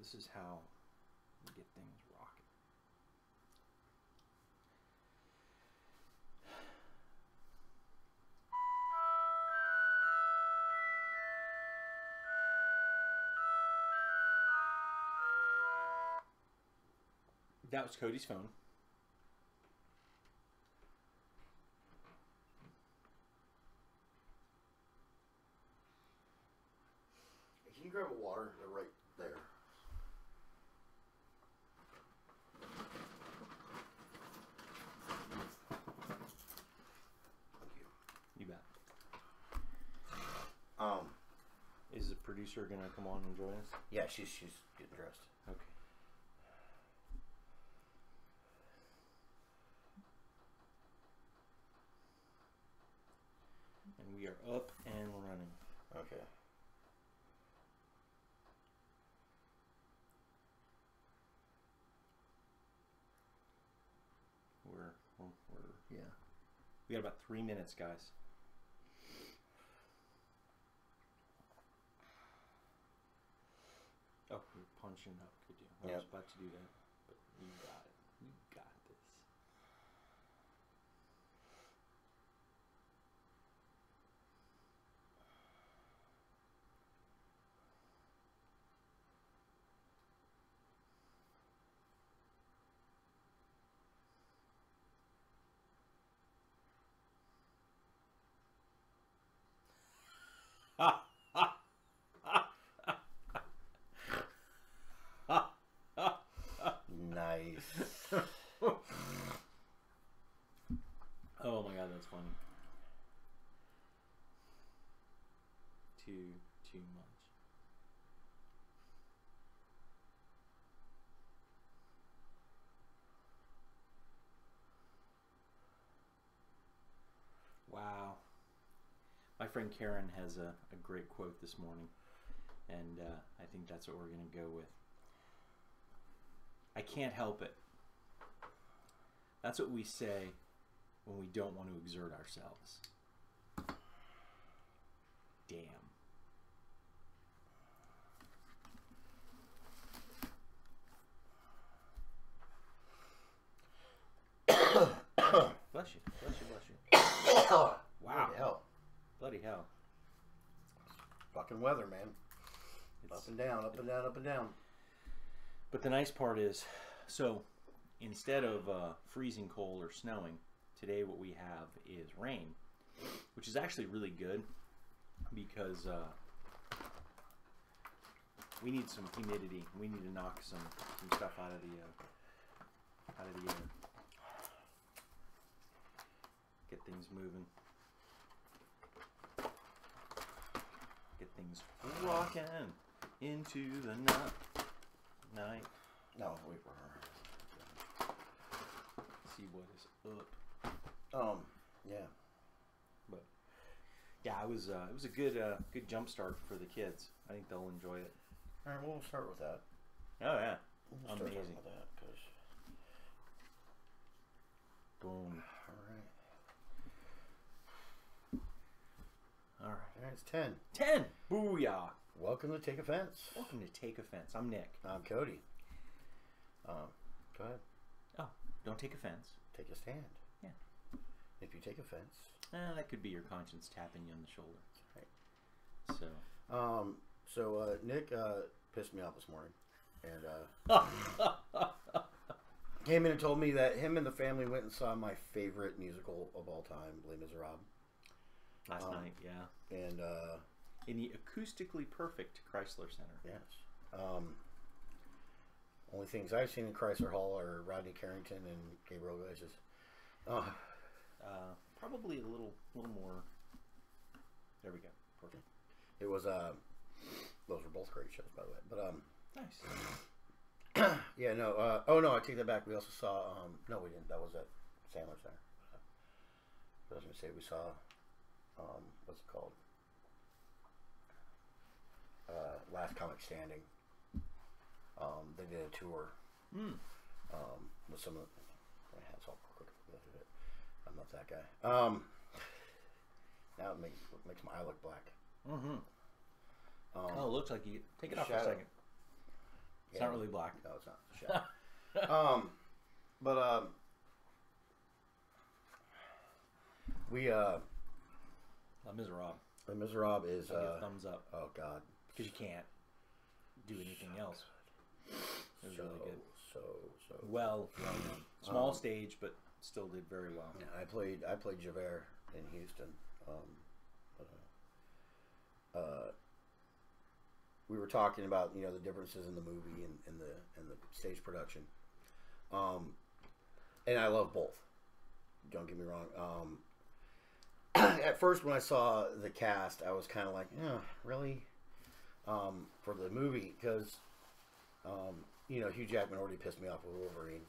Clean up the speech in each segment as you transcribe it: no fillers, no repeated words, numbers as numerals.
this is how we get things rocking. That was Cody's phone. Can you grab a water right there? Thank you. You bet. Um, Is the producer gonna come on and join us? yeah, she's getting dressed. Okay. And we are up and running. Okay. Yeah. We got about 3 minutes, guys. Oh, you're punching up. Could you? I was about to do that, but you got it. You got this. Nice. Oh my god, that's funny. Too much. Wow. My friend Karen has a great quote this morning, and I think that's what we're going to go with. I can't help it. That's what we say when we don't want to exert ourselves. Damn. Bless you. Bless you, bless you. Wow. Wow. Bloody hell. Bloody hell. Fucking weather, man. Up and down, up and down, up and down. But the nice part is, so instead of freezing cold or snowing, today what we have is rain, which is actually really good because we need some humidity. We need to knock some stuff out of the air. Get things moving. Get things rocking into the night. No, we were. See what is up. Yeah. But yeah, it was a good jump start for the kids. I think they'll enjoy it. All right, we'll start with that. Oh yeah, We'll start amazing. with that, 'cause... Boom. All right. All right, it's 10. 10. Booyah. Welcome to Take Offense. Welcome to Take Offense. I'm Nick. I'm Cody. Go ahead. Oh, don't take offense. Take a stand. Yeah. If you take offense. That could be your conscience tapping you on the shoulder. Right. So. So Nick pissed me off this morning, and came in and told me that him and the family went and saw my favorite musical of all time, Les Miserables. Last night, yeah. And in the acoustically perfect Chrysler Center. yes. Only things I've seen in Chrysler Hall are Rodney Carrington and Gabriel Iglesias. Probably a little more. There we go. Perfect. It was those were both great shows, by the way. But Nice. yeah, no. Oh no, I take that back. We also saw. No, we didn't. That was at Sandler Center. I was gonna say we saw. What's it called? Last Comic Standing. They did a tour. With some of my hats off real quick. I'm not that guy. Now it makes my eye look black. Mm-hmm. Oh, it looks like you take it off for a second. It's not really black. No, it's not. It's a shadow. But we Les Miserables. Les Miserables is I give a thumbs up oh god, because you can't do anything else. It was really good. So Well done. Small stage, but still did very well. yeah, I played Javert in Houston. We were talking about the differences in the movie and the stage production, and I love both. Don't get me wrong. At first, when I saw the cast, I was kind of like, "Oh, really?" For the movie, because Hugh Jackman already pissed me off with Wolverine.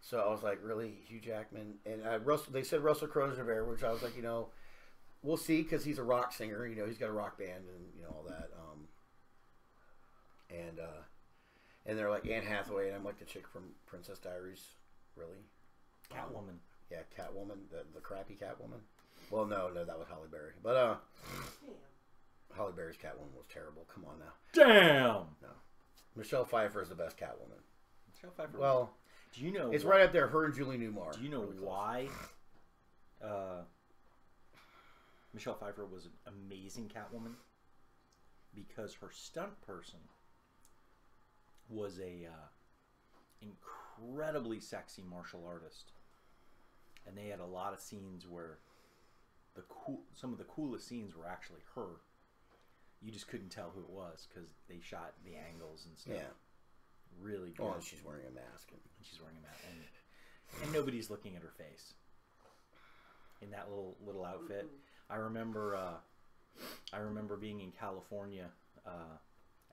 So I was like, "Really, Hugh Jackman?" And they said Russell Crowe's Javert, which I was like, we'll see, because he's a rock singer. He's got a rock band and all that. And they're like Anne Hathaway, and I'm like the chick from Princess Diaries. Really? Catwoman. Yeah, Catwoman, the crappy Catwoman. Well, no, that was Halle Berry. But Halle Berry's Catwoman was terrible. Come on now. Damn. No, Michelle Pfeiffer is the best Catwoman. Michelle Pfeiffer. Well, do you know? It's right up there. Her and Julie Newmar. Do you know really why? Michelle Pfeiffer was an amazing Catwoman because her stunt person was a incredibly sexy martial artist, and they had a lot of scenes where some of the coolest scenes were actually her. You just couldn't tell who it was because they shot the angles and stuff. Yeah, really good. Oh, and she's wearing a mask. And she's wearing a mask, and nobody's looking at her face in that little outfit. I remember being in California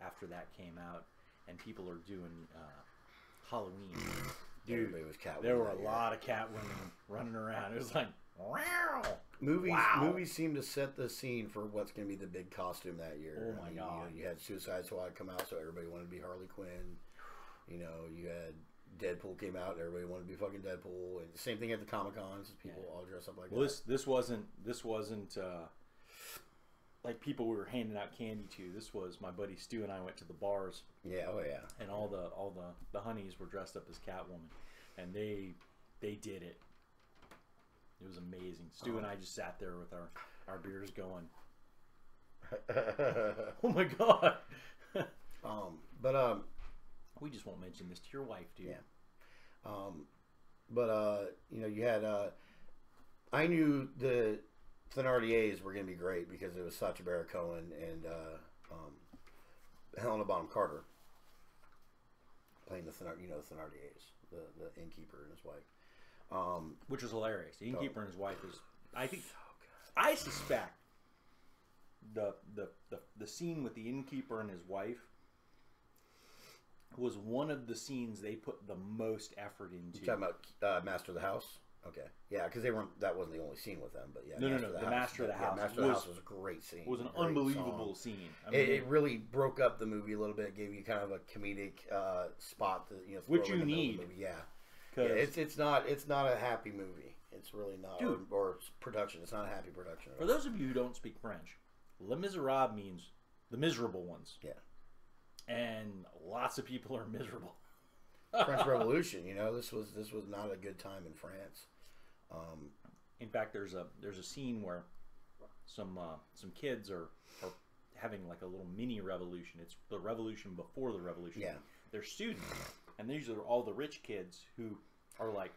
after that came out, and people are doing Halloween. Dude, was Catwoman. There were a lot of Catwomen running around. It was like, wow. Movies seem to set the scene for what's going to be the big costume that year. Oh my god! You had Suicide Squad come out, so everybody wanted to be Harley Quinn. You had Deadpool came out, and everybody wanted to be fucking Deadpool. And the same thing at the Comic Cons, people all dress up like that. Well, this wasn't like people we were handing out candy to. This was my buddy Stu and I went to the bars. Yeah, oh yeah. And all the honeys were dressed up as Catwoman, and they did it. It was amazing. Stu and I just sat there with our beers going. Oh my god. We just won't mention this to your wife, dude. Yeah. You had I knew the Thenardiers were going to be great because it was Sacha Baron Cohen and Helena Bonham Carter playing the Thenardiers, the innkeeper and his wife. Which was hilarious. The innkeeper and his wife is, I think, I suspect the scene with the innkeeper and his wife was one of the scenes they put the most effort into. You're talking about Master of the House? Okay. Yeah, because that wasn't the only scene with them, but yeah. No. The Master of the House. Master of the House was a great scene. It was an unbelievable scene. I mean, it really broke up the movie a little bit, gave you kind of a comedic spot to which you need. Yeah. It's not a happy movie. It's really not. Dude, or production. It's not a happy production. For those of you who don't speak French, Les Miserables means the miserable ones. Yeah. And lots of people are miserable. French Revolution, this was not a good time in France. In fact, there's a scene where some kids are having like a little mini revolution. It's the revolution before the revolution. Yeah. They're students, and these are all the rich kids who are like,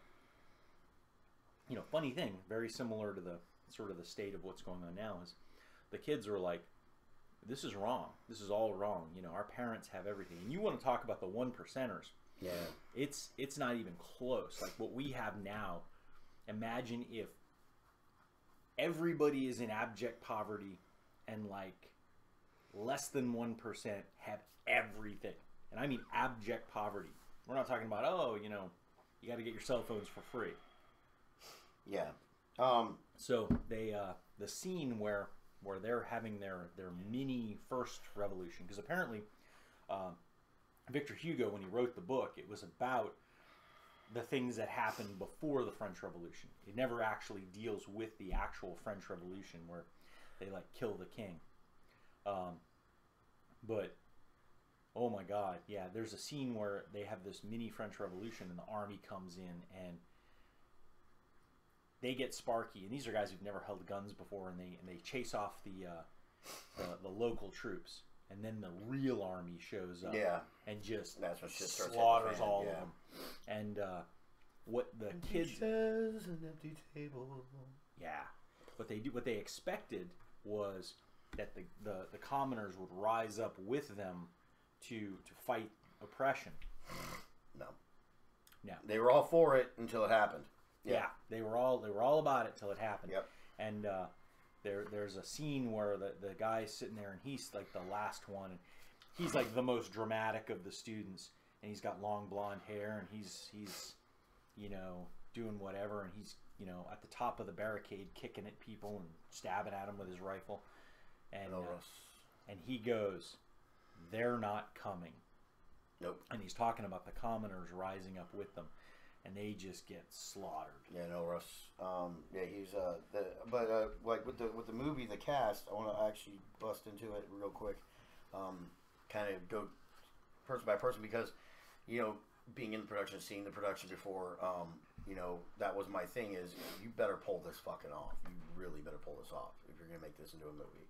funny thing, very similar to the sort of the state of what's going on now is the kids are like, this is wrong. This is all wrong. Our parents have everything. And you want to talk about the 1%ers. Yeah. It's not even close. Like what we have now, imagine if everybody is in abject poverty and like less than 1% have everything. And I mean abject poverty. We're not talking about, you got to get your cell phones for free. Yeah. So they the scene where they're having their mini first revolution, because apparently Victor Hugo, when he wrote the book, it was about the things that happened before the French Revolution. It never actually deals with the actual French Revolution where they like kill the king. But Oh my God, yeah. There's a scene where they have this mini French Revolution, and the army comes in, and they get Sparky, and these are guys who've never held guns before, and they chase off the local troops, and then the real army shows up, Yeah. and just That's when shit starts slaughters hitting the fan, all yeah. of them, and what the kids, an empty table. yeah, what they expected was that the commoners would rise up with them to fight oppression. No. No. They were all for it until it happened. Yeah, they were all about it till it happened. Yep. And there's a scene where the guy's sitting there, and he's like the last one, and he's like the most dramatic of the students, and he's got long blonde hair, and he's doing whatever, and he's at the top of the barricade kicking at people and stabbing at them with his rifle, and he goes, "They're not coming." Nope. And he's talking about the commoners rising up with them, and they just get slaughtered. Yeah, no, Russ. Yeah, he's like with the movie, the cast. I want to actually bust into it real quick. Kind of go person by person because, being in the production, seeing the production before, that was my thing. Is you better pull this fucking off. You really better pull this off if you're gonna make this into a movie.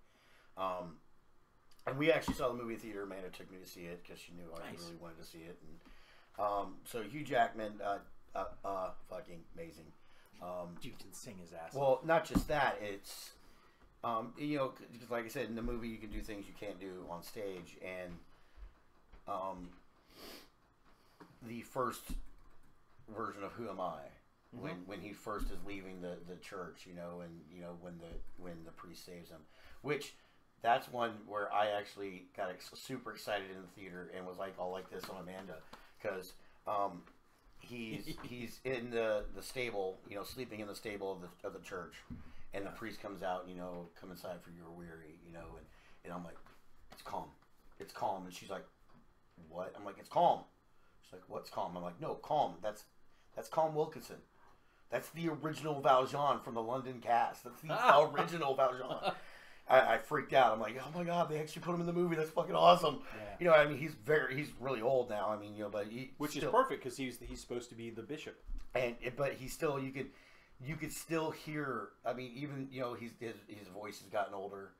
And we actually saw the movie theater. Amanda took me to see it because she knew I really wanted to see it. And so Hugh Jackman, fucking amazing. You can sing his ass. Well, not just that. It's because like I said, in the movie you can do things you can't do on stage, and the first version of Who Am I? When he first is leaving the church, and when the priest saves him, which that's one where I actually got super excited in the theater and was like all like this on Amanda because he's in the stable, sleeping in the stable of the church, and the priest comes out, come inside for you're weary, and I'm like, it's calm, and she's like, what? I'm like, it's calm. She's like, what's calm? I'm like, no, calm. That's Calm Wilkinson. That's the original Valjean from the London cast. That's the original Valjean. I freaked out. I'm like, oh my God, they actually put him in the movie. That's fucking awesome. Yeah. He's really old now. But which is perfect because he's supposed to be the bishop. But he's still, you could still hear. Even his voice has gotten older.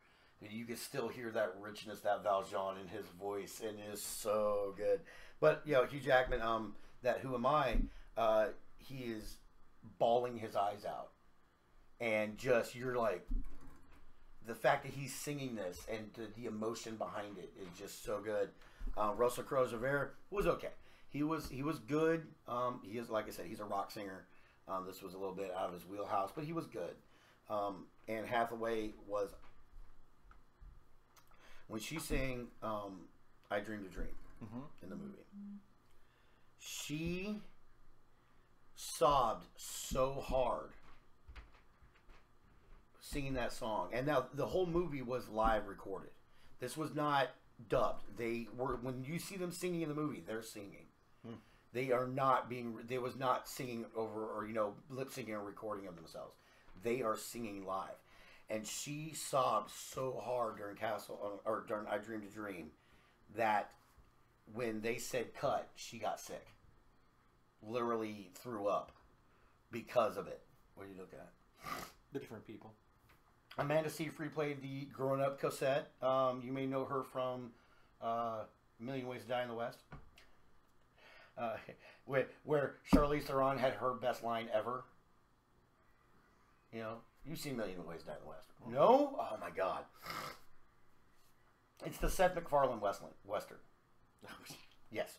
You could still hear that richness, that Valjean in his voice, and it is so good. But Hugh Jackman, that Who Am I? He is bawling his eyes out, and just you're like. The fact that he's singing this and the emotion behind it is just so good. Russell Crowe was okay. He was good. He is, like I said, he's a rock singer. This was a little bit out of his wheelhouse, but he was good. Anne Hathaway was when she sang "I Dreamed a Dream" in the movie. She sobbed so hard. Singing that song, and now the whole movie was live recorded. This was not dubbed. They were when you see them singing in the movie, they're singing. They are not being. They was not singing over or lip syncing or recording of themselves. They are singing live, and she sobbed so hard during during I Dreamed a Dream that when they said cut, she got sick. Literally threw up because of it. What are you looking at? The different people. Amanda Seyfried played the grown-up Cosette. You may know her from A Million Ways to Die in the West, where Charlize Theron had her best line ever. You've seen A Million Ways to Die in the West. No? Oh my God. It's the Seth MacFarlane Western. Yes.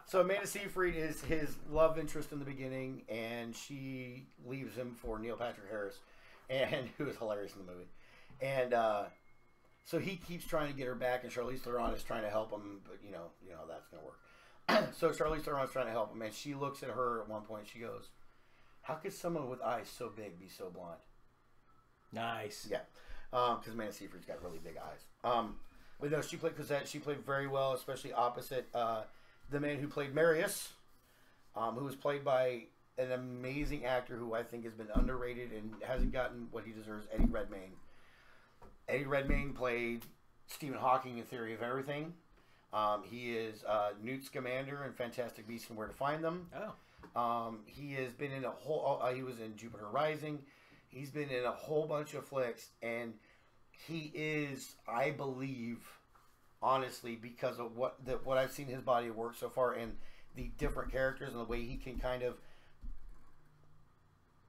So Amanda Seyfried is his love interest in the beginning, and she leaves him for Neil Patrick Harris, and who is hilarious in the movie. And so he keeps trying to get her back, and Charlize Theron is trying to help him, but you know how that's going to work. So Charlize Theron is trying to help him, and she looks at her at one point. She goes, "How could someone with eyes so big be so blind?" Nice. Yeah, because Amanda Seyfried's got really big eyes. But no, she played Cosette. She played very well, especially opposite the man who played Marius, who was played by an amazing actor who I think has been underrated and hasn't gotten what he deserves, Eddie Redmayne. Eddie Redmayne played Stephen Hawking in Theory of Everything. He is Newt Scamander in Fantastic Beasts and Where to Find Them. He has been in a whole. He was in Jupiter Rising. He's been in a whole bunch of flicks, and he is, I believe, honestly, because of what I've seen his body of work so far, and the different characters and the way he can kind of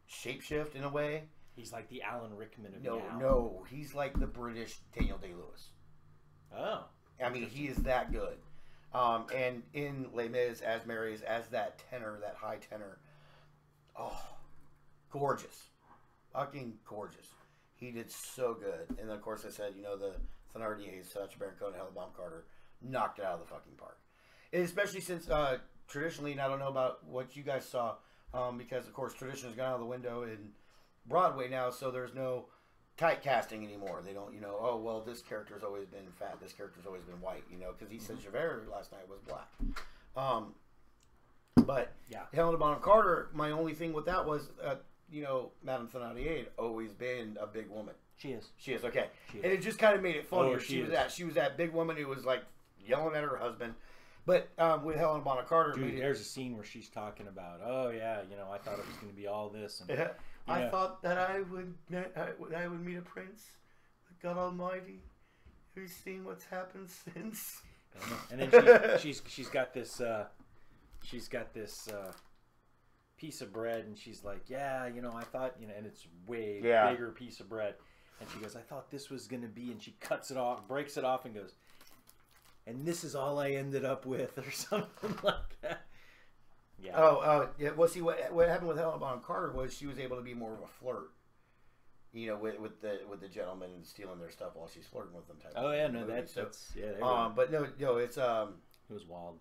shapeshift in a way. He's like the Alan Rickman of now. No, he's like the British Daniel Day-Lewis. Oh, I mean, he is that good. And in Les Mis as Marius, as that tenor, that high tenor, oh, gorgeous, fucking gorgeous. He did so good. And then, of course, I said, you know, the Thenardiers, Sacha Baron Cohen, Helena Bonham Carter, knocked it out of the fucking park. And especially since traditionally, and I don't know about what you guys saw, because of course tradition has gone out of the window in Broadway now, so there's no type casting anymore. They don't, you know, oh well, this character's always been fat, this character's always been white, you know, because he said Javert last night was black. But yeah, Helena Bonham Carter, my only thing with that was, you know, Madame Thenardier had always been a big woman. She is. She is, okay. She is. And it just kind of made it funnier. Oh, she was that big woman who was like yelling at her husband. But with Helena Bonham Carter, dude, there's a scene where she's talking about, oh yeah, you know, I thought it was going to be all this. And, yeah. I thought that I would meet a prince, God Almighty, who's seen what's happened since. And then she's got this piece of bread, and she's like, yeah, you know, I thought, you know, and it's way bigger piece of bread, and she goes, I thought this was going to be, and she cuts it off, breaks it off, and goes, and this is all I ended up with, or something like that. Yeah. Yeah. Well, see, what happened with Helena Bonham Carter was she was able to be more of a flirt, you know, with the gentleman and stealing their stuff while she's flirting with them. Type oh of yeah, no, movie. that's yeah. But no, it's it was wild.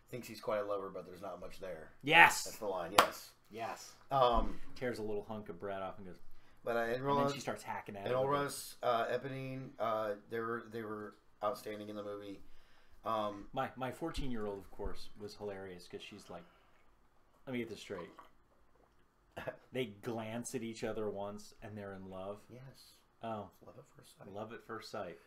Thinks he's quite a lover, but there's not much there. Yes, that's the line. Yes. Yes. Tears a little hunk of bread off and goes. But and then she starts hacking at it. And Ulrus, Eponine, they were outstanding in the movie. My 14-year-old, of course, was hilarious because she's like, let me get this straight. They glance at each other once and they're in love. Yes. Oh, love at first sight. Love at first sight.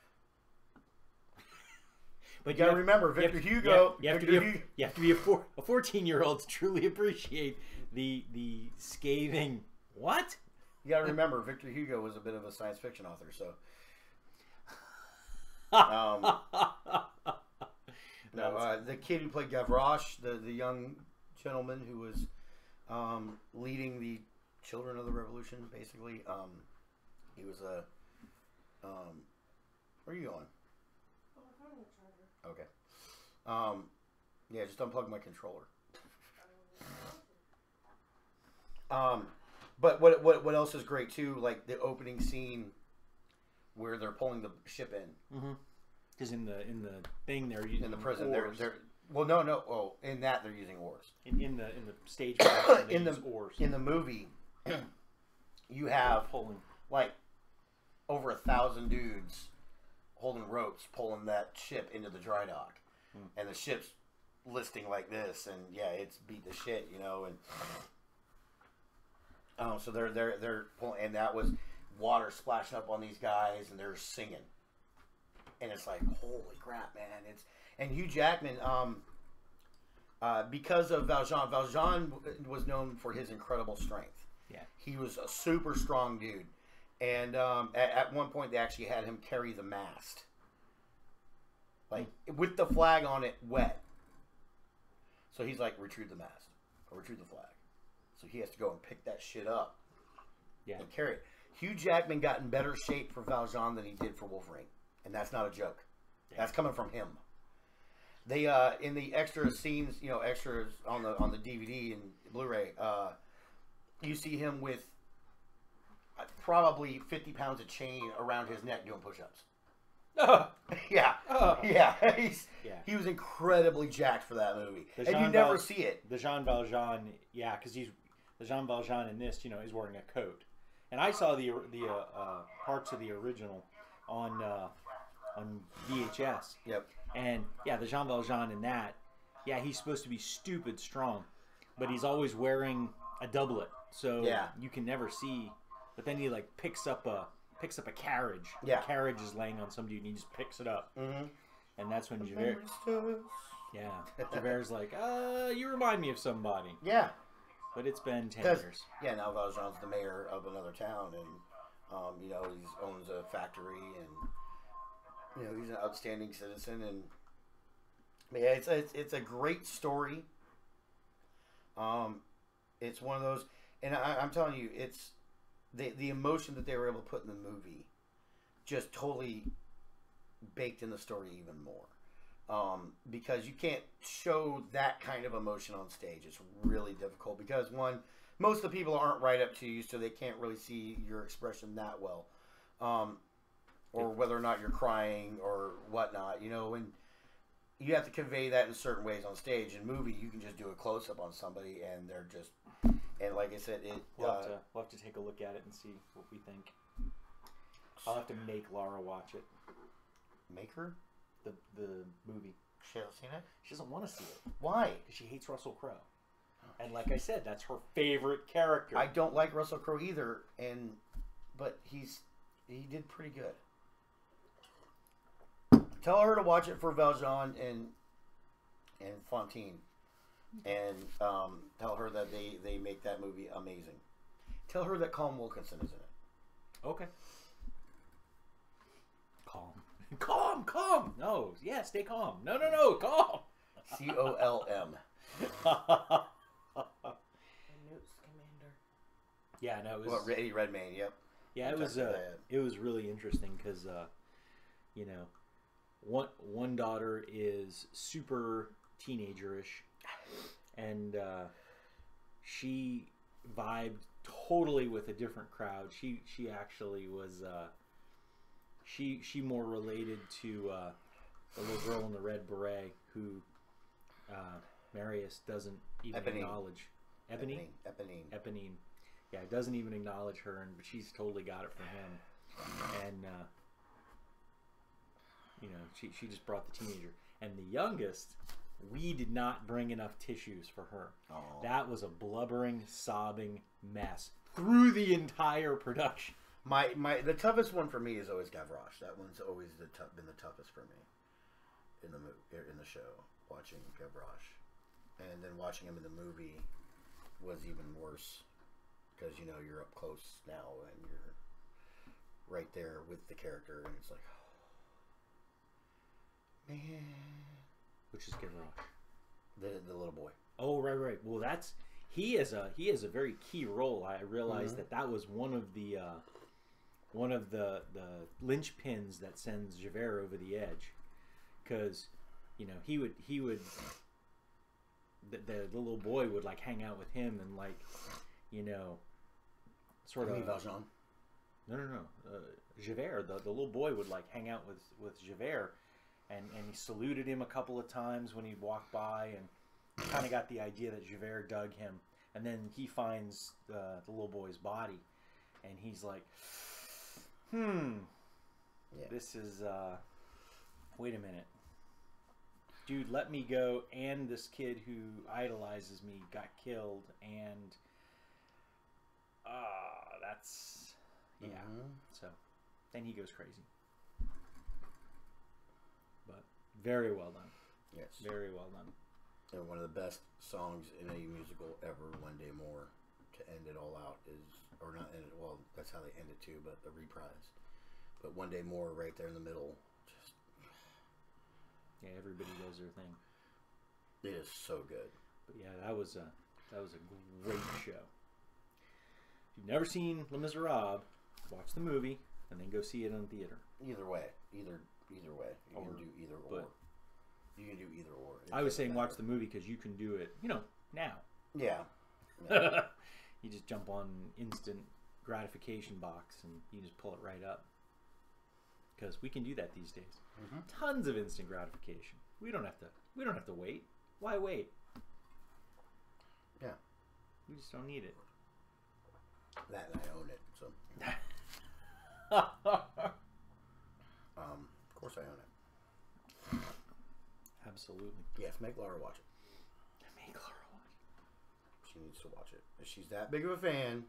But you gotta remember, Victor Hugo. You have to be a 14-year-old to truly appreciate the scathing. What? You gotta remember, Victor Hugo was a bit of a science fiction author, so. The kid who played Gavroche, the young gentleman who was leading the Children of the Revolution, basically. He was a. Where are you going? Okay. Yeah, just unplug my controller. But what else is great too? Like the opening scene where they're pulling the ship in. Mm-hmm. Because in the thing they're using in the prison oars. they're well no oh in that they're using oars. In the stage in the oars. In the movie, you have pulling like over 1,000 dudes holding ropes pulling that ship into the dry dock, and the ship's listing like this, and yeah, it's beat the shit, you know, and so they're pulling, and that was water splashing up on these guys, and they're singing, and it's like holy crap, man! And Hugh Jackman, because of Valjean was known for his incredible strength. Yeah, he was a super strong dude. And at one point, they actually had him carry the mast, like with the flag on it, wet. So he's like, retrieve the mast or retrieve the flag. So he has to go and pick that shit up, and carry it. Hugh Jackman got in better shape for Valjean than he did for Wolverine, and that's not a joke. Yeah. That's coming from him. They in the extra scenes, you know, extras on the DVD and Blu-ray, you see him with probably 50 pounds of chain around his neck doing push-ups. Yeah. He was incredibly jacked for that movie. And you never see it. The Jean Valjean, because the Jean Valjean in this, you know, is wearing a coat. And I saw the parts of the original on VHS. Yep. And yeah, the Jean Valjean in that, yeah, he's supposed to be stupid strong, but he's always wearing a doublet, so you can never see. But then he like picks up picks up a carriage. Yeah. The carriage is laying on some dude, and he just picks it up. Mm-hmm. And that's when Javert... Yeah. Javert's like, you remind me of somebody. Yeah. But it's been 10 years. Yeah, now Valjean's the mayor of another town, and, you know, he owns a factory, and, you know, he's an outstanding citizen, and, yeah, it's a great story. It's one of those, and I'm telling you, it's the emotion that they were able to put in the movie just totally baked in the story even more. Because you can't show that kind of emotion on stage. It's really difficult because, one, most of the people aren't right up to you, so they can't really see your expression that well. Or whether or not you're crying or whatnot, you know, and you have to convey that in certain ways on stage. In movie, you can just do a close-up on somebody, and they're just, and like I said, we'll have to take a look at it and see what we think. I'll have to make Laura watch it. Make her? The movie. She hasn't seen it? She doesn't want to see it. Why? Because she hates Russell Crowe. And like I said, that's her favorite character. I don't like Russell Crowe either, but he did pretty good. Tell her to watch it for Valjean and Fontaine, and tell her that they make that movie amazing. Tell her that Colm Wilkinson is in it. Okay. Calm. No, yeah, stay calm. No, calm. COLM. Yeah, no, it was. Well, Eddie Redmayne. Yep. Yeah, it was really interesting because, you know, one daughter is super teenagerish, and she vibed totally with a different crowd. She actually was. She more related to the little girl in the red beret who Marius doesn't even acknowledge. Eponine. Yeah, doesn't even acknowledge her, but she's totally got it from him. And you know, she just brought the teenager. And the youngest, we did not bring enough tissues for her. Oh. That was a blubbering, sobbing mess through the entire production. The toughest one for me is always Gavroche. That one's always been the toughest for me in the show. Watching Gavroche, and then watching him in the movie was even worse because you know you're up close now and you're right there with the character, and it's like, oh, man. Which is Gavroche? The little boy. Oh, right. Well, he has a very key role. I realized that was one of the linchpins that sends Javert over the edge, because you know he would the little boy would like hang out with him and like, you know, sort of. Valjean? No. Javert, the little boy would like hang out with Javert, and he saluted him a couple of times when he walked by, and kind of got the idea that Javert dug him, and then he finds the little boy's body, and he's like, this is wait a minute, dude, let me go, and this kid who idolizes me got killed, and that's so then he goes crazy. But very well done. Yes, very well done. And one of the best songs in a musical ever, One Day More, to end it all out is, or not end it, well, that's how they end it too, but the reprise. But One Day More right there in the middle, just... Yeah, everybody does their thing. It is so good. But yeah, that was a great show. If you've never seen Les Miserables, watch the movie and then go see it in theater. Either way. Either way. You can do either or. You can do either or. I was saying watch the movie because you can do it, you know, now. Yeah. You just jump on instant gratification box and you just pull it right up. Because we can do that these days. Tons of instant gratification. We don't have to wait. Why wait? Yeah. We just don't need it. That and I own it, so. Of course I own it. Absolutely. Yes, make Laura watch it. Make Laura watch it. She needs to watch it. If she's that big of a fan,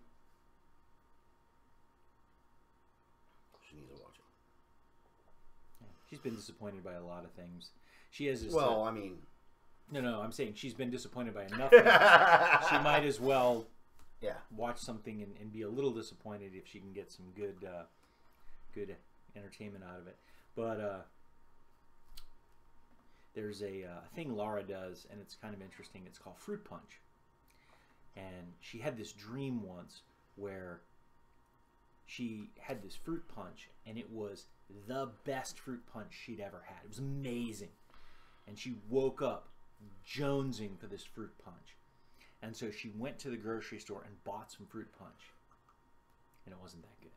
She needs to watch it. She's been disappointed by a lot of things. She has this. Well, I mean, no. I'm saying she's been disappointed by enough things. She might as well, watch something and be a little disappointed if she can get some good entertainment out of it. But there's a thing Laura does, and it's kind of interesting. It's called Fruit Punch, and she had this dream once where she had this fruit punch, and it was the best fruit punch she'd ever had. It was amazing. And she woke up jonesing for this fruit punch. And so she went to the grocery store and bought some fruit punch. And it wasn't that good.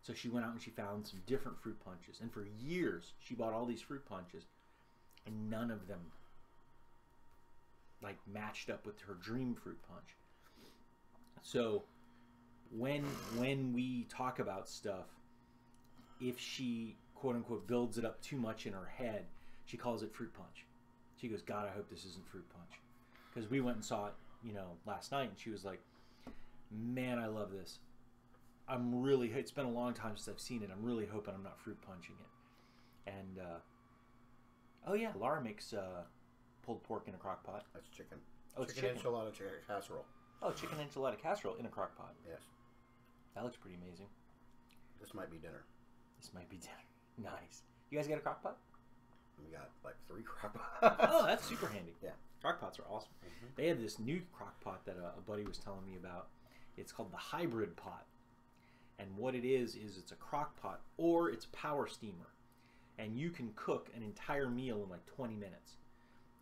So she went out and she found some different fruit punches. And for years, she bought all these fruit punches, and none of them like matched up with her dream fruit punch. So when we talk about stuff, if she quote unquote builds it up too much in her head, she calls it fruit punch. She goes, God, I hope this isn't fruit punch. Because we went and saw it, last night, and she was like, man, I love this. It's been a long time since I've seen it. I'm really hoping I'm not fruit punching it. And oh yeah, Laura makes pulled pork in a crock pot. That's chicken. Oh, it's chicken chicken. enchilada casserole. Oh, chicken enchilada casserole in a crock pot. Yes. That looks pretty amazing. This might be dinner. This might be dinner. Nice. You guys got a crock pot? We got like 3 crock pots. Oh, that's super handy. Yeah. Crock pots are awesome. Mm-hmm. They had this new crock pot that a buddy was telling me about. It's called the hybrid pot. And what it is it's a crock pot or it's a power steamer. And you can cook an entire meal in like 20 minutes.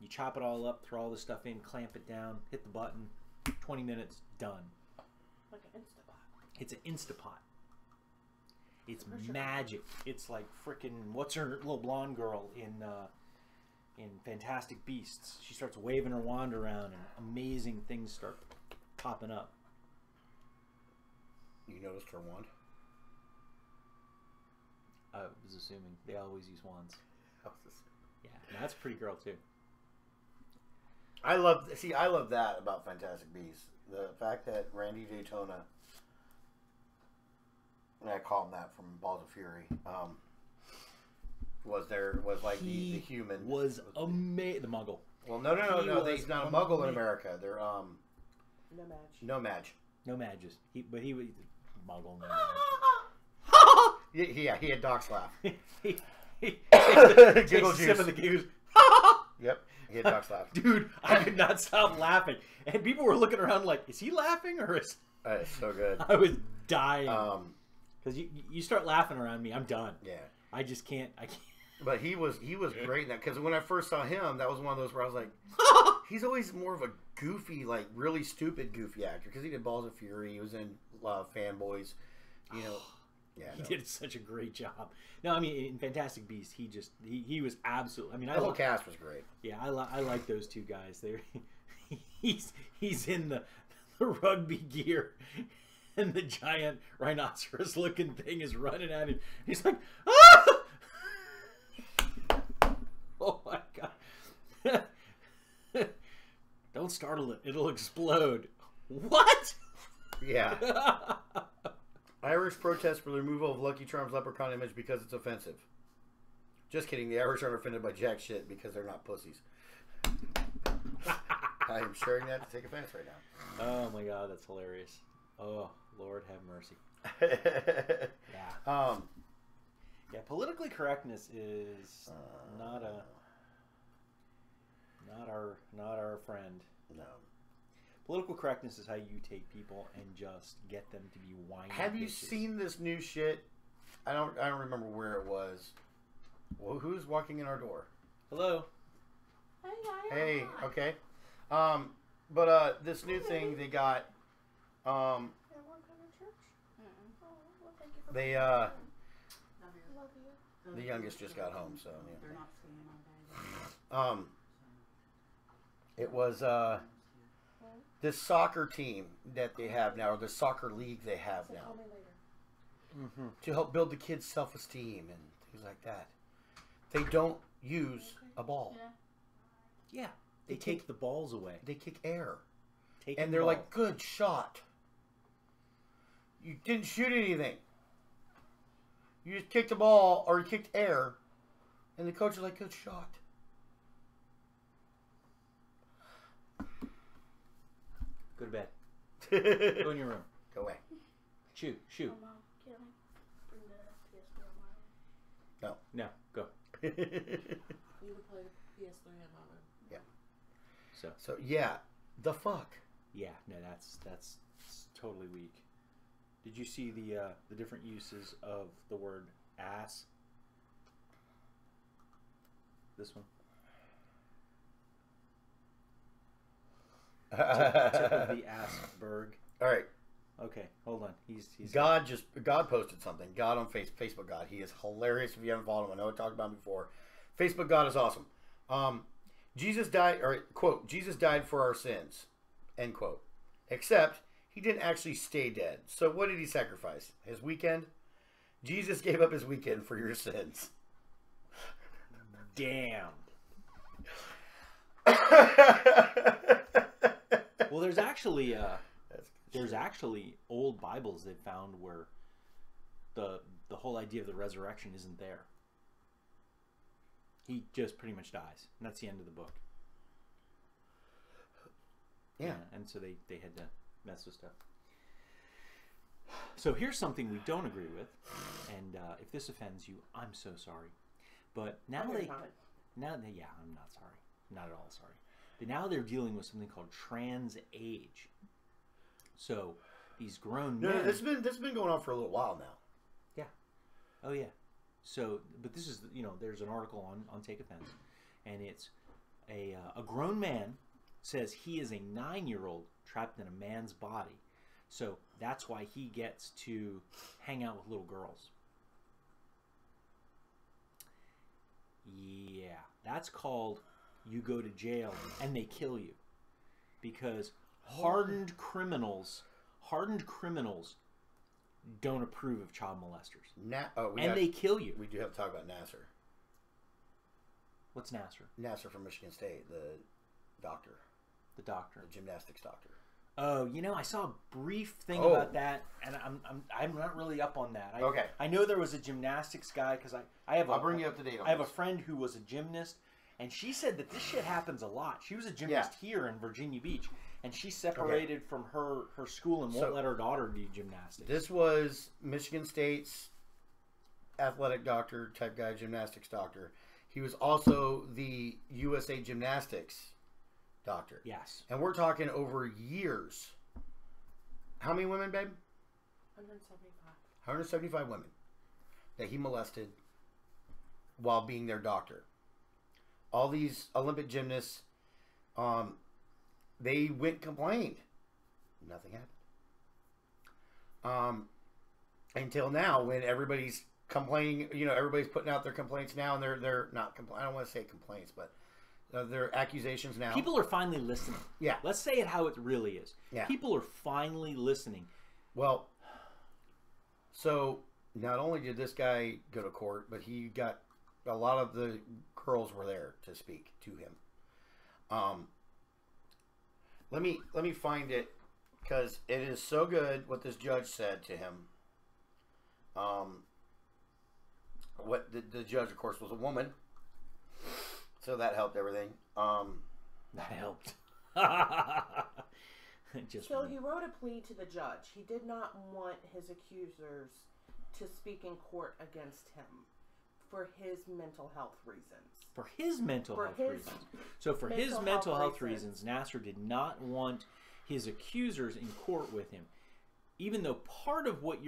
You chop it all up, throw all the stuff in, clamp it down, hit the button, 20 minutes, done. Like an Instapot. It's an Instapot. It's magic. It's like frickin' what's her little blonde girl in Fantastic Beasts. She starts waving her wand around and amazing things start popping up. You noticed her wand? I was assuming they always use wands. Yeah, and that's a pretty girl too. I love that about Fantastic Beasts. The fact that Randy Daytona, and I call him that from Balls of Fury, was like the human. Was amazing. The Muggle. Well, no. He's not a Muggle in America. They're No-Maj. No-Mages. He was Muggle. Yeah, he had Doc's laugh. he Giggle juice. Sip of the goose. Yep, he had Doc's laugh. Dude, I could not stop laughing, and people were looking around like, "Is he laughing or is?" It's so good. I was dying because you start laughing around me, I'm done. Yeah, I just can't. I can't. But he was great in that, because when I first saw him, that was one of those where I was like, he's always more of a goofy, like really stupid goofy actor, because he did Balls of Fury, he was in Fanboys, Yeah, he did such a great job. No, I mean in Fantastic Beasts, he was absolutely. I mean, the whole cast was great. Yeah, I like those two guys. He's in the rugby gear, and the giant rhinoceros looking thing is running at him. He's like, ah! Oh my god! Don't startle it; it'll explode. What? Yeah. Irish protest for the removal of Lucky Charms leprechaun image because it's offensive. Just kidding. The Irish aren't offended by jack shit because they're not pussies. I am sharing that to take offense right now. Oh my god, that's hilarious. Oh, Lord have mercy. Yeah. Yeah, politically correctness is not our friend. No. Political correctness is how you take people and just get them to be whiny. Have you bitches. seen this new shit? I don't remember where it was. Well, who's walking in our door? Hello. Hey, okay. But this new thing they got. They the youngest just got home, so yeah. It was this soccer team that they have now, or the soccer league they have now, to help build the kids' self-esteem and things like that. They don't use a ball. Yeah, they take the balls away. They kick air, Take and they're like, "Good shot. You didn't shoot anything. You just kicked the ball or you kicked air, and the coach is like, "Good shot." Go to bed. Go in your room. Go away. Shoot. Oh, Mom, can I bring the PS3 on my room? No, go. You would play the PS3 in my room. Yeah. So yeah, the fuck. yeah, no, that's totally weak. Did you see the different uses of the word ass? This one. Tip of the assberg. All right. Okay, hold on. He's God posted something. God on Facebook God. He is hilarious. If you haven't followed him, I know I talked about him before. Facebook God is awesome. Jesus died, or quote, Jesus died for our sins, end quote. Except he didn't actually stay dead. So what did he sacrifice? His weekend? Jesus gave up his weekend for your sins. damn. Well, there's actually old Bibles they found where the whole idea of the resurrection isn't there. He just pretty much dies, and that's the end of the book. Yeah. And so they had to mess with stuff. So here's something we don't agree with, and if this offends you, I'm so sorry. But now I'm yeah, I'm not sorry, not at all sorry. But now they're dealing with something called trans age. So these grown men. No, this has been going on for a little while now. Yeah. Oh yeah. So, but this is, there's an article on Take Offense, and it's a grown man says he is a 9-year-old trapped in a man's body. So that's why he gets to hang out with little girls. Yeah, that's called you go to jail and they kill you, because hardened criminals don't approve of child molesters. They kill you. We do have to talk about Nasser. What's Nasser? Nasser from Michigan State, the doctor. The doctor. The gymnastics doctor. Oh, I saw a brief thing about that, and I'm not really up on that. Okay. I know there was a gymnastics guy, because I'll bring you up to date on I have a this. friend who was a gymnast, and she said that this shit happens a lot. She was a gymnast here in Virginia Beach, and she separated from her school and won't let her daughter do gymnastics. This was Michigan State's athletic doctor type guy, gymnastics doctor. He was also the USA Gymnastics doctor. Yes. And we're talking over years. How many women, babe? 175. 175 women that he molested while being their doctor. All these Olympic gymnasts, they went and complained. Nothing happened. Until now, when everybody's complaining, everybody's putting out their complaints now, and they're not I don't want to say complaints, but their accusations now. People are finally listening. Yeah. Let's say it how it really is. Yeah. People are finally listening. Well, so not only did this guy go to court, but he got a lot of the girls were there to speak to him. Let me find it, because it is so good what this judge said to him. What the judge, of course, was a woman, so that helped everything. That helped. So he wrote a plea to the judge. He did not want his accusers to speak in court against him for his mental health reasons. For his mental health reasons. So for his mental health reasons, Nasser did not want his accusers in court with him. Even though part of what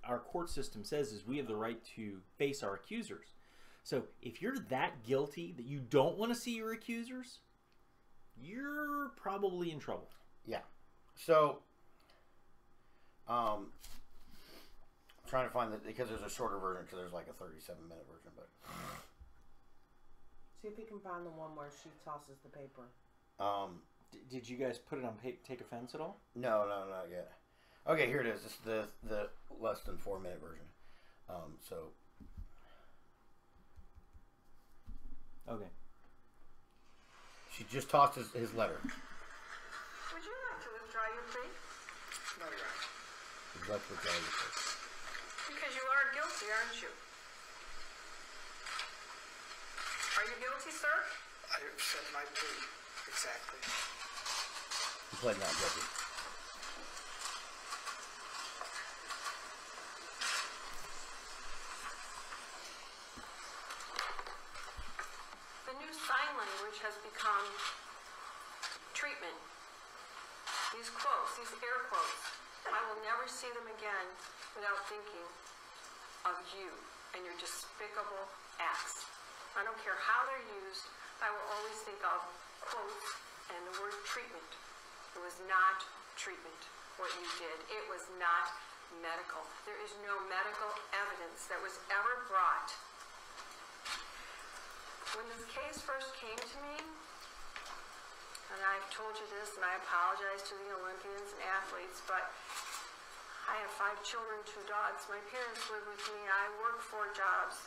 our court system says is we have the right to face our accusers. So if you're that guilty that you don't want to see your accusers, you're probably in trouble. Yeah. So, trying to find because there's a shorter version, because there's like a 37-minute version, but see if you can find the one where she tosses the paper. Did you guys put it on Take Offense at all? No, not yet. Okay, here it is. This is the less than 4-minute version. Okay. She just tossed his letter. Would you like to withdraw your plea? The What would tell you this? Because you are guilty, aren't you? Are you guilty, sir? I have said my plea. Exactly. He pled not guilty. The new sign language has become treatment. These quotes, these air quotes, I will never see them again without thinking of you and your despicable acts. I don't care how they're used, I will always think of quotes and the word treatment. It was not treatment, what you did. It was not medical. There is no medical evidence that was ever brought. When this case first came to me, and I've told you this, and I apologize to the Olympians and athletes, but I have 5 children, 2 dogs. My parents live with me. I work 4 jobs.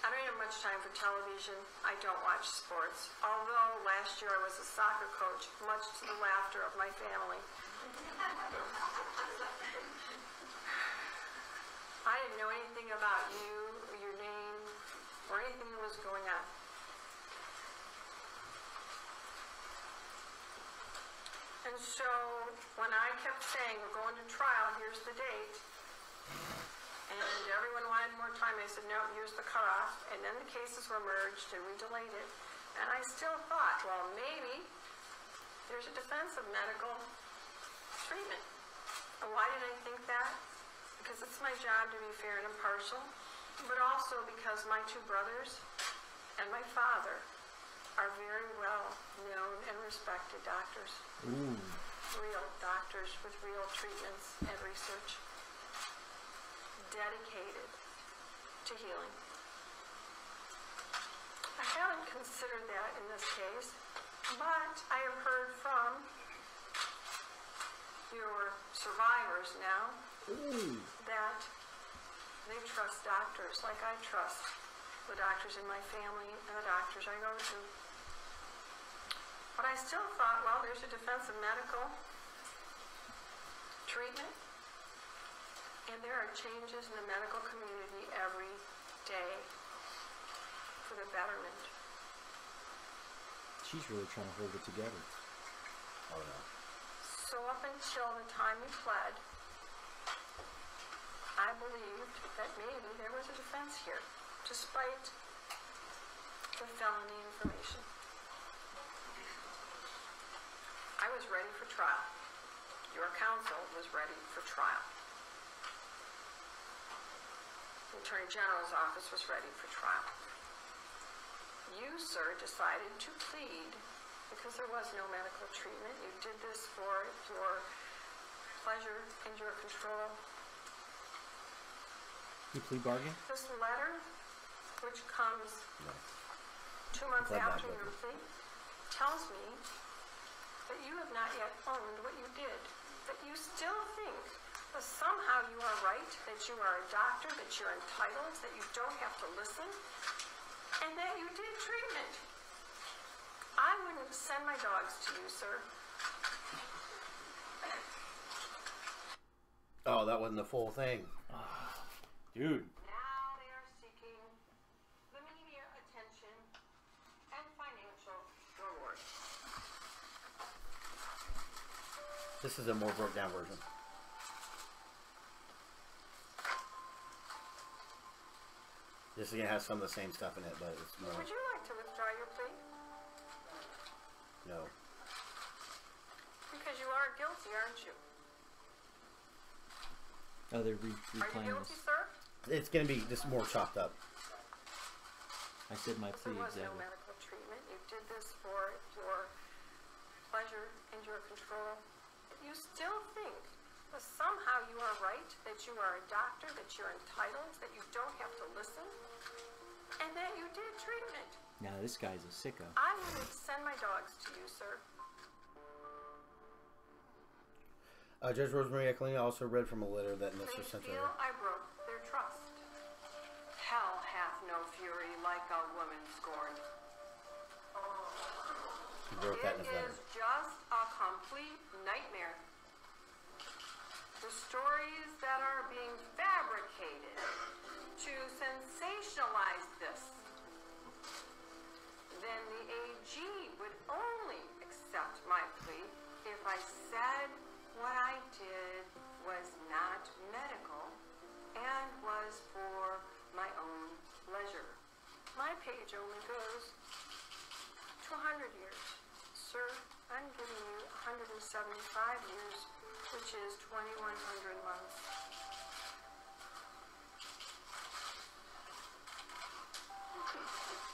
I don't have much time for television. I don't watch sports. Although last year I was a soccer coach, much to the laughter of my family. I didn't know anything about you, or your name, or anything that was going on. And so when I kept saying, we're going to trial, here's the date, and everyone wanted more time, I said, no, here's the cutoff. And then the cases were merged and we delayed it. And I still thought, well, maybe there's a defense of medical treatment. And why did I think that? Because it's my job to be fair and impartial, but also because my 2 brothers and my father are very well known and respected doctors. Ooh. Real doctors with real treatments and research. Dedicated to healing. I haven't considered that in this case, but I have heard from your survivors now that they trust doctors like I trust the doctors in my family and the doctors I go to. But I still thought, well, there's a defense of medical treatment, and there are changes in the medical community every day for the betterment. She's really trying to hold it together. Oh no. So up until the time we pled, I believed that maybe there was a defense here, despite the felony information. I was ready for trial. Your counsel was ready for trial. The Attorney General's office was ready for trial. You, sir, decided to plead because there was no medical treatment. You did this for your pleasure and your control. You plea bargain? This letter, which comes No. 2 months Pled not after your guilty. plea, tells me that you have not yet owned what you did, that you still think that somehow you are right, that you are a doctor, that you're entitled, that you don't have to listen, and that you did treatment. I wouldn't send my dogs to you, sir. Oh, that wasn't the full thing. Dude. Now they are seeking the media attention and financial reward. This is a more broke down version. This again has some of the same stuff in it, but it's more. Would you like to withdraw your plea? No. Because you are guilty, aren't you? Oh, they're Are you replaying guilty, this. sir? It's going to be just more chopped up. I said my There plea was no exactly. medical treatment. You did this for your pleasure and your control. You still think that somehow you are right, that you are a doctor, that you're entitled, that you don't have to listen, and that you did treatment. Now this guy's a sicko. I wouldn't send my dogs to you, sir. Judge Rosemary Ecklin also read from a letter that They Mr. sent to feel her. I broke their trust. Hell hath no fury like a woman scorned. He wrote that in It his letter. is just a complete nightmare. to stories that are being fabricated to sensationalize this, then the AG would only accept my plea if I said what I did was not medical and was for my own pleasure. My page only goes to 100 years. Sir, I'm giving you 175 years, which is 2,100 months.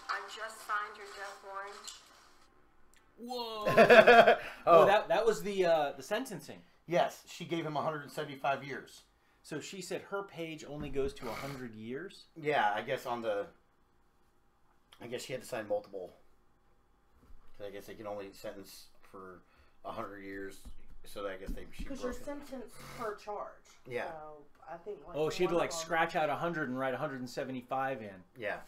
I just signed your death warrant. Whoa! Oh, that was the sentencing. yes, she gave him 175 years. So she said her page only goes to 100 years. Yeah, I guess I guess she had to sign multiple. 'Cause I guess they can only sentence for 100 years. So I guess she Because broke you're it. sentenced per charge. Yeah. So I think. Like Oh, she had to one like of them- scratch out 100 and write 175 in. Yeah.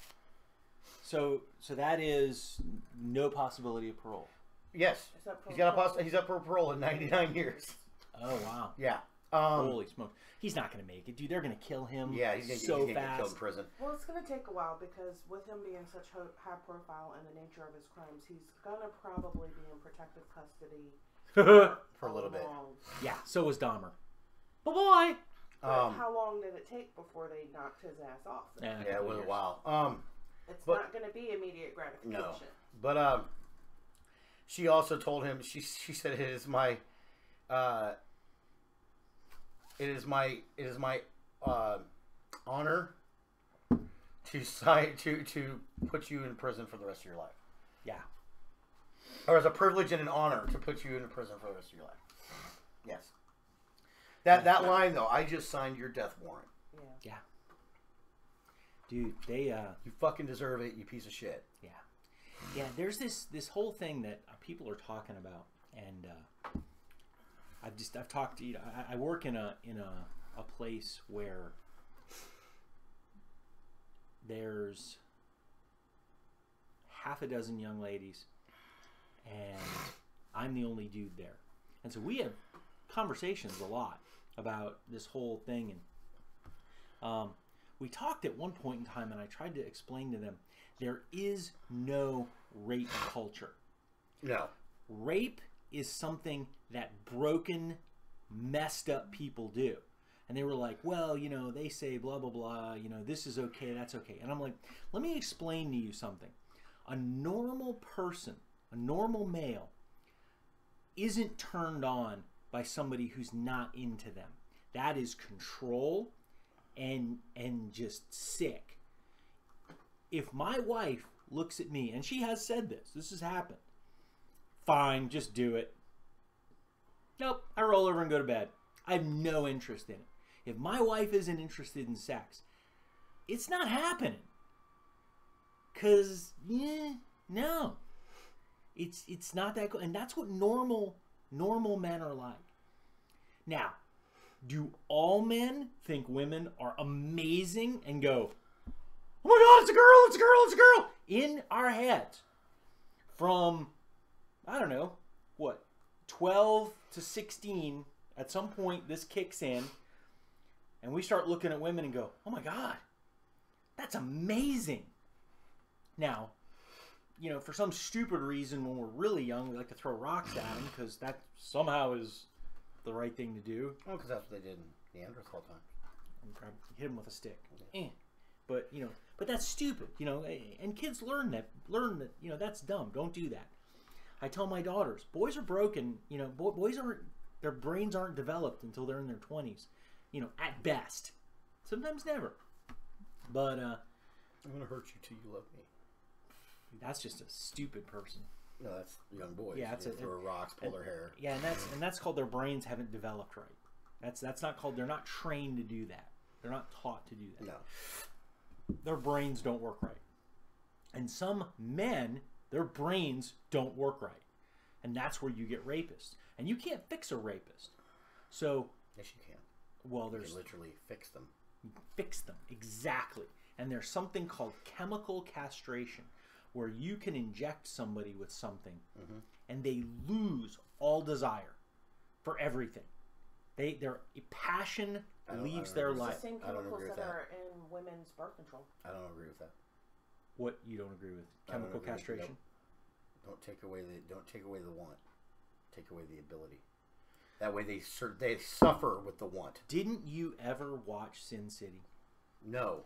So that is no possibility of parole. Yes. Is that He's up for parole in 99 years. Oh wow! Yeah. Holy smokes! He's not gonna make it, dude. They're gonna kill him. Yeah, he's so gonna get fast. killed in prison. Well, it's going to take a while because with him being such high profile and the nature of his crimes, he's going to probably be in protective custody For a little bit. long. Yeah. So was Dahmer. Bye bye. But how long did it take before they knocked his ass off? Yeah, Yeah, it was a while. It's But- not going to be immediate gratification. No. But she also told him she said it is my honor to sign to put you in prison for the rest of your life. Yeah. Or as a privilege and an honor to put you in prison for the rest of your life. Yes. That line though, I just signed your death warrant. Yeah. Yeah. Dude, they You fucking deserve it, you piece of shit. yeah. Yeah, there's this whole thing that people are talking about, and I've talked to I work in a place where there's half a dozen young ladies, and I'm the only dude there, and so we have conversations a lot about this whole thing, and we talked at one point in time, and I tried to explain to them there is no rape culture. No. Rape is something that broken, messed up people do. And they were like, well, you know, they say blah, blah, blah, you know, this is okay, that's okay. And I'm like, let me explain to you something. A normal person, a normal male, isn't turned on by somebody who's not into them. That is control and just sick. If my wife looks at me, and she has said this has happened, fine, just do it. Nope, I roll over and go to bed. I have no interest in it. If my wife isn't interested in sex, it's not happening. Cause no, it's not that good, and that's what normal men are like. Now, do all men think women are amazing and go, oh my God, it's a girl, it's a girl, it's a girl, in our heads from, I don't know, what, 12 to 16, at some point this kicks in, and we start looking at women and go, oh my God, that's amazing. Now, you know, for some stupid reason, when we're really young, we like to throw rocks at them because that somehow is the right thing to do. Oh, because that's what they did in Neanderthal time. And hit them with a stick. But you know, but that's stupid. You know, and kids learn that. You know, that's dumb. Don't do that. I tell my daughters, boys are broken. You know, boys aren't. Their brains aren't developed until they're in their 20s. You know, at best. Sometimes never. But I'm gonna hurt you till you love me. that's just a stupid person. No, that's young boys. Yeah, that's throw rocks, pull their hair. Yeah, and that's called their brains haven't developed right. That's not called. They're not trained to do that. They're not taught to do that. No. Their brains don't work right. And some men, their brains don't work right. And that's where you get rapists. And you can't fix a rapist. So, Yes, you can. well, You there's can literally fix them. fix them. Exactly. And there's something called chemical castration, where you can inject somebody with something and they lose all desire for everything. Their passion I don't- leaves I don't their agree with life. It's the same I don't chemicals agree with that that. are in women's birth control. I don't agree with that. What you don't agree with? I don't Chemical agree with- castration. Don't take away the want. Take away the ability. That way they suffer with the want. Didn't you ever watch Sin City? No.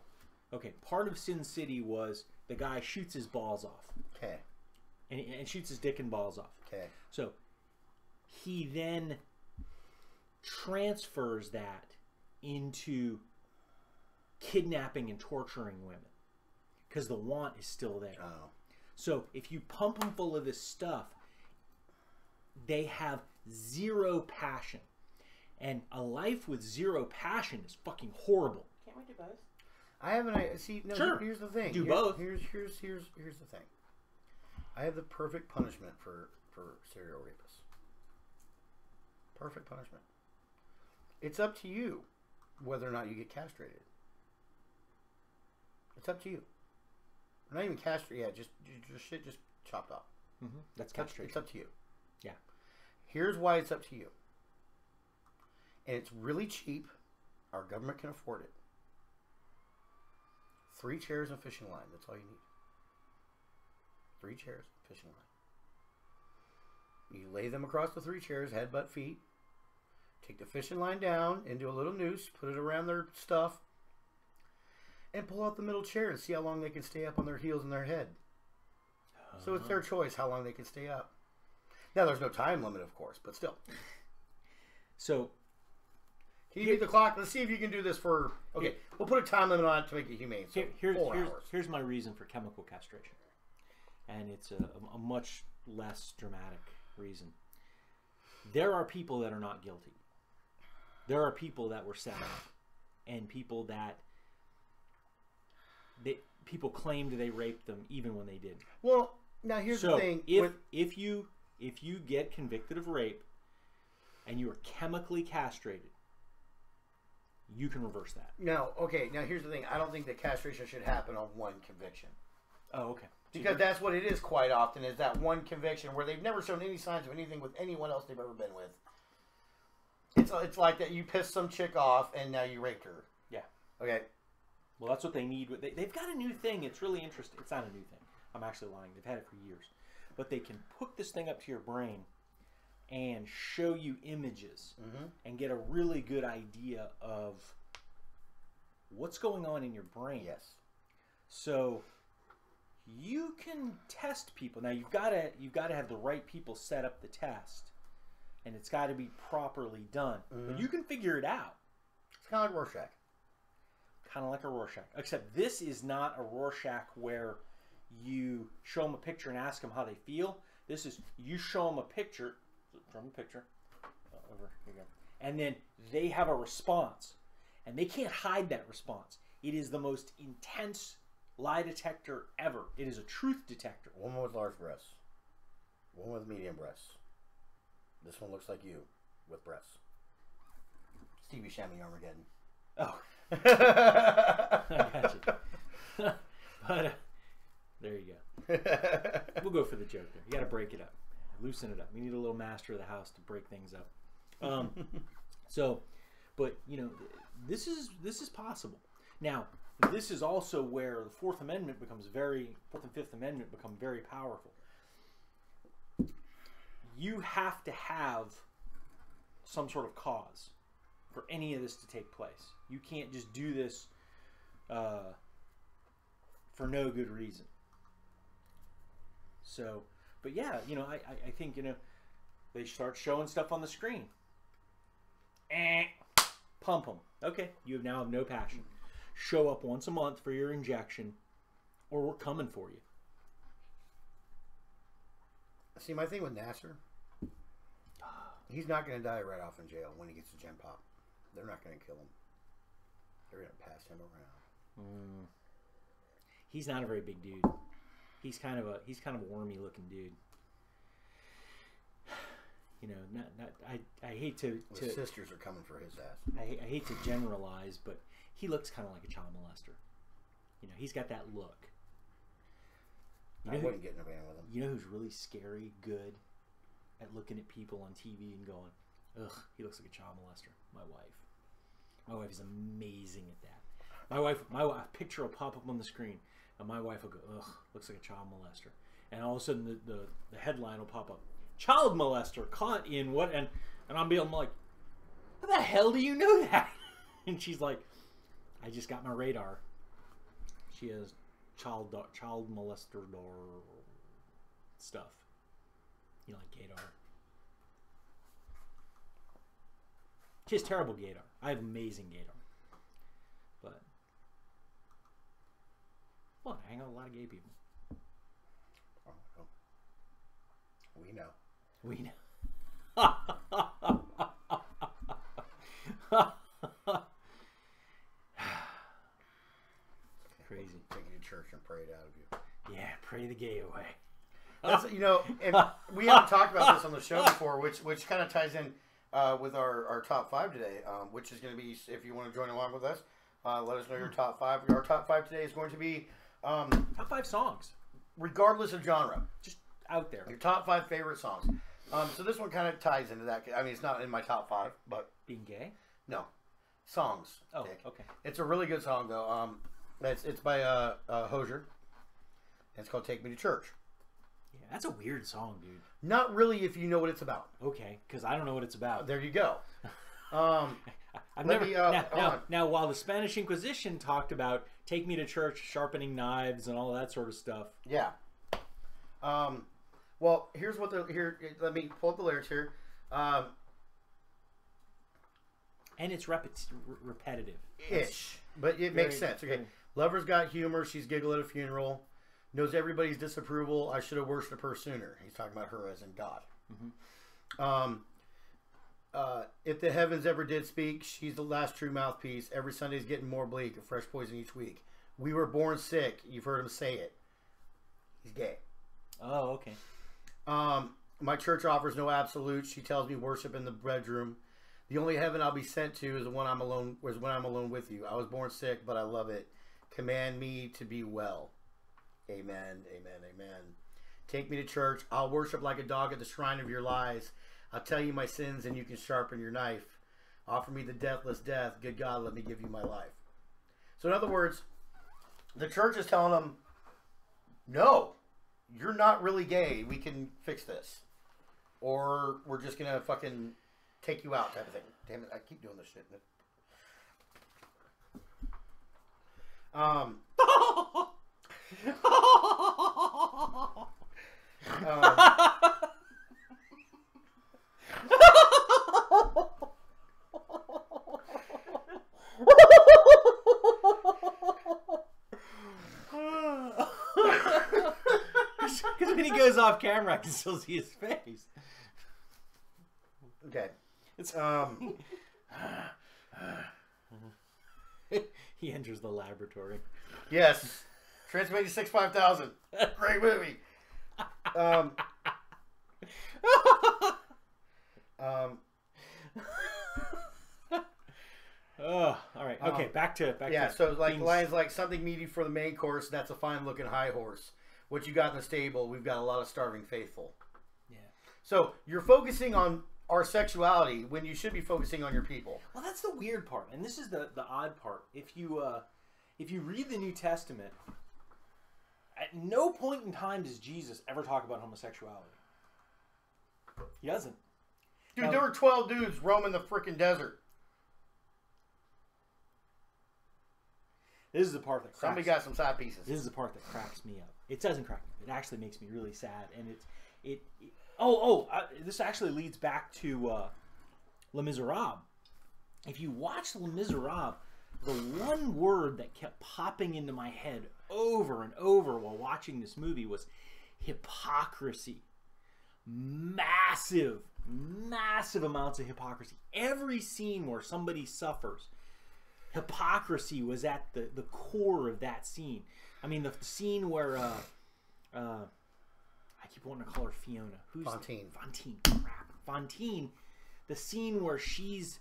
Okay, part of Sin City was the guy shoots his balls off, Okay. and shoots his dick and balls off. Okay. So he then transfers that into kidnapping and torturing women because the want is still there. Oh. So if you pump them full of this stuff, they have zero passion. And a life with zero passion is fucking horrible. Can't we do both? I have an idea. See, no. Sure. Here's the thing. Do Here- both. Here's the thing. I have the perfect punishment for serial rapists. Perfect punishment. It's up to you whether or not you get castrated. It's up to you. Not even castrated. Yeah, just shit just chopped off. That's It's up castration. to you. Yeah. Here's why it's up to you. And it's really cheap. Our government can afford it. 3 chairs and a fishing line. That's all you need. 3 chairs, fishing line. You lay them across the 3 chairs, head, butt, feet. Take the fishing line down into a little noose, put it around their stuff, and pull out the middle chair and see how long they can stay up on their heels and their head. So it's their choice how long they can stay up. Now, there's no time limit, of course, but still. So Can you beat the clock? Let's see if you can do this for... Okay, we'll put a time limit on it to make it humane. So here's 4 hours. here's my reason for chemical castration. And it's a much less dramatic reason. There are people that are not guilty. There are people that were set up, and people that people claimed they raped them even when they didn't. Well, now here's So the thing. if you get convicted of rape and you are chemically castrated, you can reverse that. Now here's the thing. I don't think that castration should happen on one conviction. Oh, okay. Because that's what it is quite often, is that one conviction where they've never shown any signs of anything with anyone else they've ever been with. It's like that you pissed some chick off and now you raped her. Yeah. Okay. Well, that's what they need. They've got a new thing. It's really interesting. It's not a new thing. I'm actually lying. They've had it for years. But they can hook this thing up to your brain and show you images and get a really good idea of what's going on in your brain. Yes. So you can test people. Now you've got to have the right people set up the test, and it's got to be properly done. But you can figure it out. It's kind of like Rorschach. Kind of like a Rorschach, except this is not a Rorschach where you show them a picture and ask them how they feel. This is you show them a picture, over here you go, and then they have a response, and they can't hide that response. It is the most intense lie detector ever. It is a truth detector. Woman with large breasts. Woman with medium breasts. This one looks like you with breasts. Stevie Shammy Armageddon. Oh, I got you. But there you go. We'll go for the joke there. You got to break it up, loosen it up. We need a little master of the house to break things up. But this is possible. Now, this is also where the Fourth and Fifth Amendment become very powerful. You have to have some sort of cause for any of this to take place. You can't just do this for no good reason. So, but yeah, I think, they start showing stuff on the screen. Pump them. Okay, you now have no passion. Show up once a month for your injection, or we're coming for you. See, my thing with Nasser, he's not going to die right off in jail when he gets a gen pop. They're not going to kill him. They're going to pass him around. He's not a very big dude. He's kind of a wormy looking dude. I hate to The sisters are coming for his ass. I hate to generalize, but he looks kind of like a child molester. He's got that look. I wouldn't get in a van with him. You know who's really scary good at looking at people on TV and going, Ugh, he looks like a child molester. My wife is amazing at that. My wife, a picture will pop up on the screen, and my wife will go, ugh, looks like a child molester. And all of a sudden, the headline will pop up, child molester caught in what? And I'm like, how the hell do you know that? And she's like, I just got my radar. She has child molester stuff. You know, like gaydar. She has terrible gaydar. I have amazing gaydar. But, well, I hang out with a lot of gay people. Oh, well. We know. We know. Crazy. Take you to church and pray it out of you. Yeah, pray the gay away. That's, you know, and we haven't talked about this on the show before, which kind of ties in with our top 5 today, which is going to be, if you want to join along with us, let us know your top 5. Our top 5 today is going to be Top 5 songs. regardless of genre, Just out there. your top 5 favorite songs. So this one kind of ties into that. I mean, it's not in my top 5, but Being gay? no, songs. Oh, Dick. okay. It's a really good song though. It's by Hozier. It's called "Take Me to Church." Yeah, that's a weird song, dude. Not really, if you know what it's about. Okay, because I don't know what it's about. There you go. I've let never. me, now, hold on. now, while the Spanish Inquisition talked about take me to church, sharpening knives, and all that sort of stuff. Yeah. Well, here's what here. Let me pull up the lyrics here. And it's repetitive. Ish, but it makes sense. Okay, lover's got humor. She's giggle at a funeral. Knows everybody's disapproval. I should have worshipped her sooner. He's talking about her as in God. If the heavens ever did speak, she's the last true mouthpiece. Every Sunday's getting more bleak. A fresh poison each week. We were born sick. You've heard him say it. He's gay. Oh, okay. My church offers no absolutes. She tells me worship in the bedroom. The only heaven I'll be sent to is the one I'm alone. Was when I'm alone with you. I was born sick, but I love it. Command me to be well. Amen. Amen. Amen. Take me to church. I'll worship like a dog at the shrine of your lies. I'll tell you my sins, and you can sharpen your knife. Offer me the deathless death. Good God, let me give you my life. So in other words, the church is telling them, no, you're not really gay. We can fix this. Or we're just going to fucking take you out type of thing. Damn it, I keep doing this shit. Because when he goes off camera, I can still see his face. Okay. It's he enters the laboratory. Yes. Transformation 5000. Great movie. Oh, all right. Okay, back to yeah. So like things. lines like something meaty for the main course. That's a fine looking high horse. What you got in the stable? We've got a lot of starving faithful. Yeah. So you're focusing on our sexuality when you should be focusing on your people. Well, that's the weird part, and this is the odd part. If you read the New Testament, at no point in time does Jesus ever talk about homosexuality. He doesn't. Dude, Now, there were 12 dudes roaming the freaking desert. this is the part that cracks. Somebody got some side pieces. This is the part that cracks me up. It doesn't crack me up. It actually makes me really sad, and this actually leads back to Les Miserables. If you watch Les Miserables, the one word that kept popping into my head over and over while watching this movie was hypocrisy. Massive amounts of hypocrisy. Every scene where somebody suffers, hypocrisy was at the core of that scene. I mean, the scene where I keep wanting to call her Fiona. Who's Fontaine. Crap. Fontaine. The scene where she's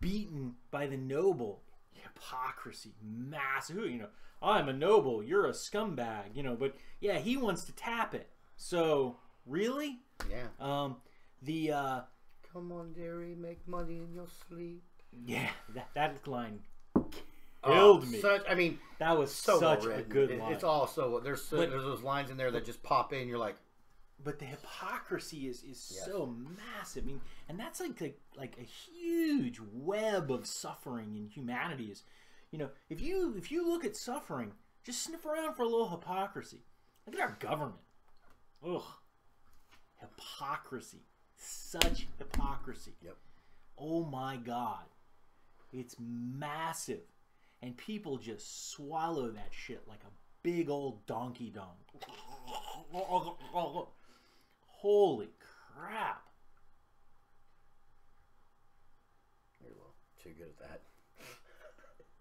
beaten by the noble. Hypocrisy. Massive. You know, I'm a noble. You're a scumbag. You know, but yeah, he wants to tap it. So really, Yeah. the Come on, dearie, make money in your sleep. Yeah, that line killed me. I mean, That was so such well a written. good line. It's all so there's those lines in there that just pop in. You're like, But the hypocrisy is Yes. so massive. I mean, and that's like a huge web of suffering in humanity. Is, you know, if you look at suffering, just sniff around for a little hypocrisy. Look at our government. Ugh, hypocrisy, such hypocrisy. Yep. Oh my God, it's massive, and people just swallow that shit like a big old donkey dung. Holy crap. you're a little too good at that.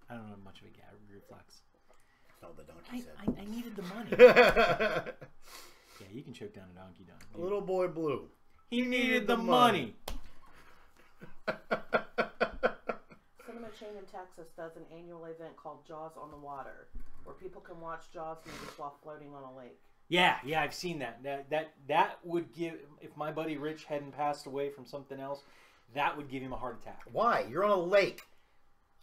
I don't have much of a gag reflex. That's not what the donkey I needed the money. said. Yeah, you can choke down a donkey dung. Little boy blue. He needed the money. Cinema Chain in Texas does an annual event called Jaws on the Water, where people can watch Jaws movies while floating on a lake. Yeah, I've seen that. That would give, if my buddy Rich hadn't passed away from something else, that would give him a heart attack. Why? You're on a lake.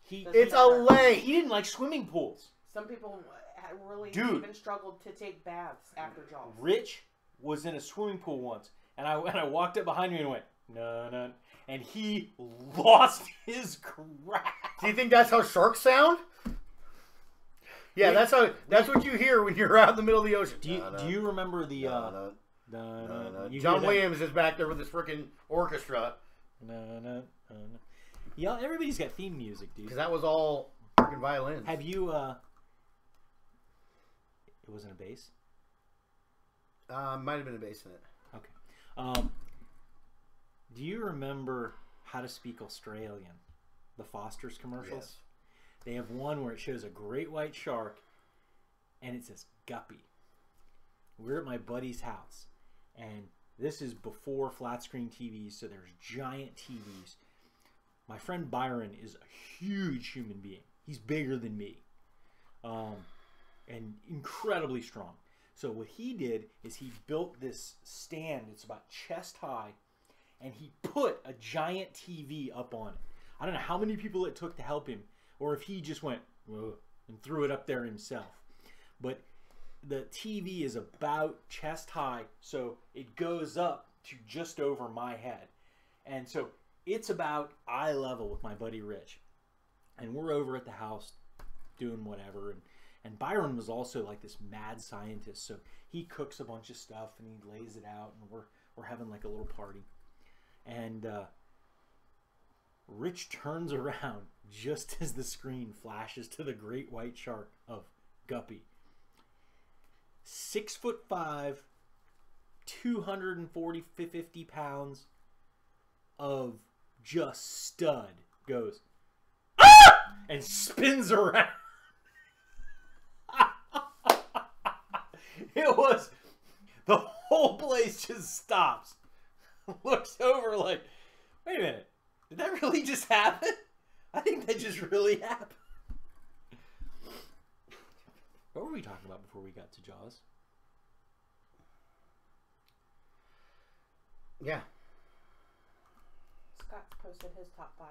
He Doesn't It's a matter. lake. he didn't like swimming pools. Some people really Dude. even struggled to take baths after Jaws. Rich was in a swimming pool once, and I walked up behind me and went, no, and he lost his crap. Do you think that's how sharks sound? Yeah, that's what you hear when you're out in the middle of the ocean. Do you remember the No. you John hear that? Williams is back there with his freaking orchestra No. Yeah, everybody's got theme music, dude. because that was all freaking violins. Have you? It wasn't a bass. Might have been a bass in it. Okay. Do you remember How to Speak Australian? The Foster's commercials. Yes. They have one where it shows a great white shark, and it says guppy. We're at my buddy's house, and this is before flat screen TVs, so there's giant TVs. My friend Byron is a huge human being. He's bigger than me, and incredibly strong. So what he did is he built this stand. It's about chest high, and he put a giant TV up on it. I don't know how many people it took to help him, or if he just went "Whoa," and threw it up there himself. But the TV is about chest high, so it goes up to just over my head. And so it's about eye level with my buddy Rich. And we're over at the house doing whatever. And Byron was also like this mad scientist. So he cooks a bunch of stuff and he lays it out, and we're having like a little party. And Rich turns around just as the screen flashes to the great white shark of Guppy. 6'5", 250 pounds of just stud goes "Ah!" and spins around. It was, the whole place just stops, looks over like, wait a minute, did that really just happen? I think that just really happened. What were we talking about before we got to Jaws? Yeah. Scott's posted his top 5.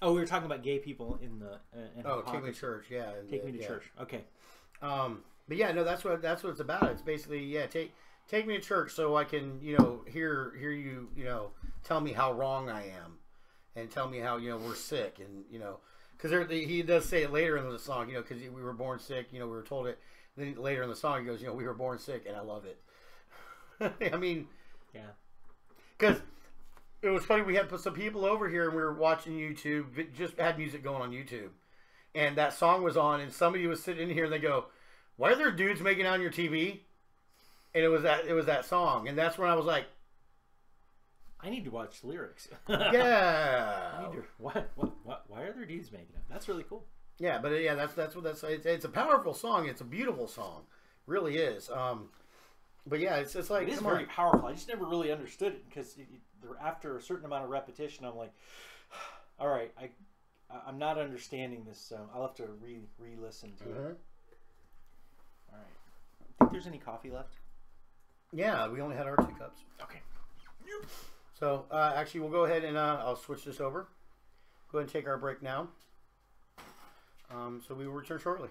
Oh, we were talking about gay people in the in Oh, Take Me hypocrisy. to Church. Yeah. Take Me to yeah. Church. Okay. But yeah, no, that's what it's about. It's basically take me to church so I can hear you tell me how wrong I am, and tell me how we're sick, and because he does say it later in the song, because we were born sick, we were told it. Then later in the song he goes, we were born sick, and I love it. I mean, Yeah. because it was funny, we had some people over here and we were watching YouTube, just had music going on YouTube, and that song was on, and somebody was sitting in here and they go, why are there dudes making out on your TV? And it was that song, and that's when I was like, I need to watch the lyrics. yeah, I need to, why are there dudes making it? That's really cool. yeah, but yeah, that's what it's a powerful song. It's a beautiful song, really is. But yeah, it's like It is come very on. powerful. I just never really understood it because after a certain amount of repetition, I'm like, all right, I'm not understanding this, so I'll have to re-listen to it. All right. Think there's any coffee left? Yeah, we only had our 2 cups. Okay. So, actually, we'll go ahead and I'll switch this over. Go ahead and take our break now. So we will return shortly.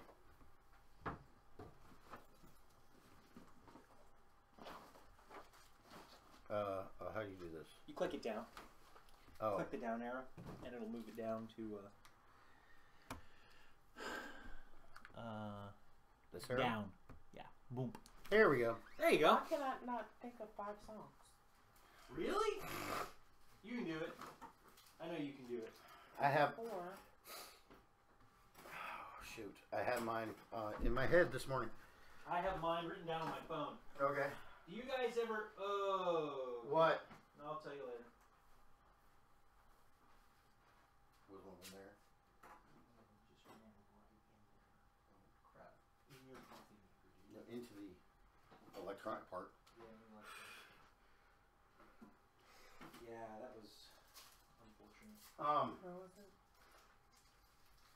How do you do this? You click it down. Oh, Click the down arrow, and it'll move it down to this arrow? down. Yeah. Boom. There we go. There you go. Why can I not think of 5 songs? Really? You can do it. I know you can do it. I have. 4. Oh, shoot. I had mine in my head this morning. I have mine written down on my phone. Okay. Do you guys ever? Oh. What? I'll tell you later. Was one of them there? Crap. No, into the electronic part. Yeah, that was unfortunate. Where was it?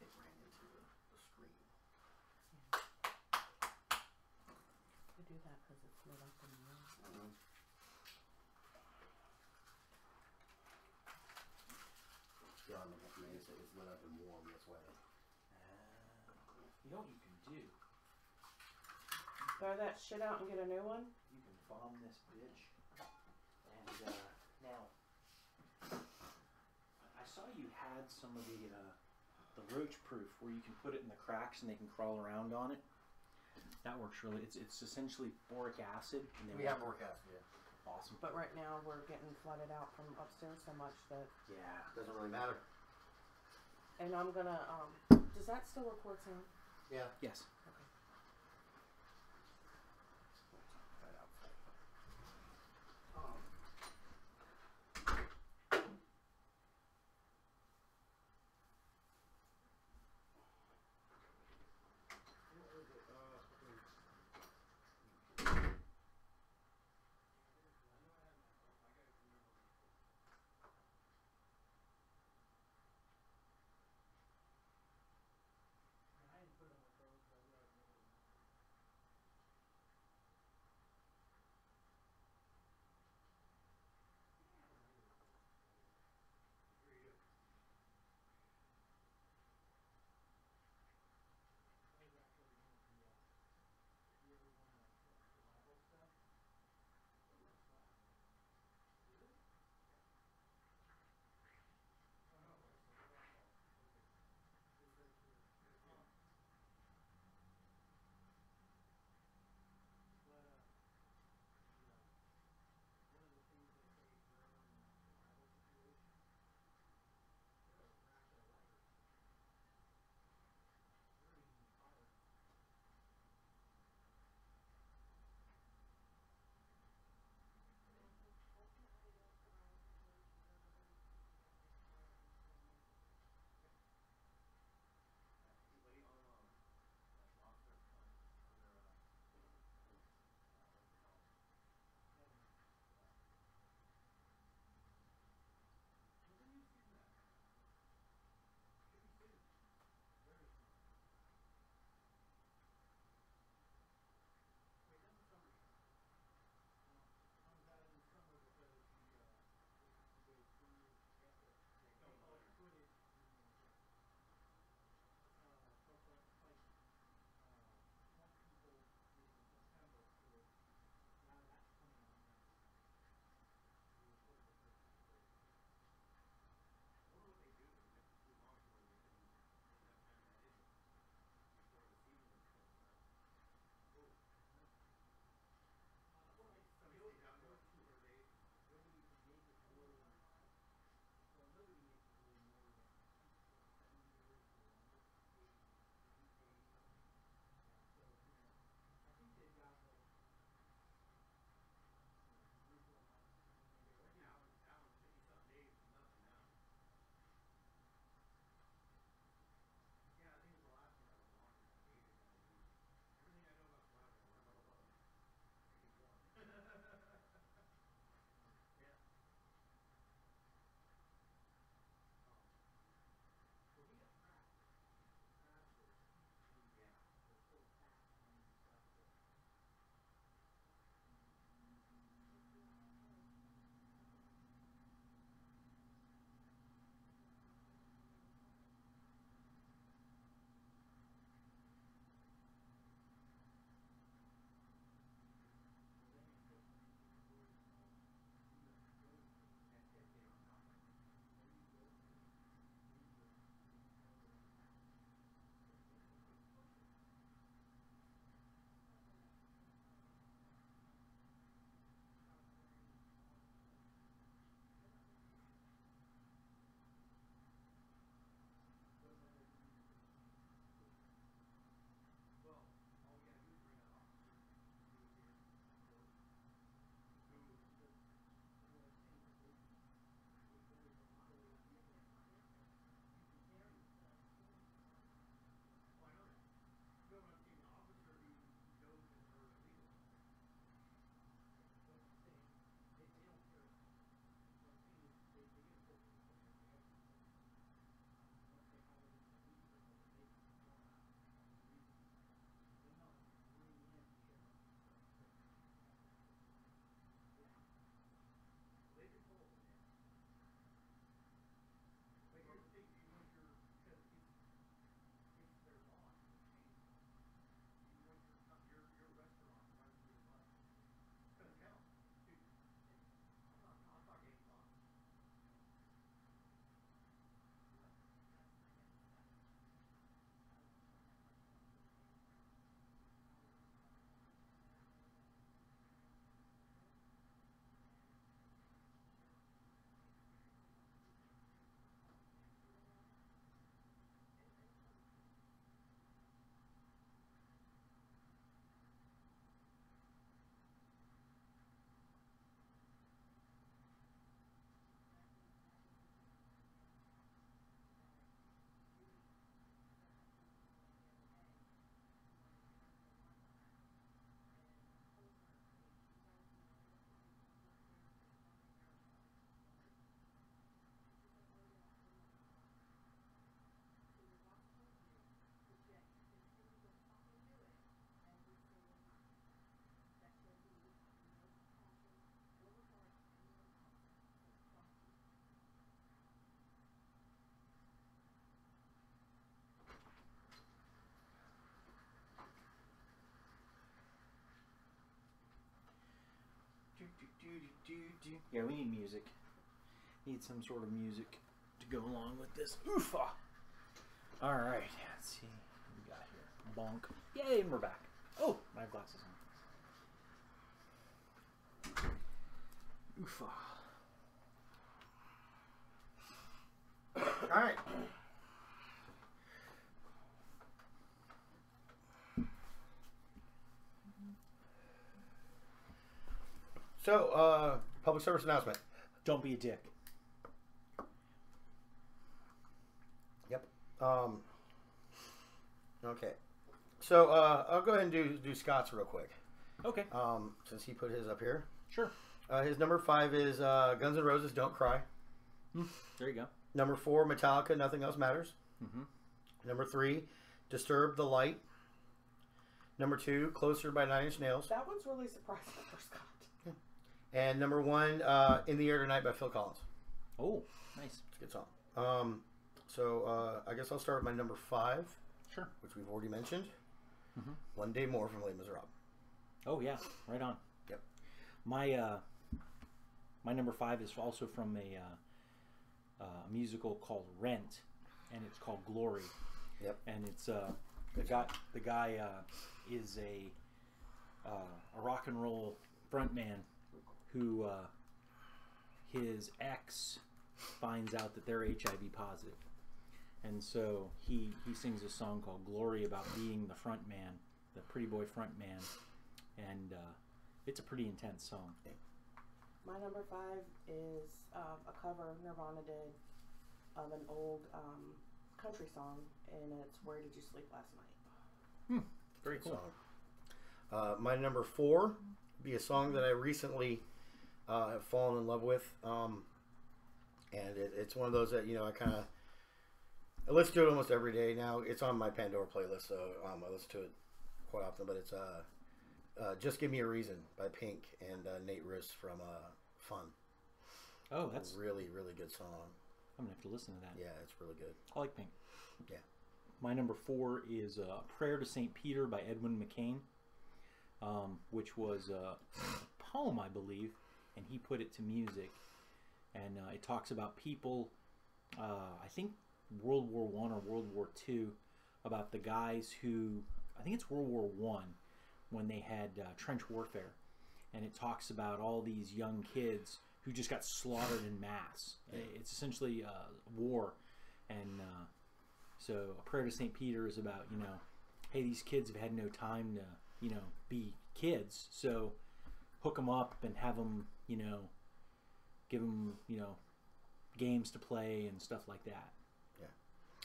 It ran into the screen. We do that because it's lit up in the room. Yeah, it's lit up and warm. That's why. You know what you can do? Throw that shit out and get a new one? You can bomb this bitch. And now, I saw you had some of the roach proof where you can put it in the cracks and they can crawl around on it. That works really. It's essentially boric acid. And they We have more cast, yeah. Awesome. But right now we're getting flooded out from upstairs so much that... Yeah. Doesn't really matter. And I'm gonna, does that still record sound? Yeah. Yes. Okay. Right outside. Yeah, we need music. Need some sort of music to go along with this. Oofa! Alright, let's see what we got here. Bonk. Yay, and we're back. Oh, I have glasses on. Oofa. All right. So, public service announcement. Don't be a dick. Yep. Okay. So, I'll go ahead and do Scott's real quick. Okay. Since he put his up here. Sure. His number 5 is Guns N' Roses, Don't Cry. There you go. Number 4, Metallica, Nothing Else Matters. Mm-hmm. Number 3, Disturb the Light. Number 2, Closer by Nine Inch Nails. That one's really surprising for Scott. And number 1, In the Air Tonight by Phil Collins. Oh, nice. It's a good song. So I guess I'll start with my number 5, Sure. which we've already mentioned. Mhm. One Day More from Les Miserables. Oh, yeah. Right on. Yep. My number 5 is also from a musical called Rent, and it's called Glory. Yep. And it's the guy is a rock and roll frontman who his ex finds out that they're HIV positive, and so he sings a song called Glory about being the front man, the pretty boy front man, and it's a pretty intense song. My number 5 is a cover Nirvana did of an old country song, and it's "Where Did You Sleep Last Night?" Very cool. My number 4 would be a song that I recently have fallen in love with, and it's one of those that I listen to it almost every day now. It's on my Pandora playlist, so I listen to it quite often. But it's "Just Give Me a Reason" by Pink and Nate Ruess from Fun. Oh, that's a really, really good song. I'm gonna have to listen to that. Yeah, it's really good. I like Pink. Yeah. My number 4 is "Prayer to St. Peter" by Edwin McCain, which was a poem, I believe, and he put it to music. And it talks about people, I think World War I or World War II, about the guys who, I think it's World War I, when they had trench warfare. And it talks about all these young kids who just got slaughtered in mass. It's essentially war. And so "A Prayer to St. Peter" is about, hey, these kids have had no time to, be kids. So hook them up and have them, give them, games to play and stuff like that. Yeah.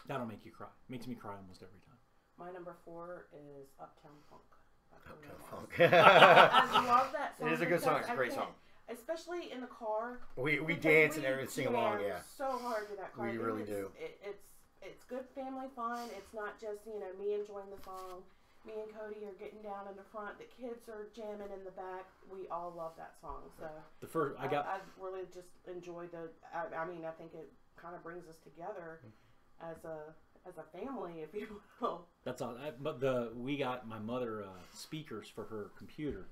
That'll make you cry. Makes me cry almost every time. My number 4 is "Uptown Funk." by Bruno Uptown Mars. Funk. I love that song. It is a good song. because It's a great I can't- song. Especially in the car. We because dance we and sing along, yeah. So hard to that car. We And really it's, do. It's good family fun. It's not just me enjoying the song. Me and Cody are getting down in the front. The kids are jamming in the back. We all love that song. So The first I really just enjoy the. I think it kind of brings us together as a family, if you will. That's all. But we got my mother speakers for her computer.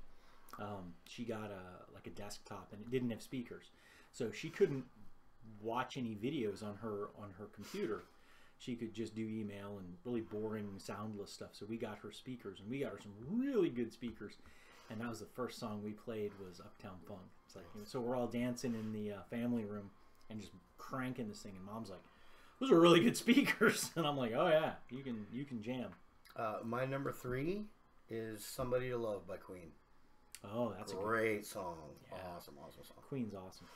She got a desktop, and it didn't have speakers, so she couldn't watch any videos on her computer. She could just do email and really boring, soundless stuff. So we got her speakers, and we got her some really good speakers. And that was the first song we played was "Uptown Funk." It's like, so we're all dancing in the family room and just cranking this thing. And Mom's like, "Those are really good speakers," and I'm like, "Oh yeah, you can jam." My number 3 is "Somebody to Love" by Queen. Oh, that's a Great song. Yeah. Awesome song. Queen's awesome.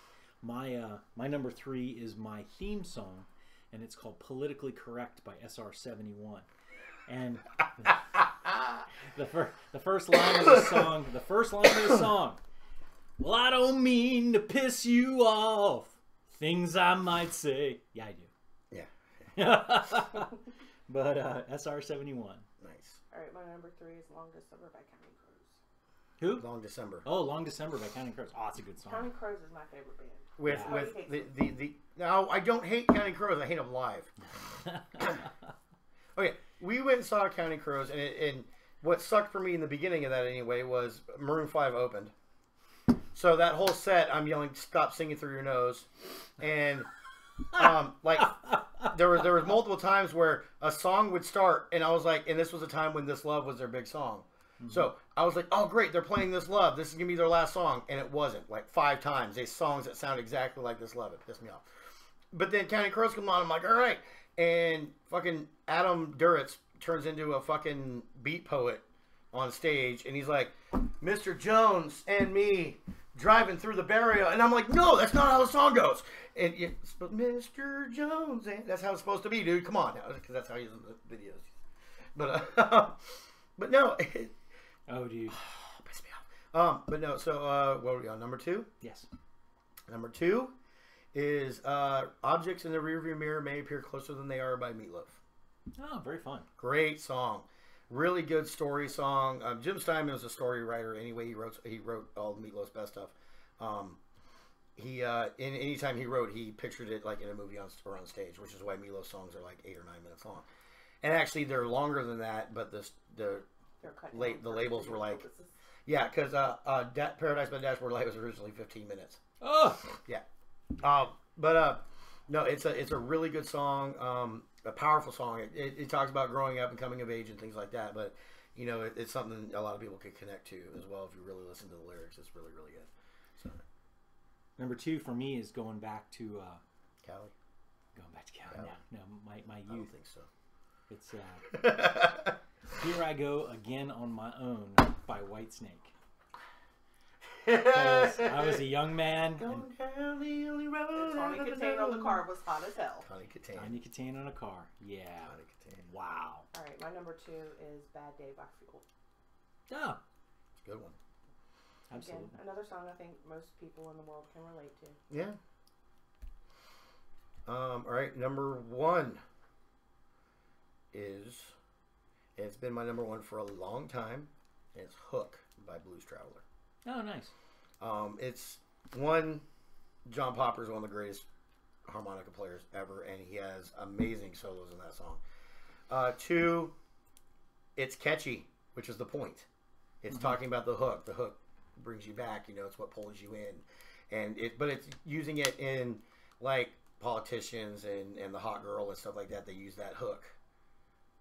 My number 3 is my theme song, and it's called "Politically Correct" by SR-71. And the first line of the song, "Well, I don't mean to piss you off. Things I might say." Yeah, I do. Yeah. But SR-71. Nice. All right, my number 3 is "Long December" by Counting Crows. Who? Long December. Oh, "Long December" by Counting Crows. Oh, it's a good song. Counting Crows is my favorite band. With Yeah. the no, I don't hate Counting Crows. I hate them live. Okay, we went and saw Counting Crows, and what sucked for me in the beginning of that anyway was Maroon 5 opened. So that whole set, I'm yelling, "Stop singing through your nose," and like there was multiple times where a song would start, and I was like, and this was a time when "This Love" was their big song. So I was like, "Oh, great! They're playing "This Love." This is gonna be their last song," and it wasn't. Like 5 times, they songs that sound exactly like "This Love." It pissed me off. But then Counting Crows come on. I'm like, "All right," and fucking Adam Duritz turns into a fucking beat poet on stage, and he's like, "Mr. Jones and me driving through the barrio," and I'm like, "No, that's not how the song goes." And but Mr. Jones, that's how it's supposed to be, dude. Come on, because that's how he's in the videos. But no. Oh, dude. Piss me off. But no. So what are we on? Number 2? Yes. Number 2 is "Objects in the Rearview Mirror May Appear Closer Than They Are" by Meatloaf. Oh, very fun. Great song. Really good story song. Jim Steinman was a story writer. Anyway, he wrote all the Meatloaf's best stuff. Anytime he wrote, he pictured it like in a movie or on stage, which is why Meatloaf's songs are like 8 or 9 minutes long. And actually, they're longer than that. But the labels were like, yeah, because Paradise by the Dashboard Light was originally 15 minutes. Oh, yeah. No, it's a really good song. A powerful song. It talks about growing up and coming of age and things like that. But you know, it's something a lot of people could connect to as well if you really listen to the lyrics. It's really, really good. So. Number 2 for me is going back to Cali. Going back to Cali. No, my youth. I don't think so. It's "Here I Go Again on My Own" by Whitesnake. Because I was a young man. Tawny Katane on the car was hot as hell. Tawny Katane. Tawny Katane on a car. Yeah. Tawny Katane. Wow. All right, my number 2 is "Bad Day" by Fuel. Oh, It's a good one. absolutely. Again, another song I think most people in the world can relate to. Yeah. All right, number 1 is, and it's been my number 1 for a long time, and it's "Hook" by Blues Traveler. Oh, nice. It's one, John Popper is one of the greatest harmonica players ever, and he has amazing solos in that song. 2, it's catchy, which is the point. It's talking about the hook. The hook brings you back. You know, it's what pulls you in, but it's using it in like politicians and the hot girl and stuff like that. They use that hook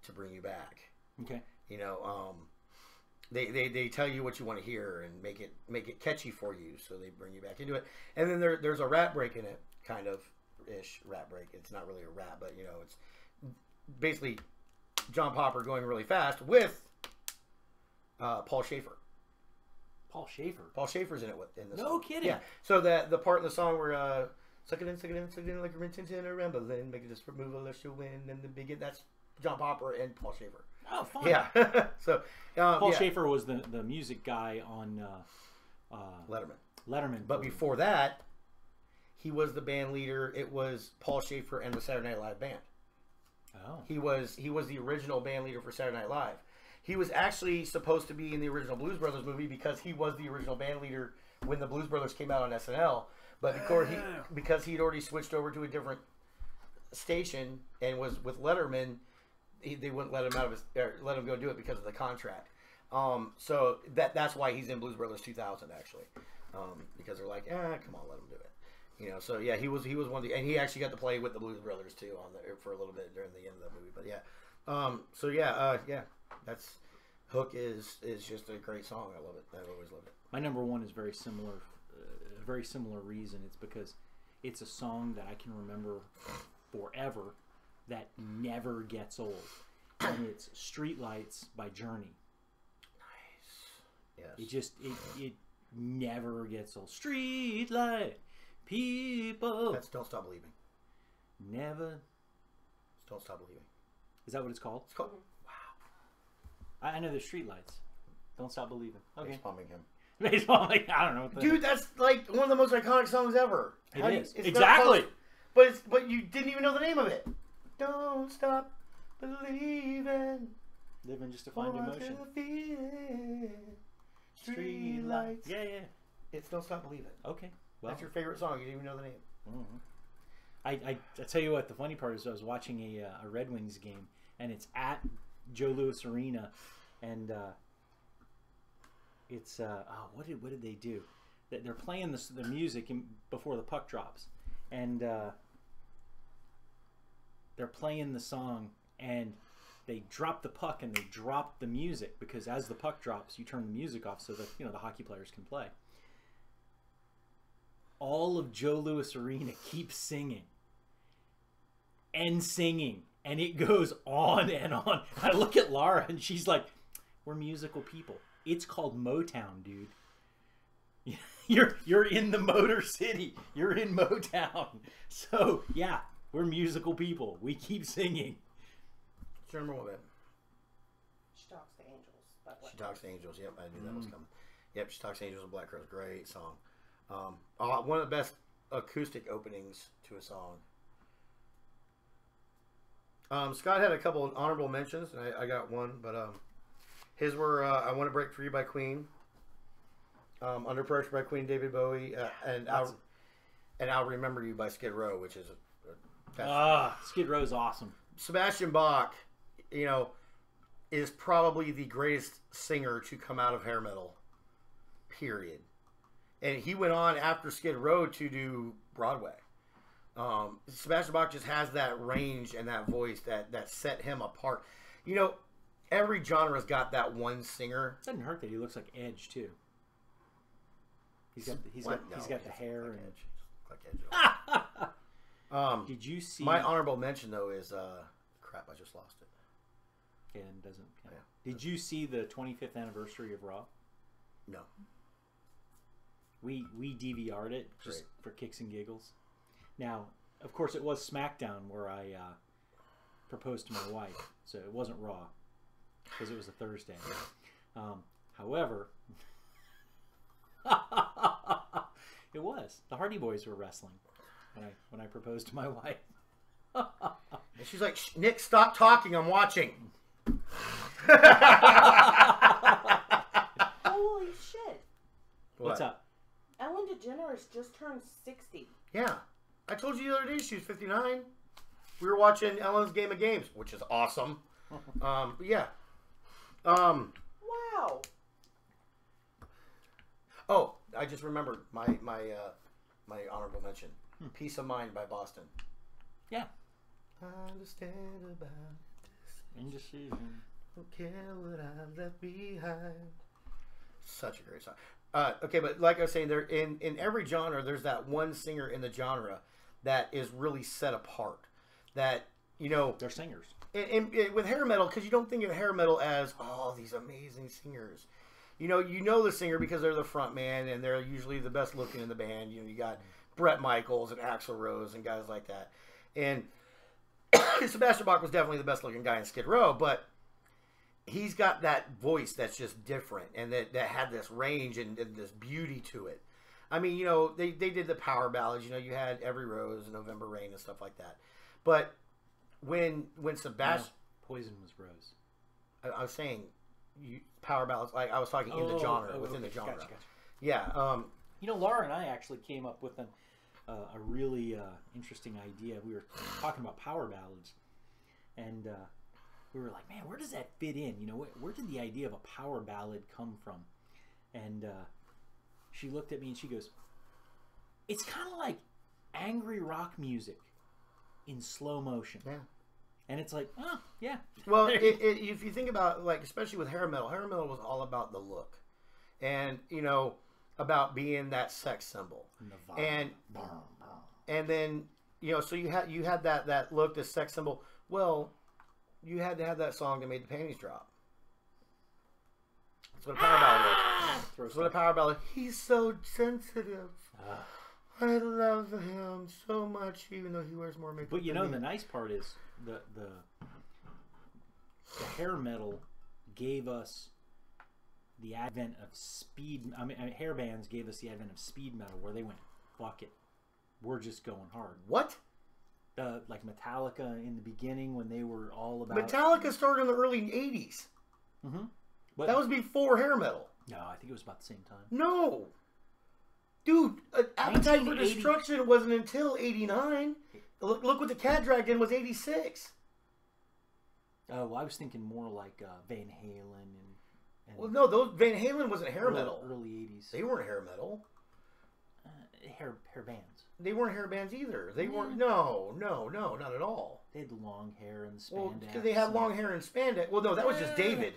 to bring you back. Okay. You know, they tell you what you want to hear and make it catchy for you, so they bring you back into it. And then there's a rap break in it, kind of ish rap break. It's not really a rap, but you know, it's basically John Popper going really fast with Paul Schaefer. Paul Schaefer. Paul Schaefer's in it in this. No song. kidding. Yeah. So the part in the song where suck it in, suck it in, suck it in like a rinse and a rambling, make it just remove a let you win, and the begin. That's John Popper and Paul Schaefer. Oh, fun. Yeah. So Paul yeah. Schaefer was the music guy on Letterman. But for- before that, he was the band leader. It was Paul Schaefer and the Saturday Night Live band. Oh. He was the original band leader for Saturday Night Live. He was actually supposed to be in the original Blues Brothers movie because he was the original band leader when the Blues Brothers came out on SNL. But because he'd already switched over to a different station and was with Letterman, they wouldn't let him let him go do it because of the contract. So that's why he's in Blues Brothers 2000 actually, because they're like, come on, let him do it. You know, so yeah, he was one of the, and he actually got to play with the Blues Brothers too for a little bit during the end of the movie. But yeah, that's Hook is just a great song. I love it. I've always loved it. My number 1 is very similar. A very similar reason. It's because it's a song that I can remember forever, that never gets old, and it's "Streetlights" by Journey. Nice. Yes. It never gets old. Streetlight people. That's "Don't Stop Believing." Never. "Don't Stop Believing." Is that what it's called? It's called. I know there's streetlights. Don't stop believing. Okay. It's pumping him. Baseball. Like, I don't know. What the Dude, that's like one of the most iconic songs ever. It How do is. it's Exactly. not close, but you didn't even know the name of it. Don't stop believing. Living just to find Hold on emotion. to the feeling. Street Streetlights. Yeah. It's "Don't Stop Believing." Okay. Well, That's your favorite song. You didn't even know the name. I tell you what, the funny part is I was watching a Red Wings game, and it's at Joe Louis Arena, and it's what did they do? they're playing the music before the puck drops, and they're playing the song, and they drop the puck and they drop the music, because as the puck drops, you turn the music off so that the hockey players can play. All of Joe Louis Arena keeps singing and singing, and it goes on and on. I look at Laura and she's like, "We're musical people. It's called Motown, dude. You're in the Motor City. You're in Motown. So yeah, we're musical people. We keep singing." Do you remember what that? She Talks to Angels. by Black She Talks to Crowes. Angels. Yep, I knew that was coming. Yep, She Talks to Angels of Black Crowes. Great song. One of the best acoustic openings to a song. Scott had a couple of honorable mentions, and I got one, but his were "I Want to Break Free" by Queen, "Under Pressure" by Queen, David Bowie, and I'll Remember You" by Skid Row, which is Skid Row's awesome. Sebastian Bach, is probably the greatest singer to come out of hair metal, period. And he went on after Skid Row to do Broadway. Sebastian Bach just has that range and that voice that set him apart. Every genre's got that one singer. It doesn't hurt that he looks like Edge too. He's got the hair and Edge. Like Edge. Did you see My honorable mention though is crap. I just lost it. and doesn't count. Yeah. Did you see the 25th anniversary of Raw? No. We DVR'd it just Great. for kicks and giggles. Now, of course, it was SmackDown where I proposed to my wife, so it wasn't Raw because it was a Thursday. However, it was the Hardy Boys were wrestling when I proposed to my wife. And she's like, "Nick, stop talking. I'm watching." Holy shit! What's What? up? Ellen DeGeneres just turned 60. Yeah. I told you the other day she was 59. We were watching Ellen's Game of Games, which is awesome. But yeah. Wow. Oh, I just remembered my honorable mention. Peace of Mind by Boston. Yeah. I understand about Indecision. don't care what I've left behind. Such a great song. Okay, but like I was saying, there in every genre, there's that one singer in the genre that is really set apart. That They're singers. and with hair metal, because you don't think of hair metal as these amazing singers. You know the singer because they're the front man and they're usually the best looking in the band. You got Bret Michaels and Axl Rose and guys like that. And Sebastian Bach was definitely the best looking guy in Skid Row, but he's got that voice that's just different and that had this range and this beauty to it. I mean, they did the power ballads. You had Every Rose and November Rain and stuff like that. But when Sebastian... Poison was Rose. I was saying power ballads. Like I was talking in the genre, within the genre. Gotcha. Yeah. Laura and I actually came up with a really interesting idea. We were talking about power ballads, and we were like, man, where does that fit in? Where did the idea of a power ballad come from? And she looked at me and she goes, it's kind of like angry rock music in slow motion. Yeah. And it's like, oh, yeah. Well, if you think about, like, especially with hair metal was all about the look. And, about being that sex symbol. And then, so you had that look, this sex symbol. Well, you had to have that song that made the panties drop. That's what a power ballad is. That's what a power ballad. He's so sensitive. I love him so much, even though he wears more makeup. But than me. the nice part is the hair metal gave us the advent of speed. I mean, hair bands gave us the advent of speed metal, where they went, "Fuck it, we're just going hard." What? Like Metallica in the beginning, when they were all about Metallica started in the early 80s. Mm-hmm. But That was before hair metal. no, I think it was about the same time. No. Dude, Appetite for 1980. Destruction wasn't until 89. Look what the Cat Dragon was 86. Oh, well, I was thinking more like Van Halen and Well, no, those Van Halen wasn't hair early, metal. early 80s. They weren't hair metal. hair bands. They weren't hair bands either. They weren't. No, not at all. They had long hair and spandex. Well, because they had long hair and spandex. Well, no, that was just David.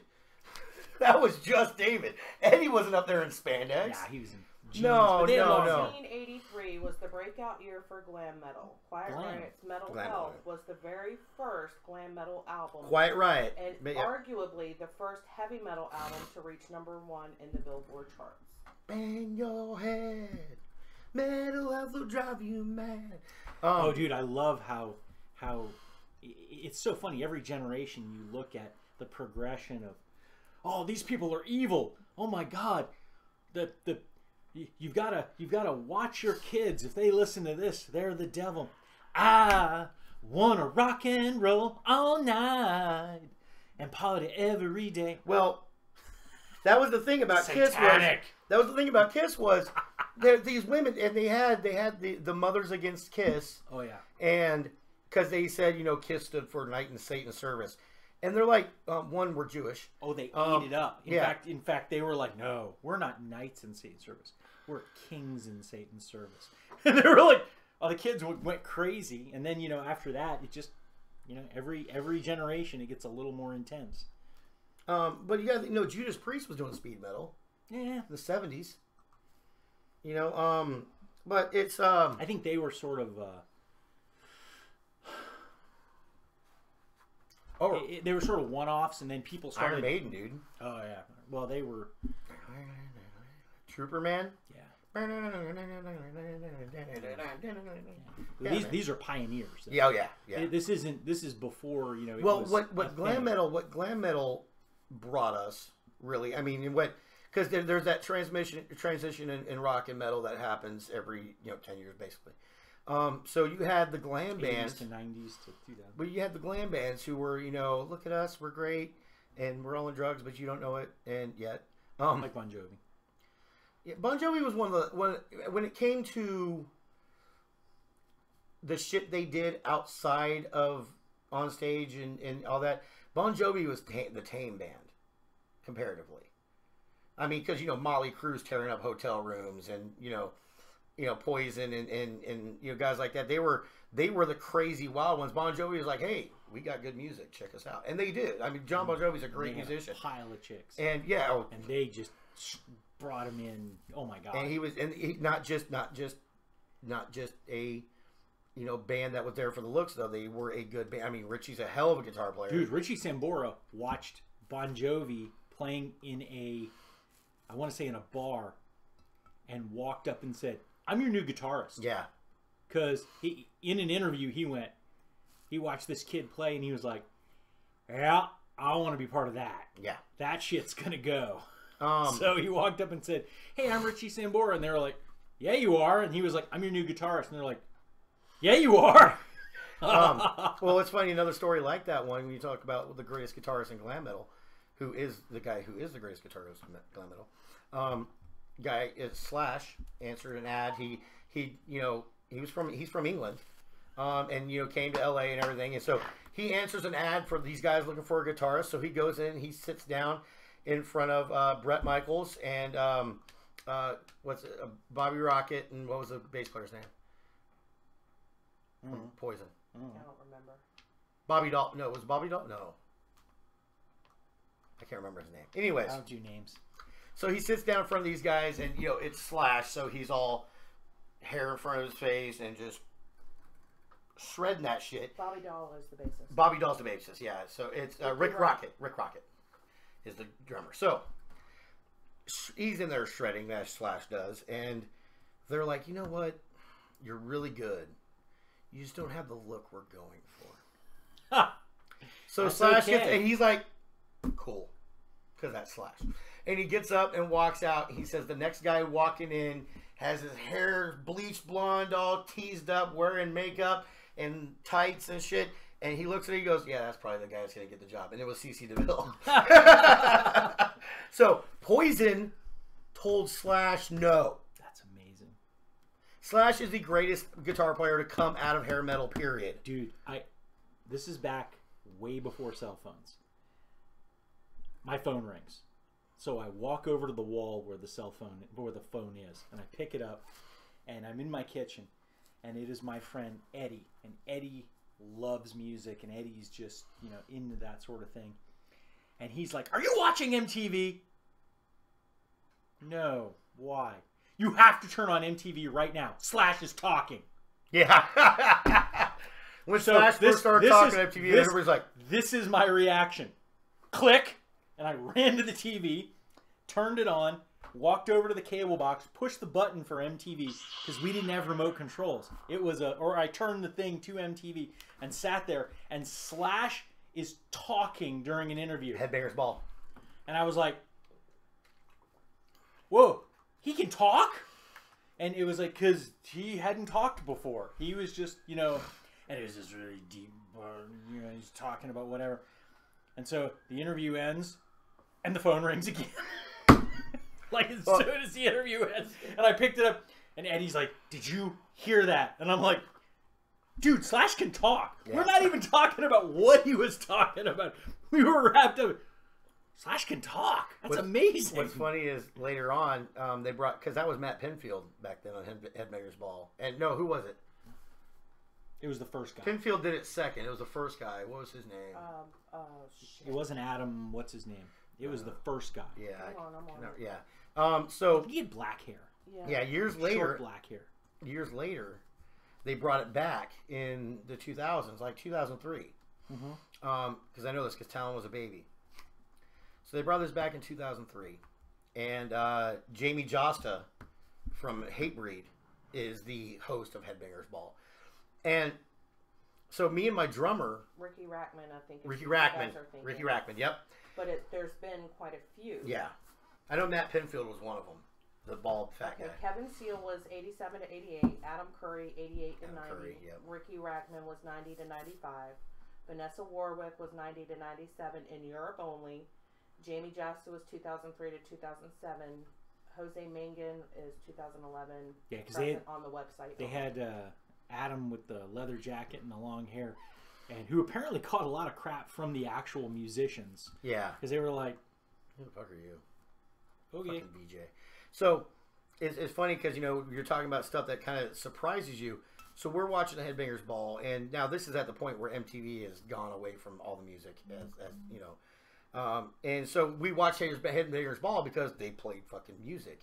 That was just David. Eddie wasn't up there in spandex. Yeah, he was in jeans. No, but they had no, long no. hair. 1983 was the breakout year for glam metal. Quiet Glam. Riot's Metal Glam Health metal. was the very first glam metal album. Quiet Riot. And But yeah. arguably the first heavy metal album to reach #1 in the Billboard charts. Bang your head. Metal Health will drive you mad. Oh, dude, I love how it's so funny. Every generation you look at the progression of, oh, these people are evil. Oh my God, you've got to watch your kids. If they listen to this, they're the devil. I wanna rock and roll all night and party every day. Well, that was the thing about Kiss. That was the thing about Kiss was these women, and they had the Mothers Against Kiss. Oh yeah. And because they said, Kiss stood for Night in Satan's Service. And they're like, one, we're Jewish. Oh, they ate it up. yeah. In fact, they were like, no, we're not knights in Satan's service. We're kings in Satan's service. And they were like, oh, the kids went crazy. And then, after that, it just, every generation, it gets a little more intense. But you got to know, Judas Priest was doing speed metal. Yeah. In the 70s. But it's... I think they were sort of... they were sort of one-offs, and then people started... Iron Maiden, dude. Oh, yeah. Well, they were... Trooper Man? Yeah. These are pioneers. Yeah. This is before, it well, was what glam metal brought us, really, I mean, because there's that transition in rock and metal that happens every 10 years basically. So you had the glam 80s bands to 90s to 2000. but you had the glam bands who were look at us, we're great, and we're all on drugs, but you don't know it, and yet Like Bon Jovi. Yeah, Bon Jovi was one of the when it came to the shit they did outside of on stage and all that. Bon Jovi was the tame band comparatively. I mean, because Motley Crue's tearing up hotel rooms, and Poison and guys like that. They were the crazy wild ones. Bon Jovi was like, hey, we got good music, check us out, and they did. I mean, John Bon Jovi's a great musician. A pile of chicks. And and they just brought him in. Oh my God! And he not just a band that was there for the looks, though. They were a good band. I mean, Richie's a hell of a guitar player. Dude, Richie Sambora watched Bon Jovi playing in I want to say in a bar, and walked up and said, "I'm your new guitarist." Yeah. Because in an interview, he watched this kid play, and he was like, "Yeah, I want to be part of that. Yeah. That shit's gonna go." So he walked up and said, "Hey, I'm Richie Sambora," and they were like, "Yeah, you are." And he was like, "I'm your new guitarist," and they're like, "Yeah, you are." Well, it's funny, another story like that one, when you talk about the greatest guitarist in glam metal, who is the guy who is the greatest guitarist in glam metal. Guy is Slash, answered an ad. He's from England, and came to LA and everything, and so he answers an ad for these guys looking for a guitarist. So he goes in, he sits down in front of Bret Michaels and Bobby Rocket, and what was the bass player's name? Poison. I don't remember. Bobby Dalton. No, was it Bobby Dalton? No. I can't remember his name. Anyways. I'll do names. So he sits down in front of these guys, and, it's Slash, so he's all hair in front of his face and just shredding that shit. Bobby Dahl is the bassist. Bobby Dahl's the bassist, yeah. So it's Rick Rocket. Rick Rocket is the drummer. So he's in there shredding, as Slash does, and they're like, you know what? You're really good. You just don't have the look we're going for. So That's Slash okay. gets, and he's like, cool, because that's Slash. And he gets up and walks out. He says the next guy walking in has his hair bleached blonde, all teased up, wearing makeup and tights and shit. And he looks at it, he goes, yeah, that's probably the guy that's going to get the job. And it was CeCe DeVille. So Poison told Slash no. That's amazing. Slash is the greatest guitar player to come out of hair metal, period. Dude, this is back way before cell phones. My phone rings. So I walk over to the wall where the phone is, and I pick it up, and I'm in my kitchen, and it is my friend Eddie, and Eddie loves music, and Eddie's just, you know, into that sort of thing. And he's like, "Are you watching MTV?" No. Why? You have to turn on MTV right now. Slash is talking. Yeah. When So Slash first started talking is- on MTV, everybody's like, This is my reaction. Click, and I ran to the TV, turned it on, walked over to the cable box, pushed the button for MTV because we didn't have remote controls. It was or I turned the thing to MTV and sat there, and Slash is talking during an interview, Headbangers Ball. and I was like, "Whoa, he can talk!" And it was like, because he hadn't talked before. He was just, you know, and it was this really deep, you know, he's talking about whatever. And so the interview ends, and the phone rings again. Like, as soon as the interview ends. And I picked it up, and Eddie's like, "Did you hear that?" And I'm like, "Dude, Slash can talk." Yeah. We're not even talking about what he was talking about. We were wrapped up. Slash can talk. That's amazing. What's funny is later on, they brought, because that was Matt Pinfield back then on Headbangers Ball. And no, who was it? It was the first guy. Pinfield did it second. It was the first guy. What was his name? Shit. It wasn't Adam. What's his name? It was the first guy. Yeah. Hang on, I'm on it. Yeah. So, He had black hair. yeah, years Short later, black hair. they brought it back in the 2000s, like 2003. Because I know this because Talon was a baby. So they brought this back in 2003. And Jamie Josta from Hatebreed is the host of Headbangers Ball. And so me and my drummer, Ricky Rackman, I think. is Ricky who you Rackman. guys are thinking. Ricky Rackman, yep. But there's been quite a few. Yeah. I know Matt Pinfield was one of them. The bald fat Okay, guy. Kevin Seal was 87 to 88. Adam Curry 88 to Adam 90. Curry, yep. Ricky Rackman was 90 to 95. Vanessa Warwick was 90 to 97 in Europe only. Jamie Josta was 2003 to 2007. Jose Mangan is 2011. Yeah, because they had, on the website. they had Adam with the leather jacket and the long hair, and who apparently caught a lot of crap from the actual musicians Yeah. because they were like, Who the fuck are you? "Okay." Fucking BJ. So it's funny because, you know, you're talking about stuff that kind of surprises you. So we're watching the Headbangers Ball, and now this is at the point where MTV has gone away from all the music, as you know. And so we watched Headbangers Ball because they played fucking music.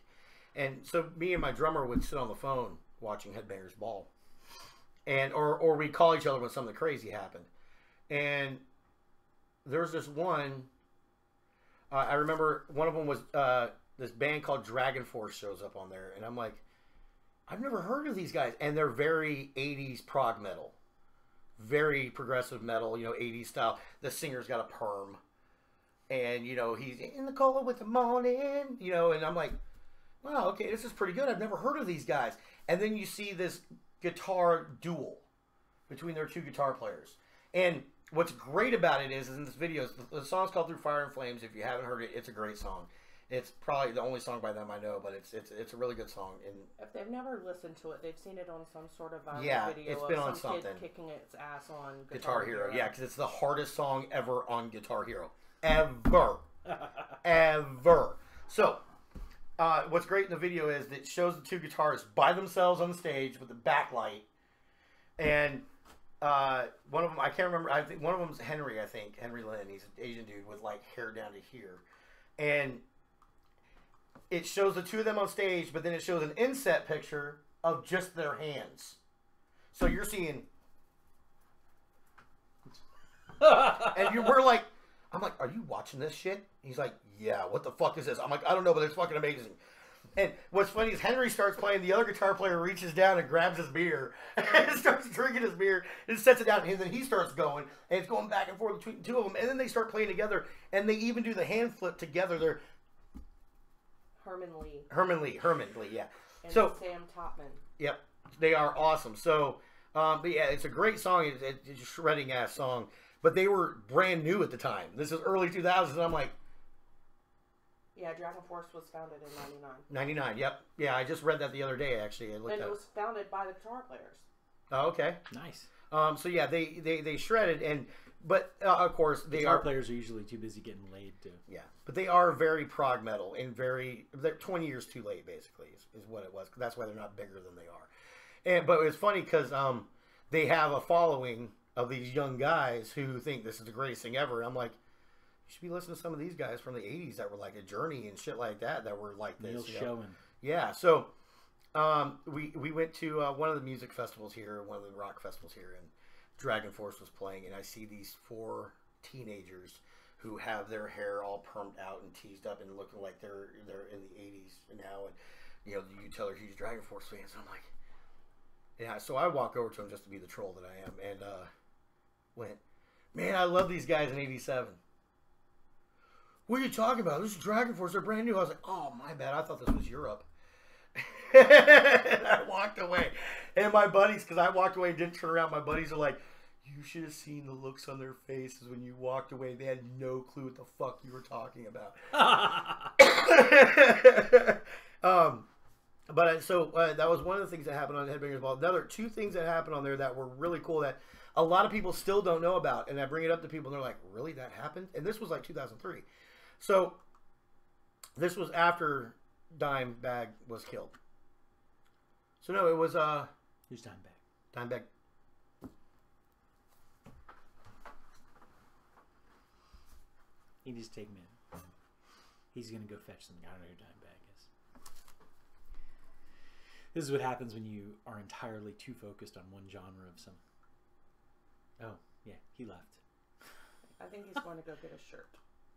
And so me and my drummer would sit on the phone watching Headbangers Ball. And or we'd call each other when something crazy happened. And there was this one, I remember one of them was this band called Dragon Force shows up on there. And I'm like, I've never heard of these guys. And they're very 80s prog metal. Very progressive metal, you know, 80s style. The singer's got a perm. And, you know, he's in the cold with the morning, you know, and I'm like, wow, okay, this is pretty good. I've never heard of these guys. And then you see this guitar duel between their two guitar players. And what's great about it is in this video, the song's called Through Fire and Flames. If you haven't heard it, it's a great song. It's probably the only song by them I know, but it's a really good song. And If they've never listened to it, they've seen it on some sort of viral Yeah, video it's of been on some something. kid kicking its ass on Guitar Hero, yeah, because it's the hardest song ever on Guitar Hero. Ever. Ever. So, what's great in the video is that it shows the two guitarists by themselves on the stage with the backlight. And one of them, I can't remember, I think one of them's Henry, Henry Lynn. He's an Asian dude with like hair down to here. And it shows the two of them on stage, but then it shows an inset picture of just their hands. So you're seeing... and we're like, I'm like, are you watching this shit? He's like, yeah, what the fuck is this? I'm like, I don't know, but it's fucking amazing. And what's funny is Henry starts playing, the other guitar player reaches down and grabs his beer and starts drinking his beer and sets it down, and then he starts going, and it's going back and forth between the two of them, and then they start playing together, and they even do the hand flip together. They're Herman Lee, yeah. And So Sam Topman. Yep, they are awesome. So, but yeah, it's a great song. It's a shredding ass song. But they were brand new at the time. This is early 2000s, and I'm like, Yeah, Dragon Force was founded in 99. 99. Yep, yeah. I just read that the other day. Actually, I looked And at it was founded by the guitar players. Oh, okay. Nice. So yeah, they shredded, and But of course they Guitar are. players are usually too busy getting laid to. Yeah, but they are very prog metal and they're 20 years too late, basically, is what it was. That's why they're not bigger than they are. But it's funny because they have a following of these young guys who think this is the greatest thing ever. I'm like, you should be listening to some of these guys from the 80s that were like a Journey and shit like that were like this. Neil you know? Schoen. Yeah, so we went to one of the music festivals here, one of the rock festivals here, and Dragon Force was playing, and I see these 4 teenagers who have their hair all permed out and teased up and looking like they're in the 80s now, and you know, you tell they're huge Dragon Force fans. And I'm like, yeah. So I walk over to them just to be the troll that I am, and went, man, I love these guys in '87. What are you talking about? This is Dragon Force. They're brand new. I was like, oh, my bad. I thought this was Europe. And I walked away. And my buddies, because I walked away and didn't turn around, my buddies are like, you should have seen the looks on their faces when you walked away. They had no clue what the fuck you were talking about. That was one of the things that happened on Headbangers Ball. Another 2 things that happened on there that were really cool that a lot of people still don't know about. And I bring it up to people and they're like, really? That happened? And this was like 2003. So this was after Dimebag was killed. So no, it was Who's Dimebag? Dimebag. He just take me in. He's gonna go fetch something. I don't know who Dimebag is. This is what happens when you are entirely too focused on one genre of some. Oh yeah, he left. I think he's going to go get a shirt.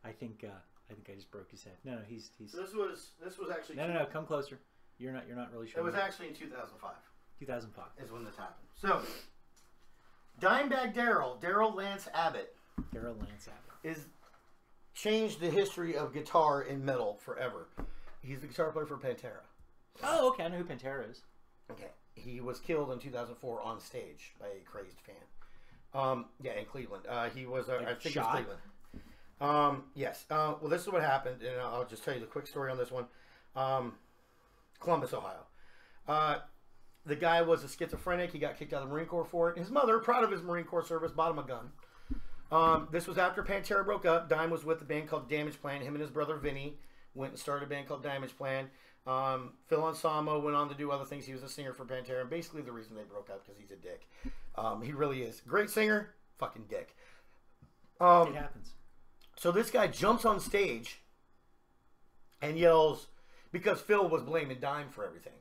I think I just broke his head. No, he's. This was actually No. Come closer. You're not really sure. It was actually in 2005. 2005 is when this happened. So Dimebag Daryl Lance Abbott Daryl Lance Abbott is changed the history of guitar in metal forever. He's the guitar player for Pantera. Oh, okay. I know who Pantera is. Okay. He was killed in 2004 on stage by a crazed fan. Yeah, in Cleveland. He was, I think shot? it was Cleveland. Yes. Well, this is what happened, and I'll just tell you the quick story on this one. Columbus, Ohio. The guy was a schizophrenic. He got kicked out of the Marine Corps for it. His mother, proud of his Marine Corps service, bought him a gun. This was after Pantera broke up. Dime was with a band called Damage Plan. Him and his brother Vinny went and started a band called Damage Plan. Phil Anselmo went on to do other things. He was a singer for Pantera. And basically the reason they broke up because he's a dick. He really is. Great singer, fucking dick. It happens. So this guy jumps on stage and yells, because Phil was blaming Dime for everything.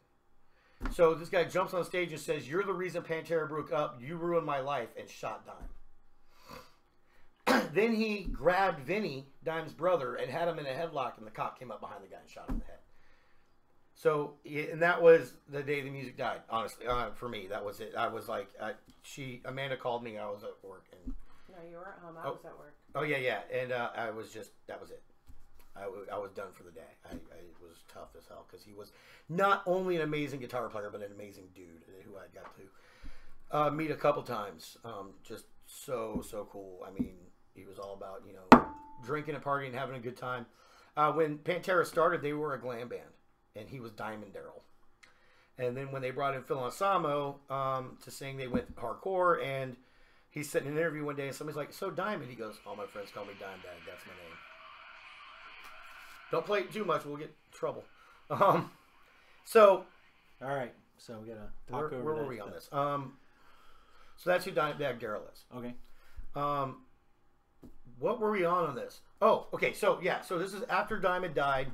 So this guy jumps on stage and says, "You're the reason Pantera broke up. You ruined my life," and shot Dime. Then he grabbed Vinny, Dime's brother, and had him in a headlock, and the cop came up behind the guy and shot him in the head. So, and that was the day the music died, honestly. For me, that was it. I was like, Amanda called me, I was at work. And No, you were at home. I was at work. oh, yeah. And I was just, that was it. I was done for the day. I was tough as hell because he was not only an amazing guitar player, but an amazing dude who I got to meet a couple times. Just so cool. I mean, he was all about, drinking and partying and having a good time. When Pantera started, they were a glam band, and he was Diamond Daryl. And then when they brought in Phil Anselmo to sing, they went hardcore, and he's sitting in an interview one day, and somebody's like, "So Diamond?" He goes, "All my friends call me Dimebag. That's my name." Don't play it too much; we'll get in trouble. So, All right. So we gotta talk over where that were we on stuff. this? So that's who Dimebag Daryl is. Okay. What were we on this? Oh, okay. So yeah, so this is after Diamond died,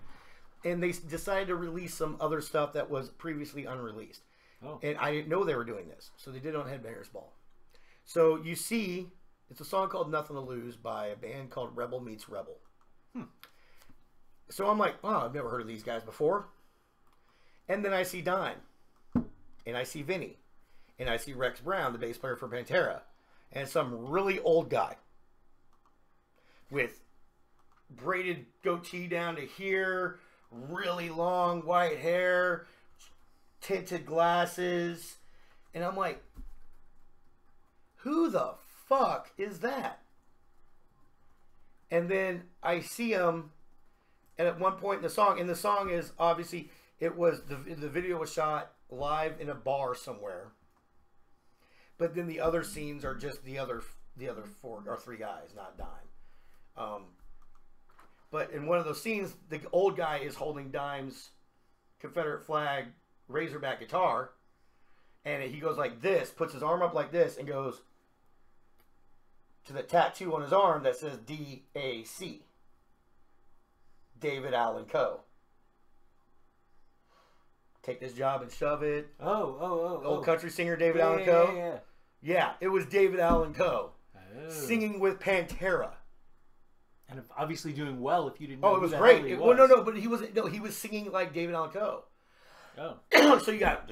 and they decided to release some other stuff that was previously unreleased. Oh. And I didn't know they were doing this, so they did it on Headbangers Ball. So you see, it's a song called "Nothing to Lose" by a band called Rebel Meets Rebel. So I'm like, oh, I've never heard of these guys before. And then I see Dime, and I see Vinny, and I see Rex Brown, the bass player for Pantera, and some really old guy with braided goatee down to here, really long white hair, tinted glasses, and I'm like, who the fuck is that? And then I see him, and at one point in the song is obviously, it was, the video was shot live in a bar somewhere, but then the other scenes are just the other the other 4 or 3 guys, not Dime. But in one of those scenes, the old guy is holding Dime's Confederate flag Razorback guitar, and he goes like this, puts his arm up like this, and goes to the tattoo on his arm that says DAC, David Allen Coe. Take this job and shove it. Old country singer David Allen Coe. Yeah, it was David Allen Coe singing with Pantera. And obviously doing well if you didn't know. Oh, it was great. Well, no, but he was singing like David Allen Coe. Oh. So you got,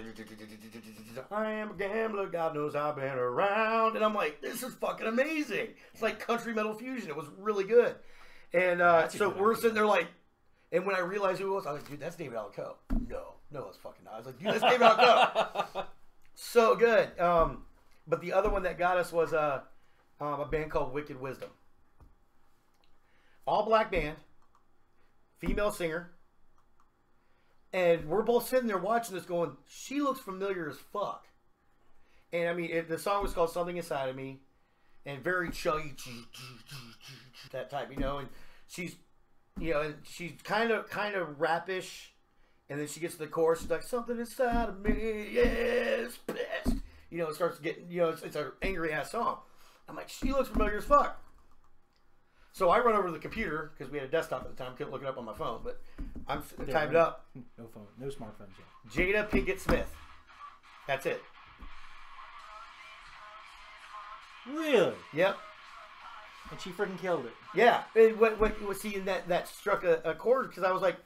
I am a gambler, God knows I've been around. And I'm like, this is fucking amazing. It's like country metal fusion. It was really good. And so we're sitting there like, and when I realized who it was, I was like, dude, that's David Allen Coe. No, it's fucking not. I was like, dude, that's David Allen Coe. So good. But the other one that got us was a band called Wicked Wisdom. All black band, female singer, and we're both sitting there watching this going, she looks familiar as fuck. And I mean, the song was called Something Inside of Me, and very chuggy, that type, you know, and she's, you know, and she's kind of rapish, and then she gets to the chorus, she's like, something inside of me, yes, pissed. You know, it starts getting, you know, it's an angry ass song. I'm like, she looks familiar as fuck. So I run over to the computer, because we had a desktop at the time, couldn't look it up on my phone, but I'm typed it up. No phone, no smartphones yet. Jada Pinkett Smith. That's it. Really? Yep. And she freaking killed it. Yeah. And what see, that struck a chord, because I was like,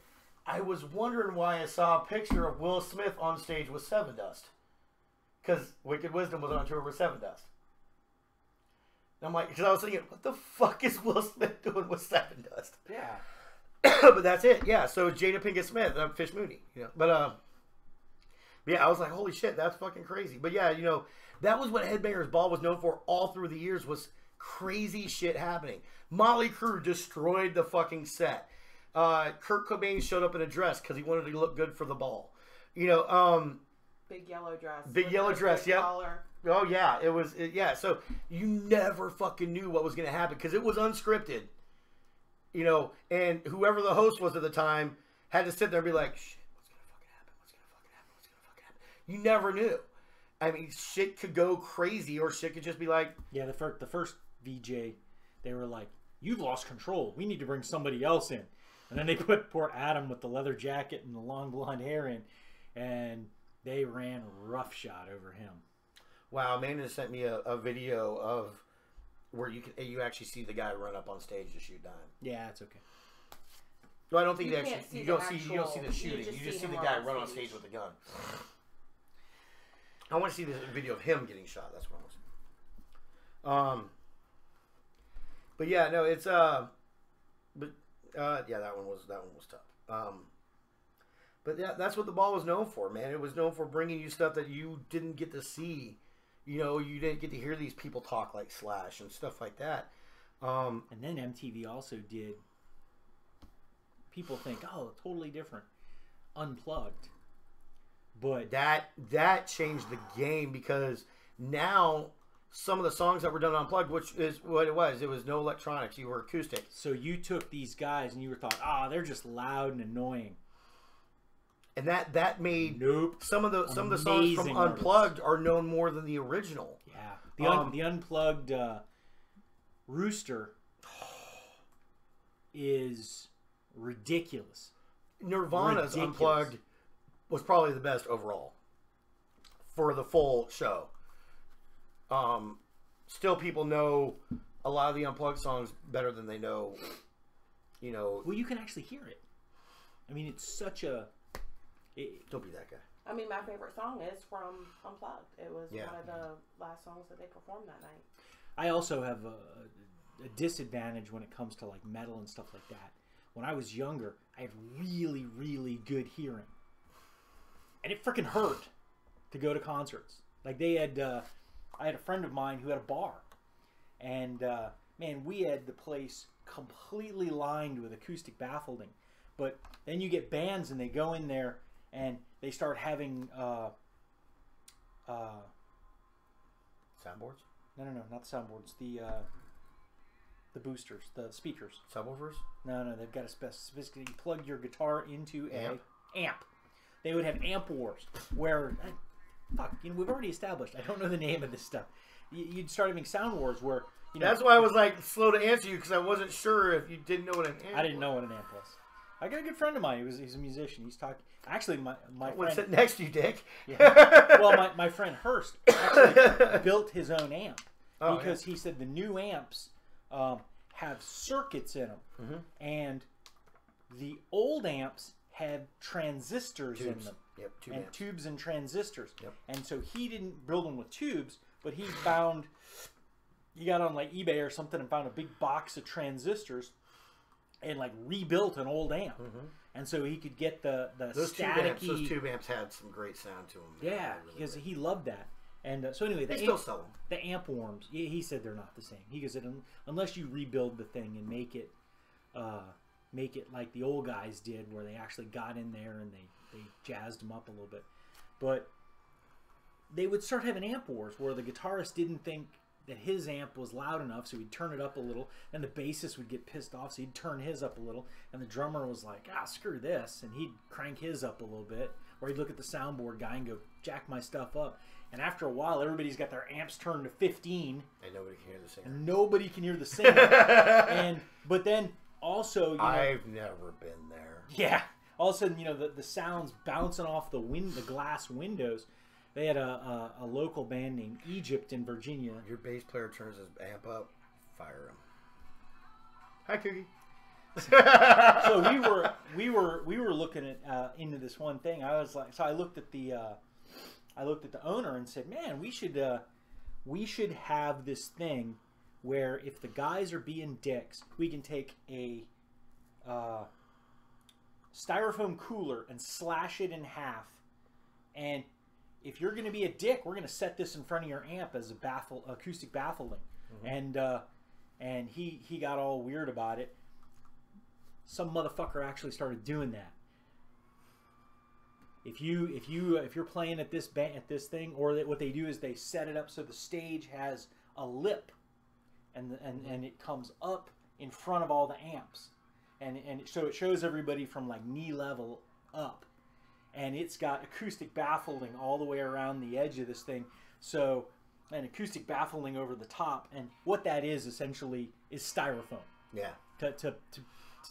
I was wondering why I saw a picture of Will Smith on stage with Sevendust. Because Wicked Wisdom was on tour with Sevendust. I'm like, because I was thinking, what the fuck is Will Smith doing with Sevendust? Yeah. But that's it. Yeah. So Jada Pinkett Smith, Fish Mooney. You know. But yeah, I was like, holy shit, that's fucking crazy. But yeah, you know, that was what Headbangers Ball was known for all through the years, was crazy shit happening. Motley Crue destroyed the fucking set. Kurt Cobain showed up in a dress because he wanted to look good for the ball. You know, Big yellow dress. Big yellow dress. Yep. Collar. Oh yeah, it was. Yeah, so you never fucking knew what was going to happen because it was unscripted. You know, and whoever the host was at the time had to sit there and be like, shit, what's going to fucking happen? What's going to fucking happen? What's going to fucking happen? You never knew. I mean, shit could go crazy or shit could just be like... Yeah, the first VJ, they were like, you've lost control. We need to bring somebody else in. And then they put poor Adam with the leather jacket and the long blonde hair in, and they ran roughshod over him. Wow, Amanda sent me a video of where you actually see the guy run up on stage to shoot Dime. Yeah, it's okay. No, I don't think You you can't actually see you the don't see the shooting. You just see the him guy on run on stage. stage with a gun. I want to see the video of him getting shot. That's what I want to see. But yeah, no, it's yeah, that one was tough. But yeah, that's what the ball was known for, man. It was known for bringing you stuff that you didn't get to see. You know, you didn't get to hear these people talk like Slash and stuff like that. And then MTV also did. People think, oh, totally different, Unplugged. But that changed the game because now some of the songs that were done Unplugged, which is what it was no electronics, you were acoustic. So you took these guys and you were thought, they're just loud and annoying. And that made some of the songs from Amazing Unplugged are known more than the original. Yeah, the Unplugged Rooster is ridiculous. Nirvana's Unplugged was probably the best overall for the full show. Still, people know a lot of the Unplugged songs better than they know. You know, well, you can actually hear it. I mean, it's such a. Don't be that guy. I mean, my favorite song is from Unplugged. It was one of the last songs that they performed that night. I also have a disadvantage when it comes to like metal and stuff like that. When I was younger, I had really, really good hearing. And it freaking hurt to go to concerts. Like they had, I had a friend of mine who had a bar. And man, we had the place completely lined with acoustic baffling. But then you get bands and they go in there and they start having soundboards? No, not the soundboards. The boosters, the speakers. Subwoofers? No, they've got a specifically plug your guitar into Amp? a amp. They would have amp wars where, we've already established. I don't know the name of this stuff. You'd start having sound wars where That's why I was like slow to answer you because I wasn't sure if you didn't know what an amp. I didn't know what an amp was. I got a good friend of mine. He's a musician. He's talking. Actually, my One friend sitting next to you, Dick. Yeah. Well, my friend Hurst actually built his own amp because he said the new amps have circuits in them, and the old amps had transistors in them. Yep, tubes and transistors. Yep. And so he didn't build them with tubes, but he got on like eBay or something and found a big box of transistors and like rebuilt an old amp. And so he could get the those staticky. Those tube amps had some great sound to them. Yeah, because he loved that. And so anyway, they still sell them. The amp worms. He said they're not the same. He goes, unless you rebuild the thing and make it like the old guys did, where they actually got in there and they jazzed them up a little bit. But they would start having amp wars where the guitarist didn't think that his amp was loud enough, so he'd turn it up a little, and the bassist would get pissed off, so he'd turn his up a little, and the drummer was like, screw this, and he'd crank his up a little bit, or he'd look at the soundboard guy and go, jack my stuff up. And after a while, everybody's got their amps turned to 15. And nobody can hear the singer. And nobody can hear the singer. But then also, I've never been there. Yeah. All of a sudden, the sounds bouncing off the glass windows. They had a local band named Egypt in Virginia. Your bass player turns his amp up, fire him. Hi, Cookie. So we were looking at into this one thing. I was like, so I looked at the owner and said, man, we should have this thing where if the guys are being dicks, we can take a styrofoam cooler and slash it in half, and if you're going to be a dick, we're going to set this in front of your amp as a acoustic baffling. And he got all weird about it. Some motherfucker actually started doing that. If you're playing at this thing, or what they do is they set it up so the stage has a lip, and it comes up in front of all the amps, and so it shows everybody from like knee level up. And it's got acoustic baffling all the way around the edge of this thing. So, an acoustic baffling over the top. And what that is essentially is styrofoam. Yeah. To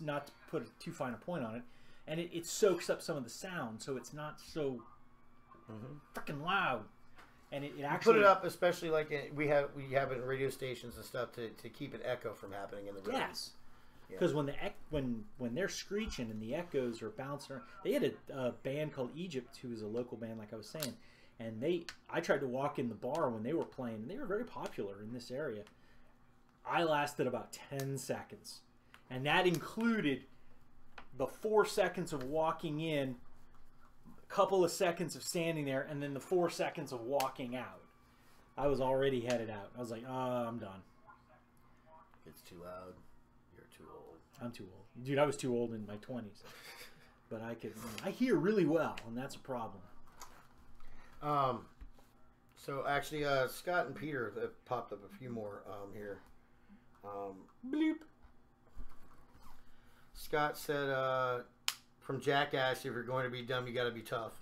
not to put too fine a point on it. And it soaks up some of the sound, so it's not so freaking loud. And it actually put it up, especially like we have it in radio stations and stuff to keep an echo from happening in the room. Yes. Because when they're screeching and the echoes are bouncing around, they had a band called Egypt, who was a local band, like I was saying, and I tried to walk in the bar when they were playing, and they were very popular in this area. I lasted about 10 seconds, and that included the 4 seconds of walking in, a couple of seconds of standing there, and then the 4 seconds of walking out. I was already headed out. I was like, I'm done. It's too loud. Too old. I'm too old, dude. I was too old in my 20s, but I hear really well, and that's a problem. So actually, Scott and Peter have popped up a few more here. Bloop. Scott said, from Jackass, if you're going to be dumb, you got to be tough.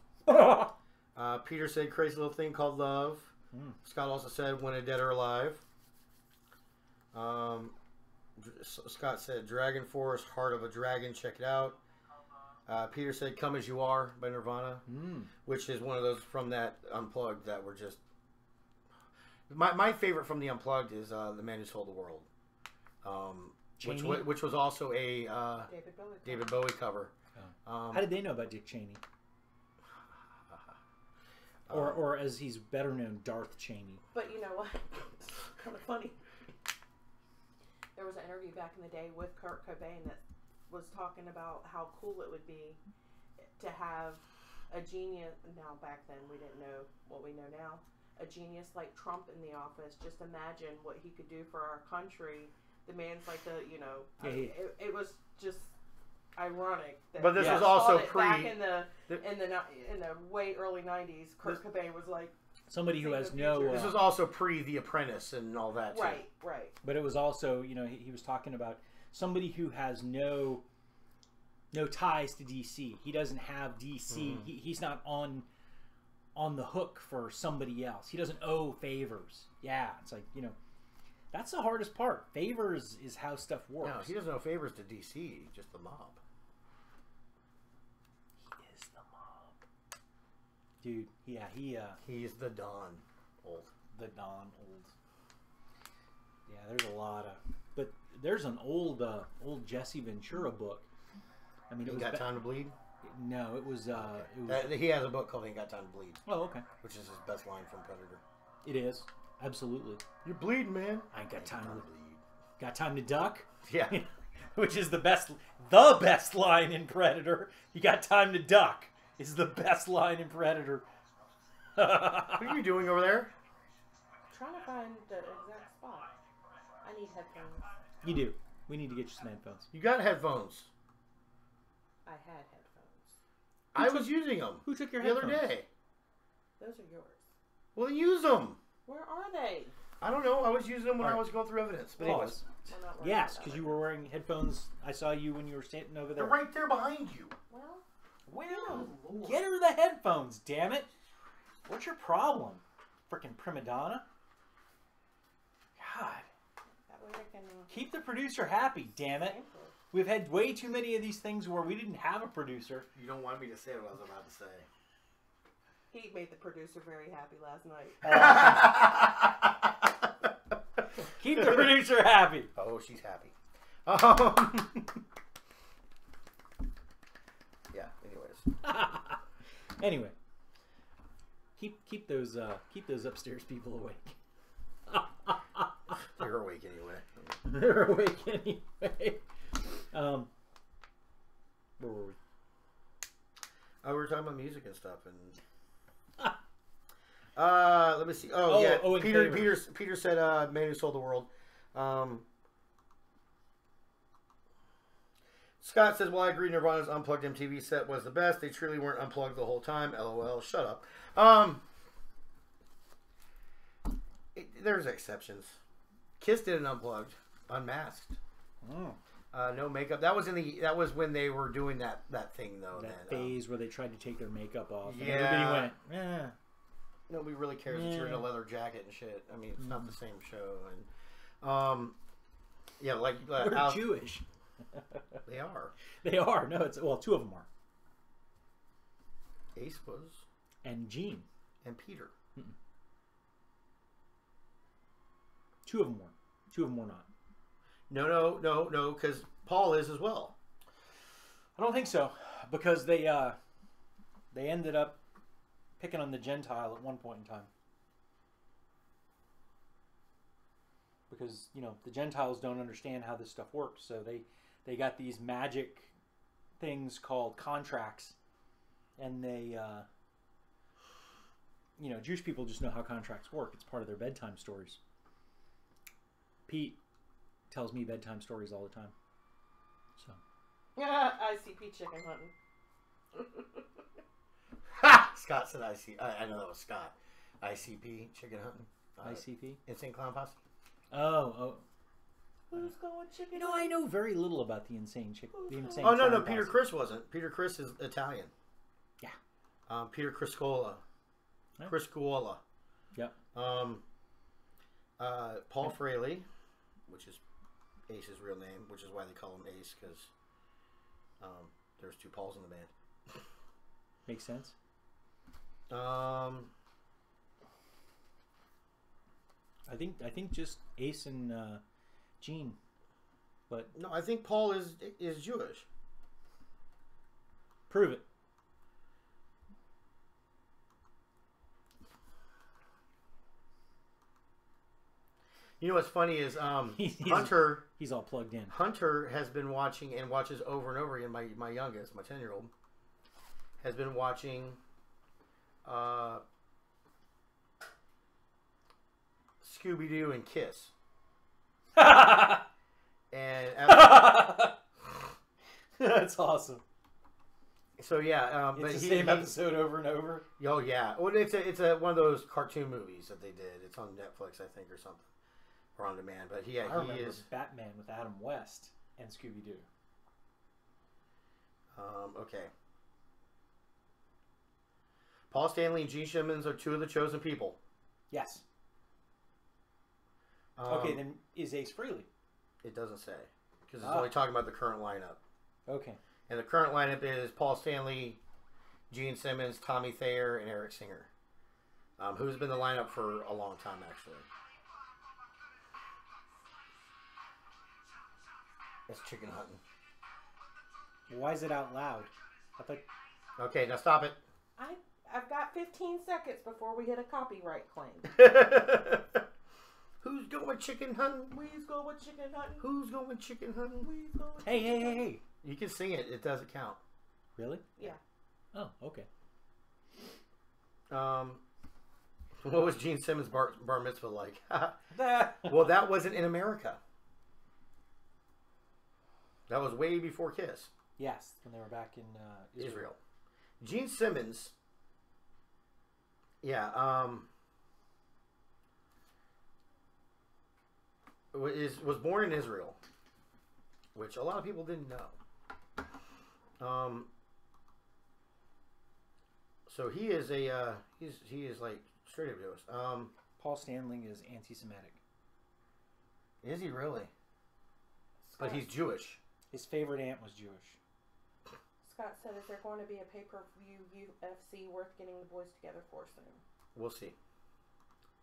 Peter said, crazy little thing called love. Scott also said, when a dead or alive. Scott said, Dragon Force, Heart of a Dragon, check it out. Peter said, Come As You Are by Nirvana, which is one of those from that Unplugged that were just... My favorite from the Unplugged is The Man Who Sold the World, which was also a David Bowie cover. How did they know about Dick Cheney? Or as he's better known, Darth Cheney. But you know what? It's kind of funny. There was an interview back in the day with Kurt Cobain that was talking about how cool it would be to have a genius. Now, back then, we didn't know what we know now. A genius like Trump in the office. Just imagine what he could do for our country. The man's like it was just ironic. But this was also back in the way early '90s. Kurt Cobain was like, somebody who See has the no. future. This was also pre The Apprentice and all that too. Right, right. But it was also, you know, he was talking about somebody who has no ties to DC. He doesn't have DC. He's not on the hook for somebody else. He doesn't owe favors. Yeah, it's like, you know, that's the hardest part. Favors is how stuff works. No, he doesn't owe favors to DC, just the mob. He is the mob. Dude, yeah, He's the Don. Old. the Don old. Yeah, there's a lot of, but there's an old Jesse Ventura book. I mean, Ain't it was Got Time to Bleed? no, it was He has a book called Ain't Got Time to Bleed, oh, okay. which is his best line from Predator. It is. Absolutely. You're bleeding, man. I ain't got time to bleed. got time to duck. Yeah. Which is the best line in Predator. You got time to duck is the best line in Predator. What are you doing over there? Trying to find the exact spot. I need headphones. You do. We need to get you some headphones. You got headphones. I had headphones. I was using them. Who took your the headphones? other day? Those are yours. Well, use them. Where are they? I don't know. I was using them when I Alright. was going through evidence. But anyways, Pause. We're not worried Yes, about because that you right were wearing headphones. I saw you when you were standing over they're there. right there behind you. now. Well, Well, get her the headphones, damn it. What's your problem? Freaking prima donna. God. that way I can. Keep the producer happy, damn it. sample. We've had way too many of these things where we didn't have a producer. You don't want me to say what I was about to say. He made the producer very happy last night. Keep the producer happy. Oh, she's happy. Yeah. Anyways, Anyway, keep those upstairs people awake. you're awake anyway. They're awake anyway. Where were we? Oh, we were talking about music and stuff, and let me see. Oh, Yeah, oh, and Peter said, "Man Who Sold the World." Scott says, "Well, I agree. Nirvana's unplugged MTV set was the best. They truly weren't unplugged the whole time." LOL. Shut up. There's exceptions. Kiss did an unplugged, unmasked. No makeup. That was when they were doing that thing though. That then, phase where they tried to take their makeup off. And Yeah. everybody went, eh. Nobody really cares that you're in a Yeah. leather jacket and shit. I mean, it's not the same show. And yeah, like We're Jewish. they are. They are. No, two of them are. Ace was And Gene. and Peter. Two of them were. Two of them were not. No, because Paul is as well. I don't think so, because they ended up picking on the Gentile at one point in time. Because, you know, the Gentiles don't understand how this stuff works, so they got these magic things called contracts, and they, you know, Jewish people just know how contracts work. It's part of their bedtime stories. Pete tells me bedtime stories all the time. So. ICP chicken hunting. Ha! Scott said I know that was Scott. ICP, chicken hunting. ICP? Insane Clown Posse. Oh. Who's going chicken? You know, I know very little about the insane chick. The insane. Oh no, Clown Peter Posse. Criss wasn't. Peter Criss is Italian. Yeah. Peter Criscola. Yeah. Criscuola. Yep. Paul Fraley, which is Ace's real name, which is why they call him Ace, because there's two Pauls in the band. Makes sense. I think just Ace and Gene, but No, I think Paul is Jewish. prove it. You know what's funny is He's all plugged in. Hunter has been watching and watches over and over again. My youngest, my 10-year-old, has been watching Scooby Doo and Kiss. And That's awesome. So yeah, It's but the he, same episode over and over. Oh yeah, well it's a one of those cartoon movies that they did. It's on Netflix, I think, or something, or on demand. But I remember he is. Batman with Adam West and Scooby Doo. Okay. Paul Stanley and Gene Simmons are two of the chosen people. Yes. Okay, then is Ace Frehley? It doesn't say because it's only talking about the current lineup. Okay. And the current lineup is Paul Stanley, Gene Simmons, Tommy Thayer, and Eric Singer, who's been the lineup for a long time, actually. That's chicken hunting. Why is it out loud? I thought. Okay, now stop it. I've got 15 seconds before we hit a copyright claim. Who's going chicken hunting? Please go with chicken hunting. Who's going chicken hunting? Please go with Hey! You can sing it. It doesn't count. Really? Yeah. Oh, okay. What was Gene Simmons' bar mitzvah like? That. Well, that wasn't in America. That was way before Kiss. Yes, when they were back in Israel. Gene Simmons. Yeah. Was born in Israel, which a lot of people didn't know. So he is he is like straight up Jewish. Paul Stanley is anti-Semitic. Is he really? Scott, But he's Jewish. His favorite aunt was Jewish. Scott said, "Is there going to be a pay-per-view UFC worth getting the boys together for soon?" We'll see.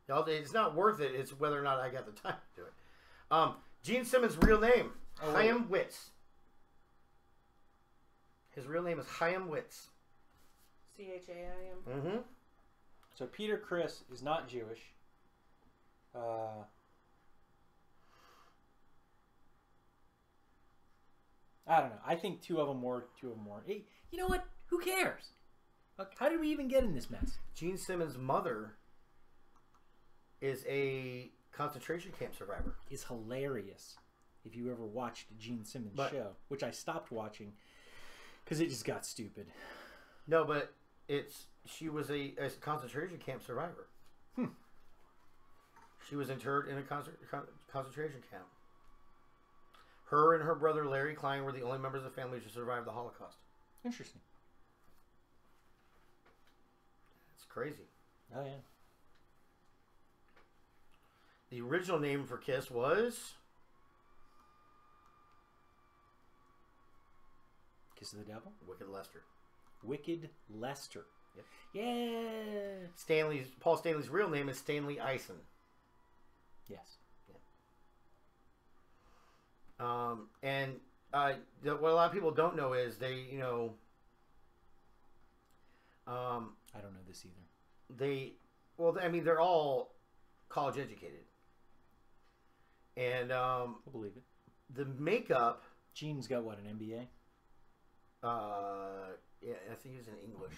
It's not worth it. It's whether or not I got the time to do it. Gene Simmons' real name, Chaim Witz. His real name is Chaim Witz. CHAIM. Mm-hmm. So Peter Criss is not Jewish. I don't know. I think two of them were. Hey, you know what? Who cares? How did we even get in this mess? Gene Simmons' mother is a concentration camp survivor. Is hilarious. If you ever watched a Gene Simmons But- show, which I stopped watching because it just got stupid. No, but she was a concentration camp survivor. She was interred in a concentration camp. Her and her brother Larry Klein were the only members of the family to survive the Holocaust. Interesting. It's crazy. Oh yeah. The original name for Kiss was Kiss of the Devil. Wicked Lester. Wicked Lester. Yep. Yeah. Paul Stanley's real name is Stanley Eisen. Yes. And what a lot of people don't know is they, I don't know this either. they're all college educated. And I'll believe it. the makeup, Gene's got what, an MBA? yeah, I think he was in English.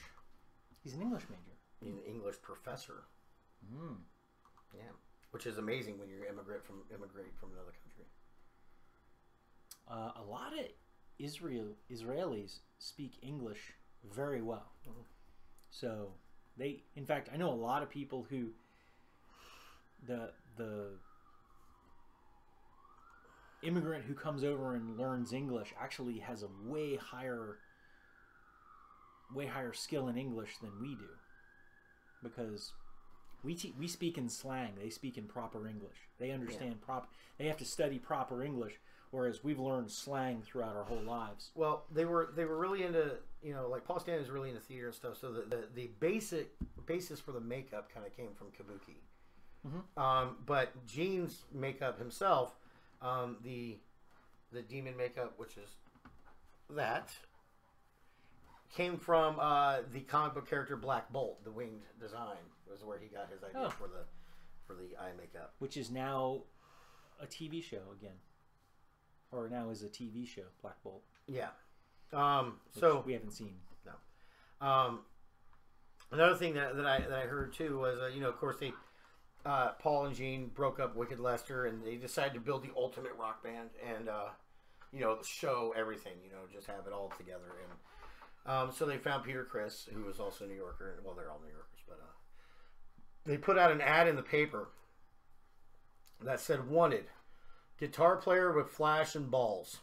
He's an English major. He's an English professor. Mm. Yeah, which is amazing when you immigrate from another country. A lot of Israelis speak English very well. Mhm. So in fact, I know a lot of people who the immigrant who comes over and learns English actually has a way higher skill in English than we do, because we speak in slang, they speak in proper English. They understand they have to study proper English, whereas we've learned slang throughout our whole lives. Well, they were really into, like Paul Stanley was really into theater and stuff. So the basis for the makeup kind of came from Kabuki. Mm-hmm. But Gene's makeup himself, the demon makeup, which is that, came from the comic book character Black Bolt. The winged design was where he got his idea for the eye makeup, which is now a TV show again, or now is a TV show, Black Bolt. Yeah. Which So we haven't seen. No. Another thing that I heard too was of course they Paul and Gene broke up Wicked Lester and they decided to build the ultimate rock band and show everything, just have it all together. So they found Peter Criss, who was also a New Yorker. Well, they're all New Yorkers, but they put out an ad in the paper that said, "Wanted, guitar player with flash and balls."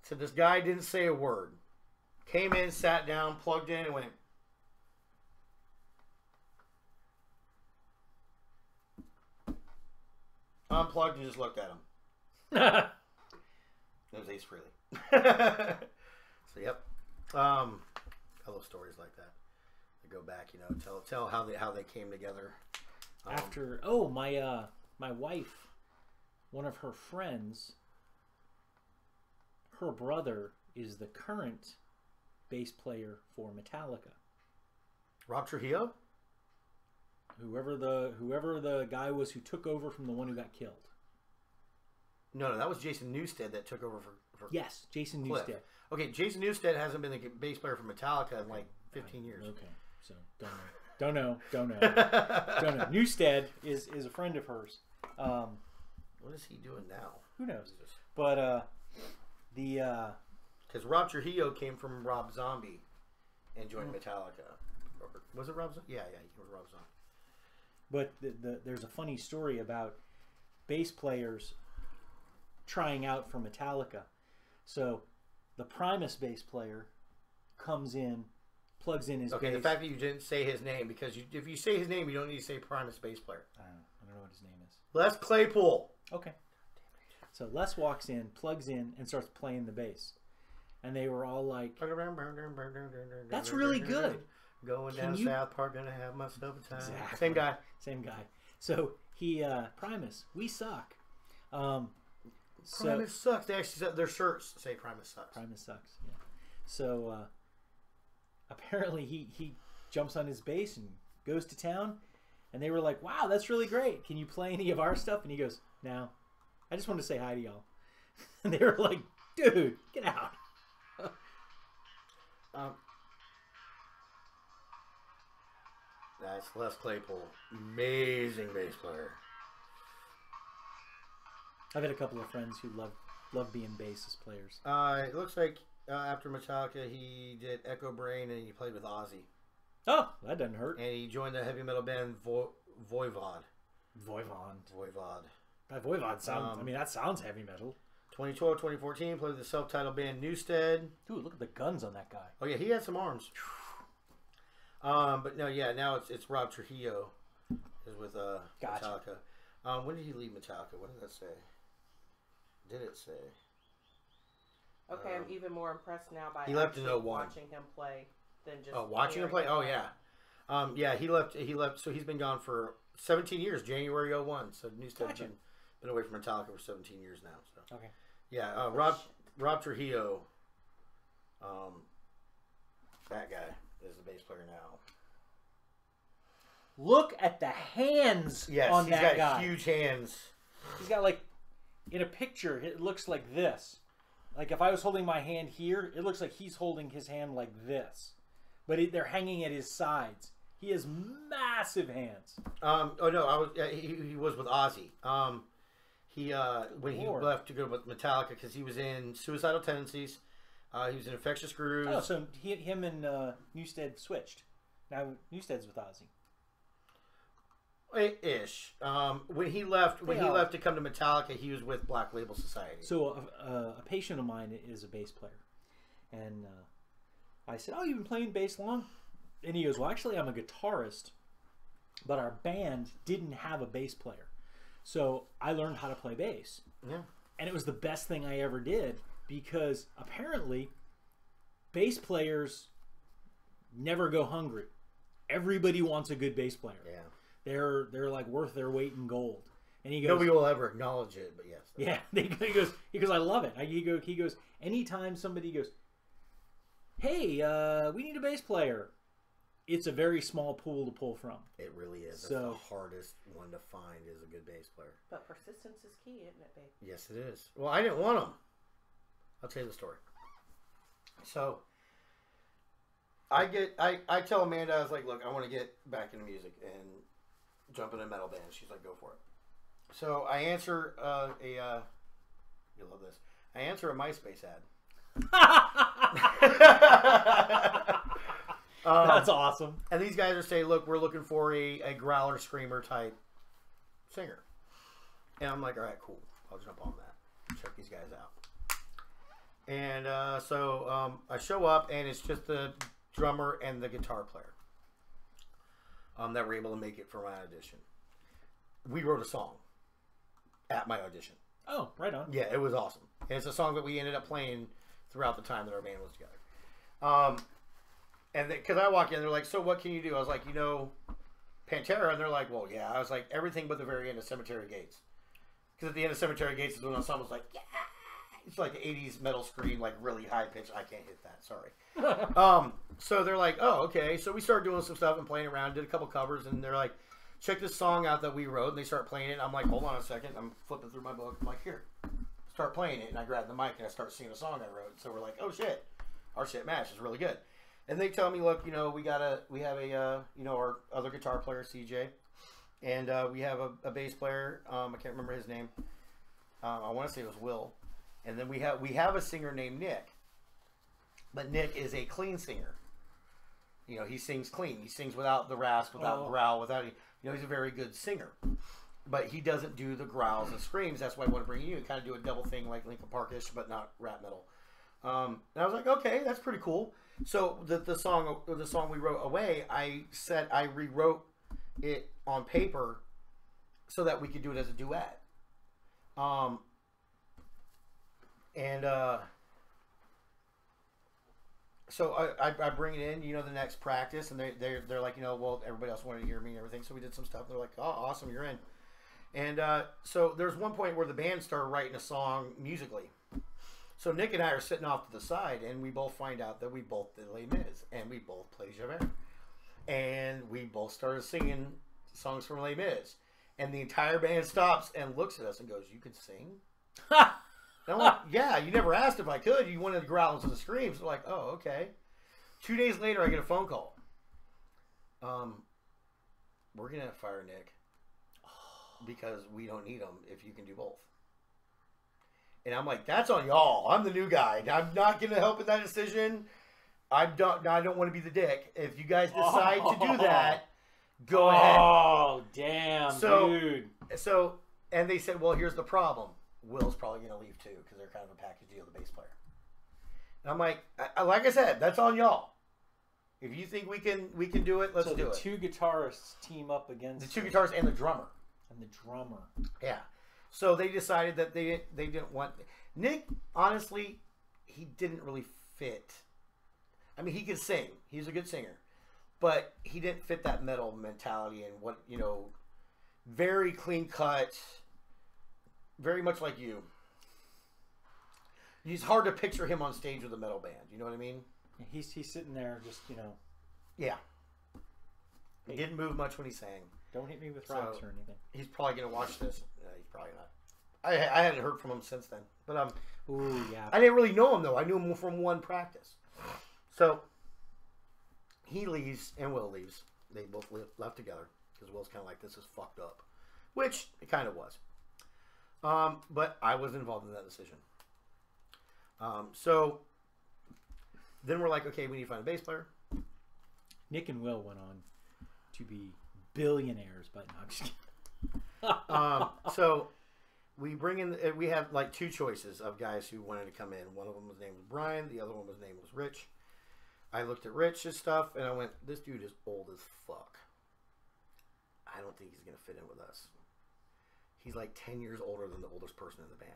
So this guy didn't say a word. Came in, sat down, plugged in, and went. Unplugged and just looked at him. It was Ace Frehley. So yep, I love stories like that. They go back, tell how they came together. After my wife, one of her friends, her brother is the current bass player for Metallica. Rob Trujillo? Whoever the guy was who took over from the one who got killed. No, that was Jason Newsted that took over for Yes, Jason Cliff. Newsted. Okay, Jason Newsted hasn't been the bass player for Metallica in like 15 years. Okay, so don't know. Newsted is a friend of hers. What is he doing now? Who knows? But because Rob Trujillo came from Rob Zombie and joined Metallica. Was it Rob Zombie? Yeah, he was Rob Zombie. But there's a funny story about bass players trying out for Metallica. So the Primus bass player comes in, plugs in his Okay, bass. the fact that you didn't say his name, because if you say his name, you don't need to say Primus bass player. I don't know what his name is. Les Claypool. Okay. So Les walks in, plugs in, and starts playing the bass. And they were all like, "That's really good. Going Can down you-" South Park, gonna have myself a time. Exactly. Same guy. So he, Primus, we suck. Primus sucks. They actually said their shirts say Primus sucks. Primus sucks. Yeah. So apparently he jumps on his bass and goes to town, and they were like, "Wow, that's really great. Can you play any of our stuff?" And he goes, "No, I just wanted to say hi to y'all." And they were like, "Dude, get out." That's Les Claypool. Amazing bass player. I've had a couple of friends who love being bassist players. It looks like after Metallica, he did Echo Brain and he played with Ozzy. Oh, that doesn't hurt. And he joined the heavy metal band Voivod. Voivod. That Voivod sounds. I mean, that sounds heavy metal. 2012, 2014, played with the self-titled band Newsted. Dude, look at the guns on that guy. Oh yeah, he had some arms. But no, yeah, now it's Rob Trujillo is with Gotcha. Metallica. When did he leave Metallica? What did that say? Did it say? Okay, I'm even more impressed now by he left in actually 01. watching him play than just watching him play. Oh yeah, yeah. He left. So he's been gone for 17 years. January 01. So Newsted's Gotcha. been away from Metallica for 17 years now. So Okay. yeah, Rob Trujillo. That guy is the bass player now. Look at the hands Yes, on he's that got guy. huge hands. He's got like, in a picture, it looks like this. Like if I was holding my hand here, it looks like he's holding his hand like this. But they're hanging at his sides. He has massive hands. Oh no, he was with Ozzy. When he left to go with Metallica because he was in Suicidal Tendencies. He was in Infectious Grooves. Oh, so him and Newsted switched. Now Newsted's with Ozzy. Ish. When he left to come to Metallica, he was with Black Label Society. So a patient of mine is a bass player, and I said, "Oh, you've been playing bass long?" And he goes, "Well, actually, I'm a guitarist, but our band didn't have a bass player, so I learned how to play bass." Yeah. And it was the best thing I ever did because apparently, bass players never go hungry. Everybody wants a good bass player. Yeah. They're like worth their weight in gold. And he goes, Nobody will ever acknowledge it, but yes. yeah. He goes, I love it. He goes, anytime somebody goes, "Hey, we need a bass player," it's a very small pool to pull from. It really is. That's So- the hardest one to find is a good bass player. But persistence is key, isn't it, babe? Yes, it is. Well, I didn't want him. I'll tell you the story. So, I tell Amanda, I was like, "Look, I want to get back into music and jump in a metal band." She's like, "Go for it." So I answer you'll love this. I answer a MySpace ad. That's awesome. And these guys are saying, look, we're looking for a growler screamer type singer. And I'm like, all right, cool. I'll jump on that. Check these guys out. And so I show up, and it's just the drummer and the guitar player that were able to make it for my audition. We wrote a song at my audition. Oh, right on. Yeah, it was awesome. And it's a song that we ended up playing throughout the time that our band was together. And because I walk in, they're like, so what can you do? I was like, Pantera. And they're like, well, yeah. I was like, everything but the very end of Cemetery Gates. Because at the end of Cemetery Gates is when the song was like, yeah. It's like an 80s metal scream, like really high pitched. I can't hit that, sorry. So they're like, oh, okay. So we started doing some stuff and playing around, did a couple covers, and they're like, check this song out that we wrote. And they start playing it. I'm like, hold on a second. I'm flipping through my book. I'm like, here, start playing it. And I grab the mic and I start singing a song I wrote. So we're like, oh shit, our shit matches really good. And they tell me, look, we have our other guitar player, CJ, and we have a bass player. I can't remember his name. I want to say it was Will. And then we have a singer named Nick, but Nick is a clean singer. He sings clean. He sings without the rasp, without growl, without he's a very good singer. But he doesn't do the growls and screams. That's why I want to bring you. Kind of do a double thing like Linkin Park-ish, but not rap metal. And I was like, okay, that's pretty cool. So the song we wrote Away, I rewrote it on paper so that we could do it as a duet. So I bring it in, the next practice, and they're like, well, everybody else wanted to hear me and everything, so we did some stuff. They're like, oh, awesome, you're in. And so there's one point where the band started writing a song musically. So Nick and I are sitting off to the side, and we both find out that we both did Les Mis, and we both play Javert. And we both started singing songs from Les Mis. And the entire band stops and looks at us and goes, you can sing? And I'm like, yeah, you never asked if I could. You wanted the growls and the screams. We're like, oh, okay. 2 days later, I get a phone call. We're going to fire Nick because we don't need him if you can do both. And I'm like, that's on y'all. I'm the new guy. I'm not going to help with that decision. I don't want to be the dick. If you guys decide to do that, go ahead. Oh, damn, dude. So, and they said, well, here's the problem. Will's probably going to leave too because they're kind of a package deal, the bass player. And I'm like I said, that's on y'all. If you think we can do it, let's do it. So the two guitarists team up against the two guitarists and the drummer. Yeah. So they decided that they didn't want Nick. Honestly, he didn't really fit. I mean, he could sing. He's a good singer, but he didn't fit that metal mentality and what very clean cut. Very much like you. It's hard to picture him on stage with a metal band. You know what I mean? He's sitting there just, Yeah. He didn't move much when he sang. Don't hit me with rocks or anything. He's probably going to watch this. He's probably not. I hadn't heard from him since then. But ooh, yeah. I didn't really know him, though. I knew him from one practice. So, he leaves and Will leaves. They both left together. Because Will's kind of like, this is fucked up. Which it kind of was. But I was involved in that decision. So then we're like, okay, we need to find a bass player. Nick and Will went on to be billionaires, but no, I'm just kidding. So we bring in, we have like two choices of guys who wanted to come in. One of them was named Brian. The other one was named Rich. I looked at Rich's stuff and I went, this dude is old as fuck. I don't think he's going to fit in with us. He's like 10 years older than the oldest person in the band.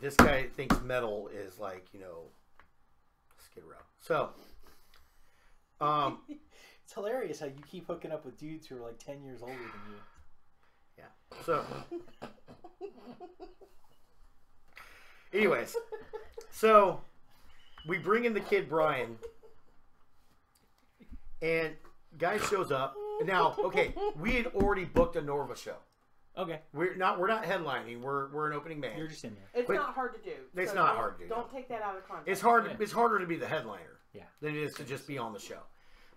This guy thinks metal is like, Skid Row. So, it's hilarious how you keep hooking up with dudes who are like 10 years older than you. Yeah. So, anyways, so we bring in the kid Brian, and guy shows up. Now, okay, we had already booked a Norva show. Okay. We're not headlining. We're an opening band. You're just in there. It's not hard to do. It's not hard to do. Don't take that out of context. It's hard. It's harder to be the headliner. Yeah. Than it is to just be on the show.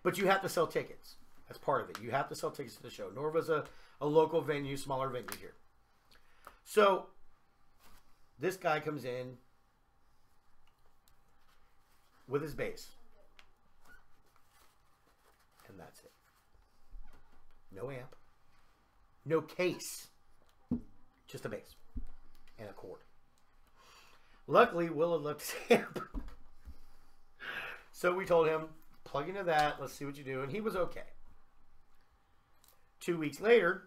But you have to sell tickets. That's part of it. You have to sell tickets to the show. Norva's a local venue, smaller venue here. So this guy comes in, with his bass. And that's it. No amp. No case. Just a bass. And a chord. Luckily, Will had left his amp. So we told him, plug into that, let's see what you do. And he was okay. 2 weeks later,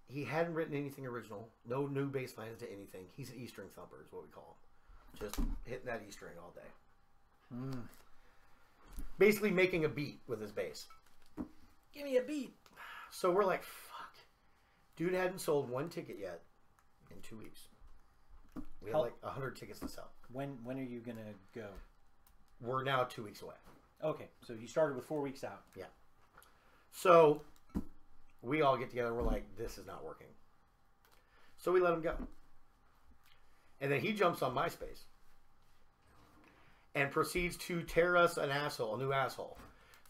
he hadn't written anything original. No new bass lines to anything. He's an E string thumper is what we call him. Just hitting that E string all day. Basically making a beat with his bass. Give me a beat. So we're like, fuck. Dude hadn't sold one ticket yet in 2 weeks. We had like 100 tickets to sell. When are you gonna go? We're now 2 weeks away. Okay, so you started with 4 weeks out. Yeah. So we all get together. We're like, this is not working. So we let him go. And then he jumps on MySpace and proceeds to tear us a new asshole.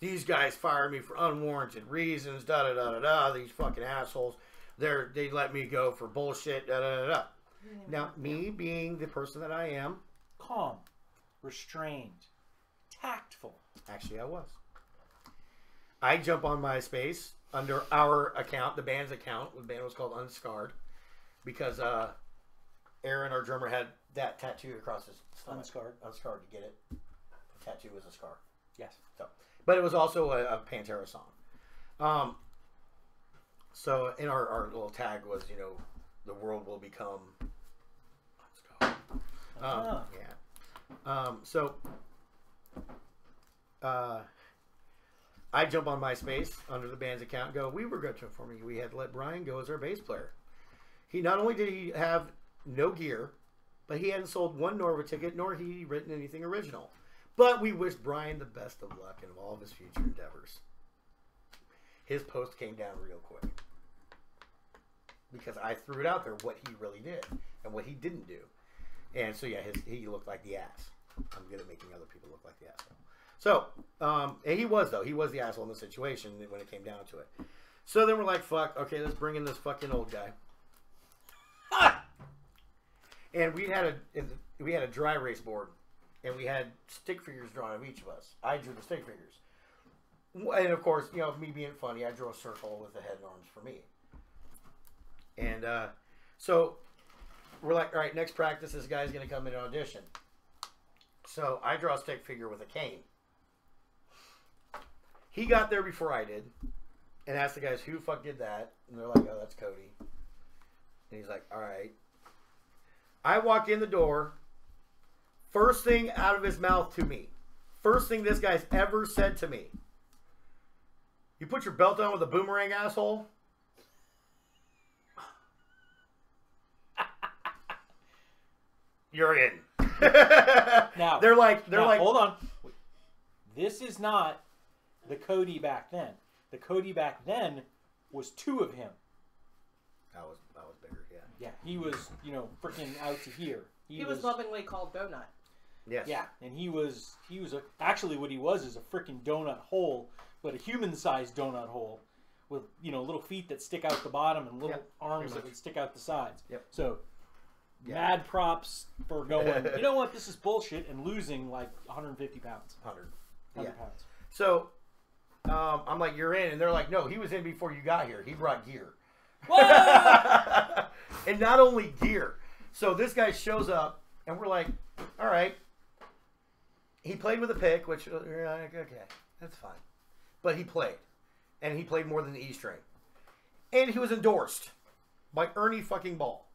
These guys fired me for unwarranted reasons. Da da da da da. These fucking assholes. They let me go for bullshit. Da da da da. Now, me being the person that I am, Calm, restrained, tactful. actually I was. I jump on MySpace under our account, the band's account. The band was called Unscarred because Aaron, our drummer, had that tattooed across his stomach. Unscarred, to get it. The tattoo was a scar. Yes. So, but it was also a Pantera song. So in our little tag was, the world will become Unscarred. Yeah. So I jump on MySpace under the band's account and go, we were good to inform you we had to let Brian go as our bass player. He not only did he have no gear, but he hadn't sold one Norva ticket, nor had he written anything original. But we wish Brian the best of luck in all of his future endeavors. His post came down real quick. Because I threw it out there what he really did and what he didn't do. And so, yeah, he looked like the ass. I'm good at making other people look like the asshole. So, and he was, though. He was the asshole in the situation when it came down to it. So then we're like, fuck, okay, let's bring in this fucking old guy. And we had a dry erase board. And we had stick figures drawn of each of us. I drew the stick figures. And, of course, me being funny, I drew a circle with the head and arms for me. And so we're like, all right, next practice, this guy's going to come in and audition. So I draw a stick figure with a cane. He got there before I did and asked the guys, who the fuck did that? And they're like, oh, that's Cody. And he's like, all right. I walk in the door. First thing out of his mouth to me. First thing this guy's ever said to me. You put your belt on with a boomerang, asshole? You're in. Now they're like, hold on. This is not the Cody back then. The Cody back then was two of him. I was bigger, yeah. Yeah, he was, freaking out to here. He was lovingly called Donut. Yes. Yeah, and he was actually what he was is a freaking donut hole, but a human-sized donut hole with, little feet that stick out the bottom and little arms that would stick out the sides. Yep. So, mad props for going, you know what, this is bullshit, and losing like 150 pounds. 100 pounds. So, I'm like, you're in, and they're like, no, he was in before you got here. He brought gear. And not only gear. So this guy shows up, and we're like, all right. He played with a pick, which, okay, that's fine. But he played. And he played more than the E string. And he was endorsed by Ernie fucking Ball.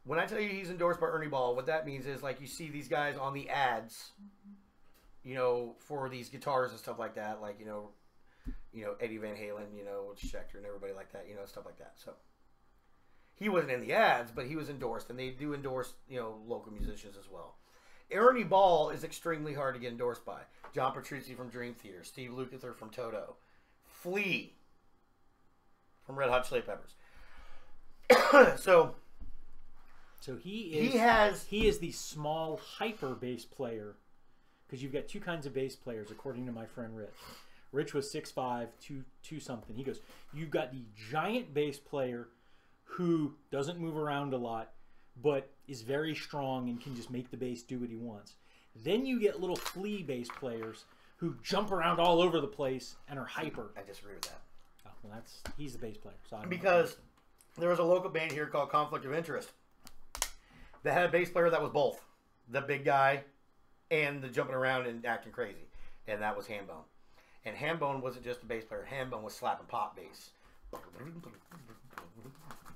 When I tell you he's endorsed by Ernie Ball, what that means is, like, you see these guys on the ads, for these guitars and stuff like that, like, Eddie Van Halen, Schecter and everybody like that, stuff like that. So he wasn't in the ads, but he was endorsed, and they do endorse, local musicians as well. Ernie Ball is extremely hard to get endorsed by. John Petrucci from Dream Theater, Steve Lukather from Toto, Flea from Red Hot Chili Peppers. So he is the small hyper bass player, because you've got two kinds of bass players, according to my friend Rich. Rich was 6'5", 2 something. He goes, you've got the giant bass player who doesn't move around a lot, but is very strong and can just make the bass do what he wants. Then you get little flea bass players who jump around all over the place and are hyper. I disagree with that. Oh, well, he's the bass player. So I don't know. Because there was a local band here called Conflict of Interest that had a bass player that was both the big guy and the jumping around and acting crazy, and that was Hambone. And Hambone wasn't just a bass player. Hambone was slapping pop bass,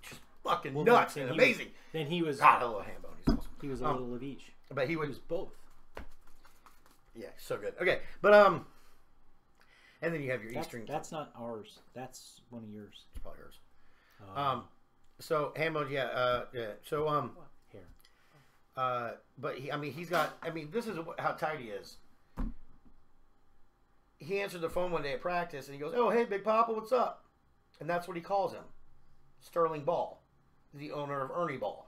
just fucking nuts and amazing. Then he was. God, I love Hambone. He's awesome. He was a little of each. But he was both. Yeah, so good. Okay, but and then you have your Eastern. That's not ours. That's one of yours. It's probably yours. So Hambone, yeah. So Hair. but he's got. This is how tight he is. He answered the phone one day at practice, and he goes, "Oh, hey, Big Papa, what's up?" And that's what he calls him, Sterling Ball, the owner of Ernie Ball.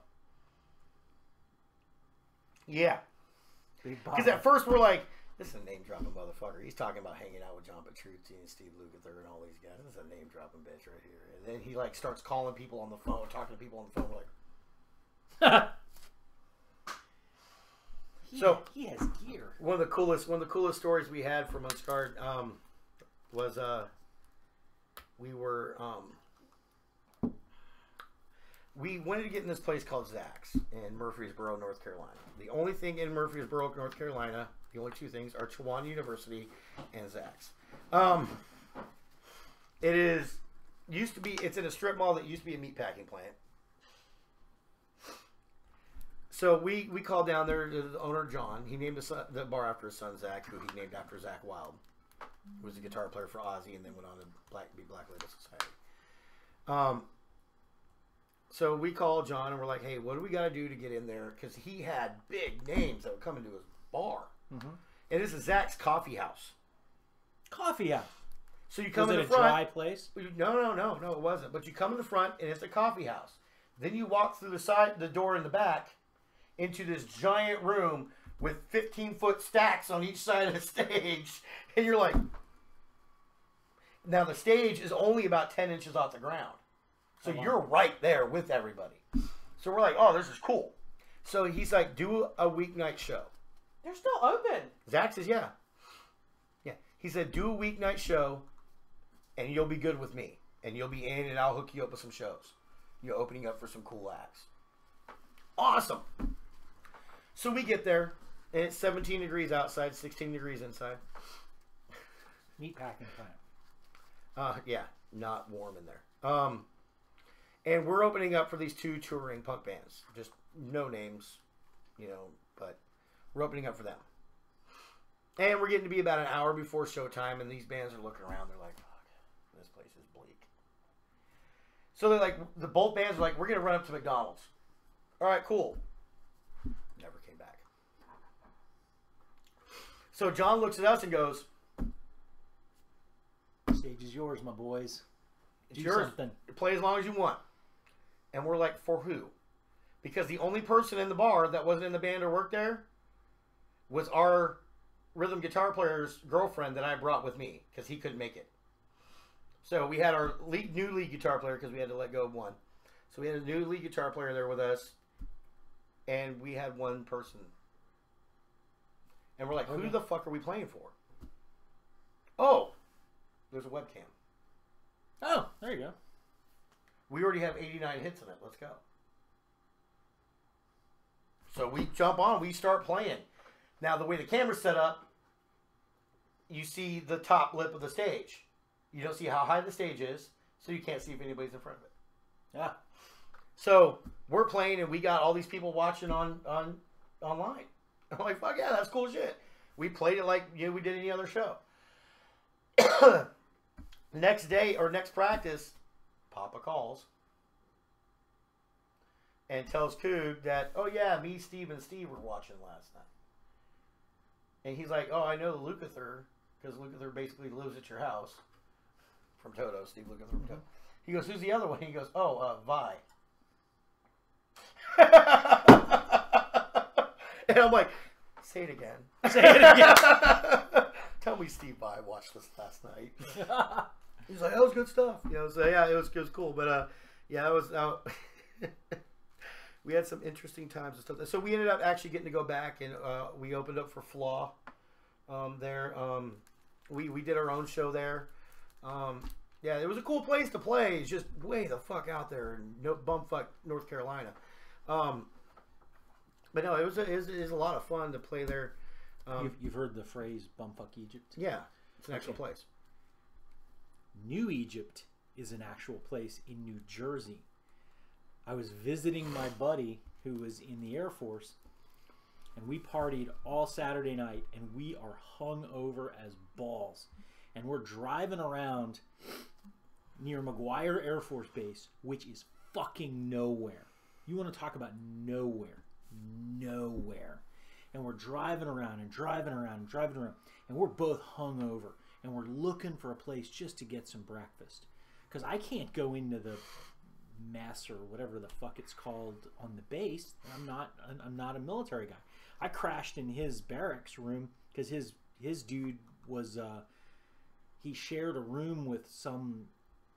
Yeah, because at first we're like, "This is a name dropping motherfucker." He's talking about hanging out with John Petrucci and Steve Lukather and all these guys. This is a name dropping bitch right here. And then he like starts calling people on the phone, talking to people on the phone. We're like. So he has gear. One of the coolest stories we had from Unscarred was we wanted to get in this place called Zach's in Murfreesboro, North Carolina. The only thing in Murfreesboro, North Carolina, the only two things are Chowan University and Zach's. It's in a strip mall that used to be a meatpacking plant. So we called down there to the owner, John. He named the bar after his son, Zach, who he named after Zach Wild, who was a guitar player for Ozzy and then went on to be Black Label Society. So we called John and we're like, hey, what do we got to do to get in there? Because he had big names that would come into his bar. Mm-hmm. And this is Zach's Coffee House. Coffee house. So you come in the front. Was it a dry place? No, it wasn't. But you come in the front and it's a coffee house. Then you walk through the door in the back, into this giant room with 15-foot stacks on each side of the stage. And you're like... Now, the stage is only about 10 inches off the ground. So you're right there with everybody. So we're like, oh, this is cool. So he's like, do a weeknight show. They're still open. Zach says, yeah. Yeah. He said, do a weeknight show, and you'll be good with me. And you'll be in, and I'll hook you up with some shows. You're opening up for some cool acts. Awesome. So we get there, and it's 17 degrees outside, 16 degrees inside. Meatpacking plant. Yeah, not warm in there. And we're opening up for these two touring punk bands. Just no names, but we're opening up for them. And we're getting to be about an hour before showtime, and these bands are looking around. They're like, fuck, this place is bleak. So they're like, both bands are like, we're going to run up to McDonald's. All right, cool. Never came back. So John looks at us and goes, stage is yours, my boys. It's yours. Something. Play as long as you want. And we're like, for who? Because the only person in the bar that wasn't in the band or worked there was our rhythm guitar player's girlfriend that I brought with me because he couldn't make it. So we had our new lead guitar player because we had to let go of one. So we had a new lead guitar player there with us, and we had one person. And we're like, who the fuck are we playing for? Oh, there's a webcam. Oh, there you go. We already have 89 hits in it. Let's go. So we jump on. We start playing. Now, the way the camera's set up, you see the top lip of the stage. You don't see how high the stage is, so you can't see if anybody's in front of it. Yeah. So we're playing, and we got all these people watching online. I'm like, fuck yeah, that's cool shit. We played it like we did any other show. Next day or next practice, Papa calls and tells Coog that, oh yeah, me, Steve, and Steve were watching last night. And he's like, oh, I know Lukather, because Lukather basically lives at your house. From Toto, Steve Lukather from Toto. He goes, who's the other one? He goes, oh, Vi. And I'm like, say it again. Say it again. Tell me Steve Vai watched this last night. He's like, that was good stuff. So yeah, it was cool. But yeah, it was. we had some interesting times and stuff. So we ended up actually getting to go back, and we opened up for Flaw there. We did our own show there. Yeah, it was a cool place to play. It's just way the fuck out there in bumfuck North Carolina. But no, it was a lot of fun to play there. You've heard the phrase "bumfuck Egypt"? Yeah, it's an actual place. New Egypt is an actual place in New Jersey. I was visiting my buddy who was in the Air Force, and we partied all Saturday night, and we are hung over as balls. And we're driving around near McGuire Air Force Base, which is fucking nowhere. You want to talk about nowhere. Nowhere. And we're driving around and driving around and driving around, and we're both hung over, and we're looking for a place just to get some breakfast. Because I can't go into the mess or whatever the fuck it's called on the base. I'm not a military guy. I crashed in his barracks room because his dude was he shared a room with some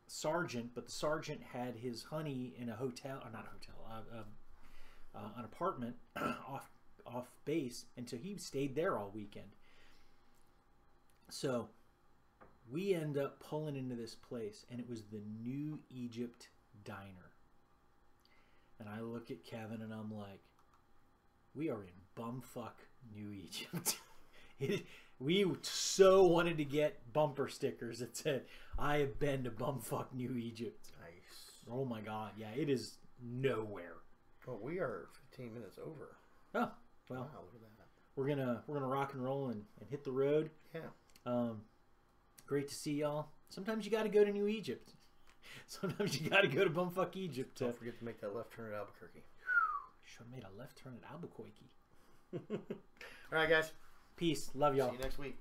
sergeant, but the sergeant had his honey in a hotel, or not a hotel, an apartment off base, and so he stayed there all weekend. So we end up pulling into this place, and it was the New Egypt Diner. And I look at Kevin and I'm like, we are in bumfuck New Egypt. We so wanted to get bumper stickers that said, I have been to bumfuck New Egypt. Nice. Oh my god, yeah, it is nowhere. Well, we are 15 minutes over. Oh, well, Wow, look at that. we're gonna rock and roll and hit the road. Yeah. Great to see y'all. Sometimes you got to go to New Egypt. Sometimes you got to go to bumfuck Egypt. Don't forget to make that left turn at Albuquerque. Should have made a left turn at Albuquerque. All right, guys. Peace. Love y'all. See you next week.